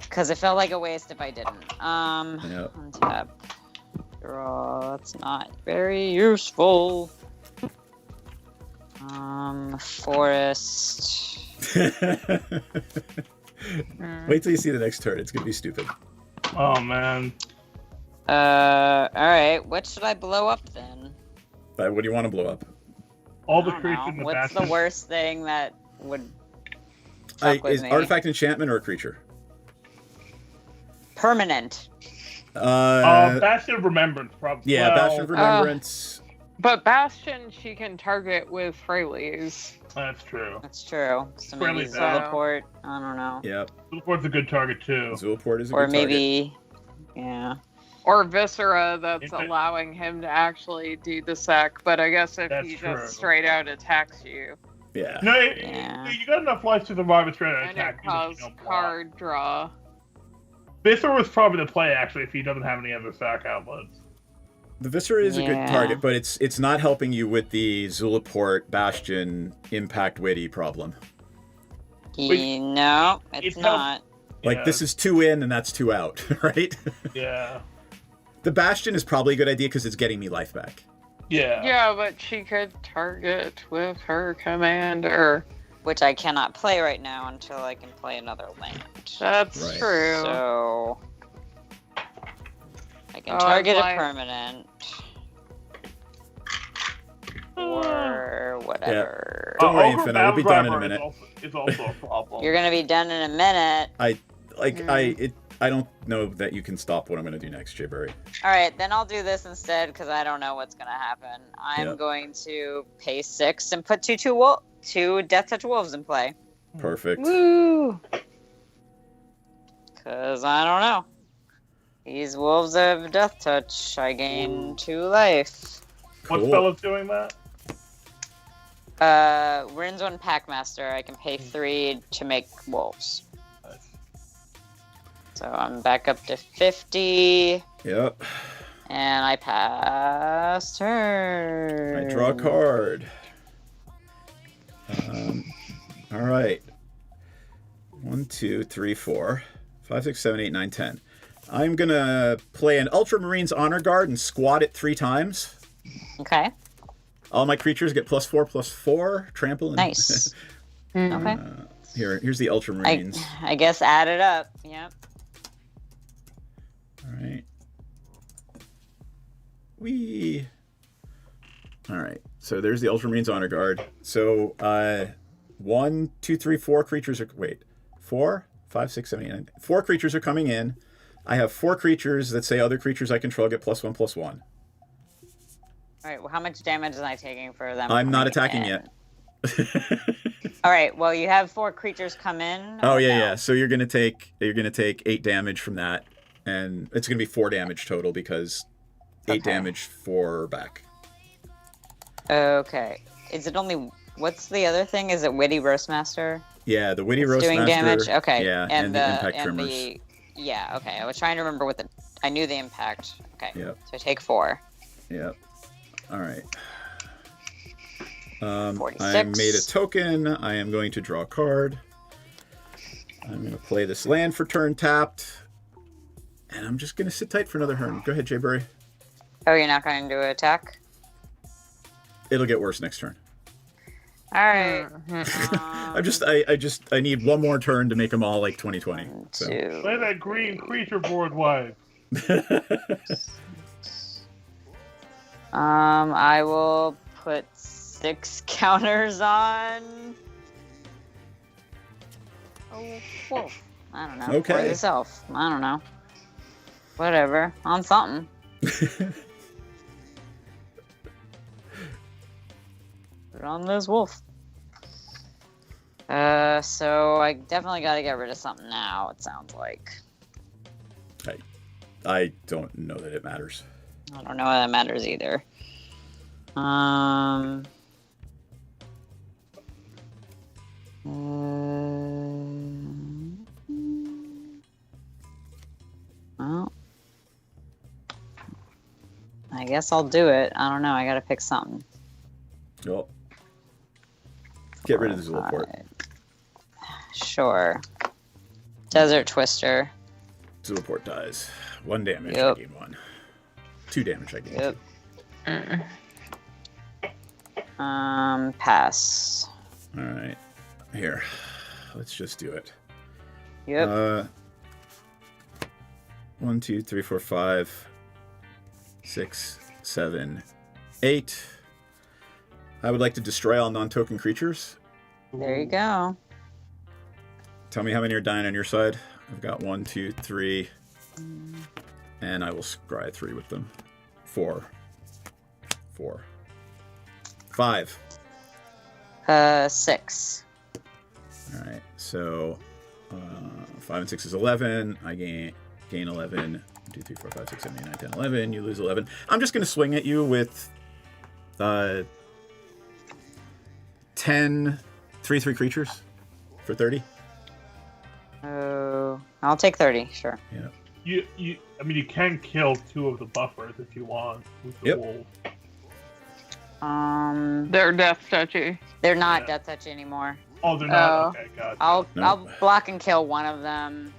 Because it felt like a waste if I didn't. Yep. Untap. Draw. That's not very useful. Forest. Wait till you see the next turn. It's gonna be stupid. Oh man. Alright. What should I blow up then? What do you want to blow up? All the I don't creatures know. in the What's bastion. the worst thing that would fuck with Is me? artifact enchantment or a creature? Permanent. Bastion of Remembrance, probably. Yeah, well, Bastion of Remembrance. But Bastion, she can target with Freyleys. That's true. That's true. So Fairly maybe bad. Zulaport. I don't know. Yep. Zulport's a good target too. Zulaport is a Or good target. maybe. Yeah. Or Viscera that's If it- allowing him to actually do the sack, but I guess if That's he true. just straight out attacks you, Yeah. No, Yeah. you got enough life to survive a straight out and attack. it even if you caused don't block. card draw. Viscera was probably the play actually if he doesn't have any other sack outlets. The Viscera is a good Yeah. target, but it's not helping you with the Zulaport Bastion impact witty problem. No, it's not. Like, this is 2 in and that's 2 out, right? Yeah. The Bastion is probably a good idea because it's getting me life back. Yeah. Yeah, but she could target with her commander. Which I cannot play right now until I can play another land. That's Right. true. So I can Oh, target my- a permanent. Or whatever. Don't worry, Ogre Infin, I'll be done in a Battledriver minute. Is also a problem. You're gonna be done in a minute. I don't know that you can stop what I'm going to do next, Jayberry. Alright, then I'll do this instead because I don't know what's gonna happen. I'm Yep. going to pay 6 and put two Death Touch Wolves in play. Perfect. Woo! Because I don't know. These wolves have Death Touch. I gain 2 life. What Cool. spell is doing that? Rinzone Packmaster. I can pay 3 to make wolves. Nice. So I'm back up to 50. Yep. And I pass turn. I draw a card. All right. 1, 2, 3, 4, 5, 6, 7, 8, 9, 10. I'm going to play an Ultramarines Honor Guard and squat it 3 times. Okay. All my creatures get +4/+4, trample. And Nice. Okay. Here's the Ultramarines. I guess add it up. Yep. All right. All right. So there's the Ultramarines Honor Guard. So 1, 2, 3, 4 creatures are 4, 5, 6, 7, 8, 9. 4 creatures are coming in. I have 4 creatures that say other creatures I control get +1/+1. All right. Well, how much damage am I taking for them? I'm not coming attacking in? yet. All right. Well, you have 4 creatures come in. Oh or yeah, no? yeah. So you're gonna take 8 damage from that, and it's gonna be 4 damage total because 8 Okay. damage for back. Okay. Is it only? What's the other thing? Is it Witty Roastmaster? Yeah, the Witty It's Roastmaster. doing damage. Okay. Yeah, and the impact trimmers. Yeah. Okay. I was trying to remember what the. I knew the impact. Okay. Yep. So I take 4. Yep. All right. I 46. made a token. I am going to draw a card. I'm going to play this land for turn tapped. And I'm just going to sit tight for another turn. Go ahead, Jayberry. Oh, you're not going to do an attack? It'll get worse next turn. All right. I need one more turn to make them all like 2020. So. Play that green creature board wipe. I will put 6 counters on. Oh, wolf. I don't know. Okay. Or this elf. I don't know. Whatever. On something. Put on this wolf. So I definitely got to get rid of something now. It sounds like. I don't know that it matters. I don't know why that matters either. Well, I guess I'll do it. I don't know. I gotta pick something. Well, get rid of the Zulaport. Sure. Desert Twister. Zulaport dies. 1 damage. Yep. I gain 1. 2 damage. I gain 2. Pass. All right. Here. Let's just do it. Yep. 1, 2, 3, 4, 5, 6, 7, 8. I would like to destroy all non-token creatures. There you go. Tell me how many are dying on your side. I've got 1, 2, 3. And I will scry 3 with them. 4. 4. 5. 6. All right. So 5 and 6 is 11. I gain 11. 1, 2, 3, 4, 5, 6, 7, 8, 9, 10, 11. You lose 11. I'm just going to swing at you with 10 3/3 creatures for 30. Oh, I'll take 30. Sure. Yeah. I mean, you can kill 2 of the buffers if you want with the wolf. They're death touchy. They're not death touchy anymore. Oh, they're not. Okay, gotcha. I'll block and kill one of them,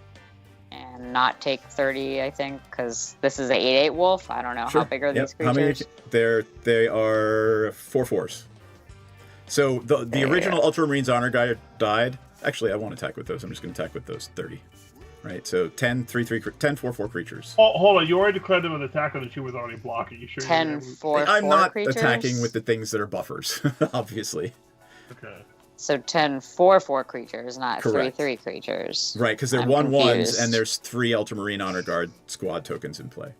and not take 30. I think because this is an 8/8 wolf. I don't know how big are these creatures. How many? They are 4/4s. So the original Ultramarines Honor guy died. Actually, I won't attack with those. I'm just going to attack with those 30. Right, so 10 4/4 creatures. Oh, hold on. You already declared them an attacker that she was already blocking. You sure? 10 4/4 I'm not creatures? attacking with the things that are buffers, obviously. Okay. So 10 4/4 creatures, not Correct. 3/3 creatures. Right, because they're 1/1s and there's 3 Ultramarine Honor Guard squad tokens in play.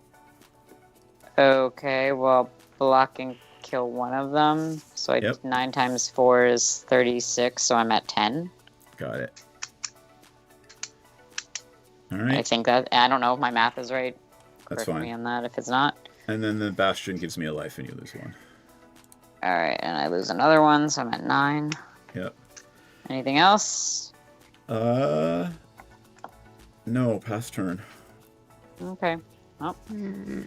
Okay, well, block and kill one of them. So 9 times 4 is 36, so I'm at 10. Got it. All right. I think that, I don't know if my math is right. That's Correct fine. me on that if it's not. And then the Bastion gives me a life and you lose 1. Alright, and I lose another one, so I'm at 9. Yep. Anything else? No, pass turn. Okay. Oh.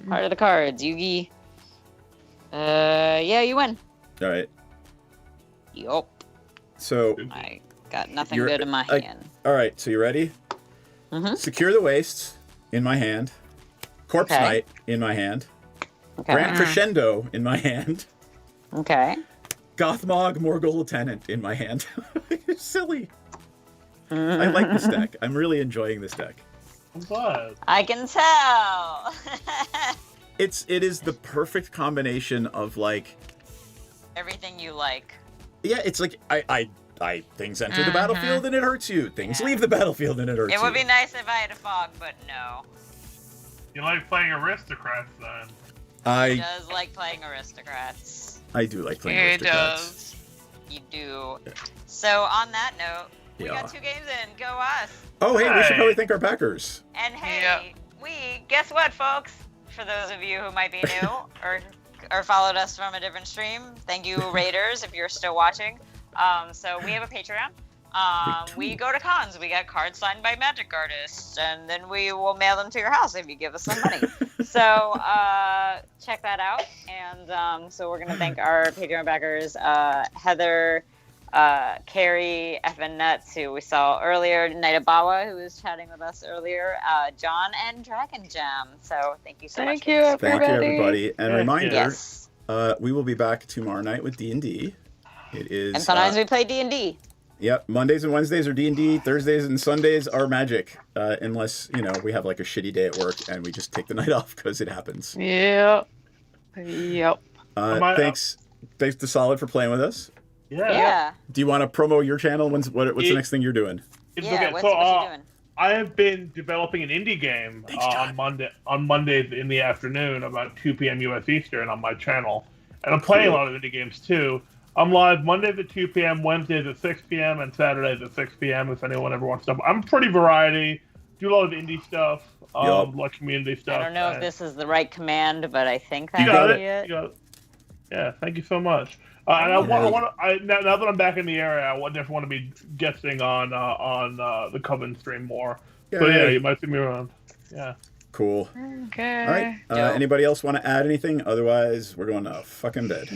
Part of the cards, Yugi. Yeah, you win. All right. Yup. So I got nothing good in my hand. All right, so you ready? Mm-hmm. Secure the Wastes in my hand. Corpse Knight in my hand. Okay. Grand Crescendo in my hand. Okay. Gothmog Morgul Lieutenant in my hand. You're silly. I like this deck. I'm really enjoying this deck. I'm glad. I can tell. It is the perfect combination of like everything you like. Yeah, it's like I things enter the battlefield and it hurts you. Things leave the battlefield and it hurts you. It would be nice if I had a fog, but no. You like playing aristocrats then? He does like playing aristocrats. I do like playing aristocrats. Does. You do. So on that note, we got 2 games in. Go us. Oh, hey, we should probably thank our backers. And hey, guess what, folks? For those of you who might be new or followed us from a different stream, thank you, Raiders, if you're still watching. So we have a Patreon. We go to cons. We get cards signed by magic artists, and then we will mail them to your house if you give us some money. So check that out. And so we're going to thank our Patreon backers, Heather, Carrie, Evan Nuts, who we saw earlier, Naitabawa, who was chatting with us earlier, John, and Dragon Jam. So thank you so much. Thank you, everybody. And reminder, we will be back tomorrow night with D&D. It is. And sometimes we play D&D. Yep, Mondays and Wednesdays are D&D. Thursdays and Sundays are Magic, unless we have like a shitty day at work and we just take the night off because it happens. Yep. Thanks to Solid for playing with us. Yeah. Do you want to promo your channel? What's the next thing you're doing? What's you doing? I have been developing an indie game on Mondays in the afternoon, about 2 p.m. U.S. Eastern, on my channel, and I'm playing a lot of indie games too. I'm live Mondays at 2 p.m., Wednesdays at 6 p.m., and Saturdays at 6 p.m. if anyone ever wants stuff. I'm pretty variety. Do a lot of indie stuff, like community stuff. I don't know if this is the right command, but I think that's it. You got it. Yeah, thank you so much. And now that I'm back in the area, I definitely want to be guesting on the Coven stream more. So yeah, you might see me around. Yeah. Cool. Okay. All right. Anybody else want to add anything? Otherwise, we're going to fucking bed.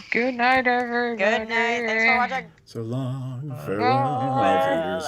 Good night, everybody. Good night. Thanks for watching. So long. Farewell.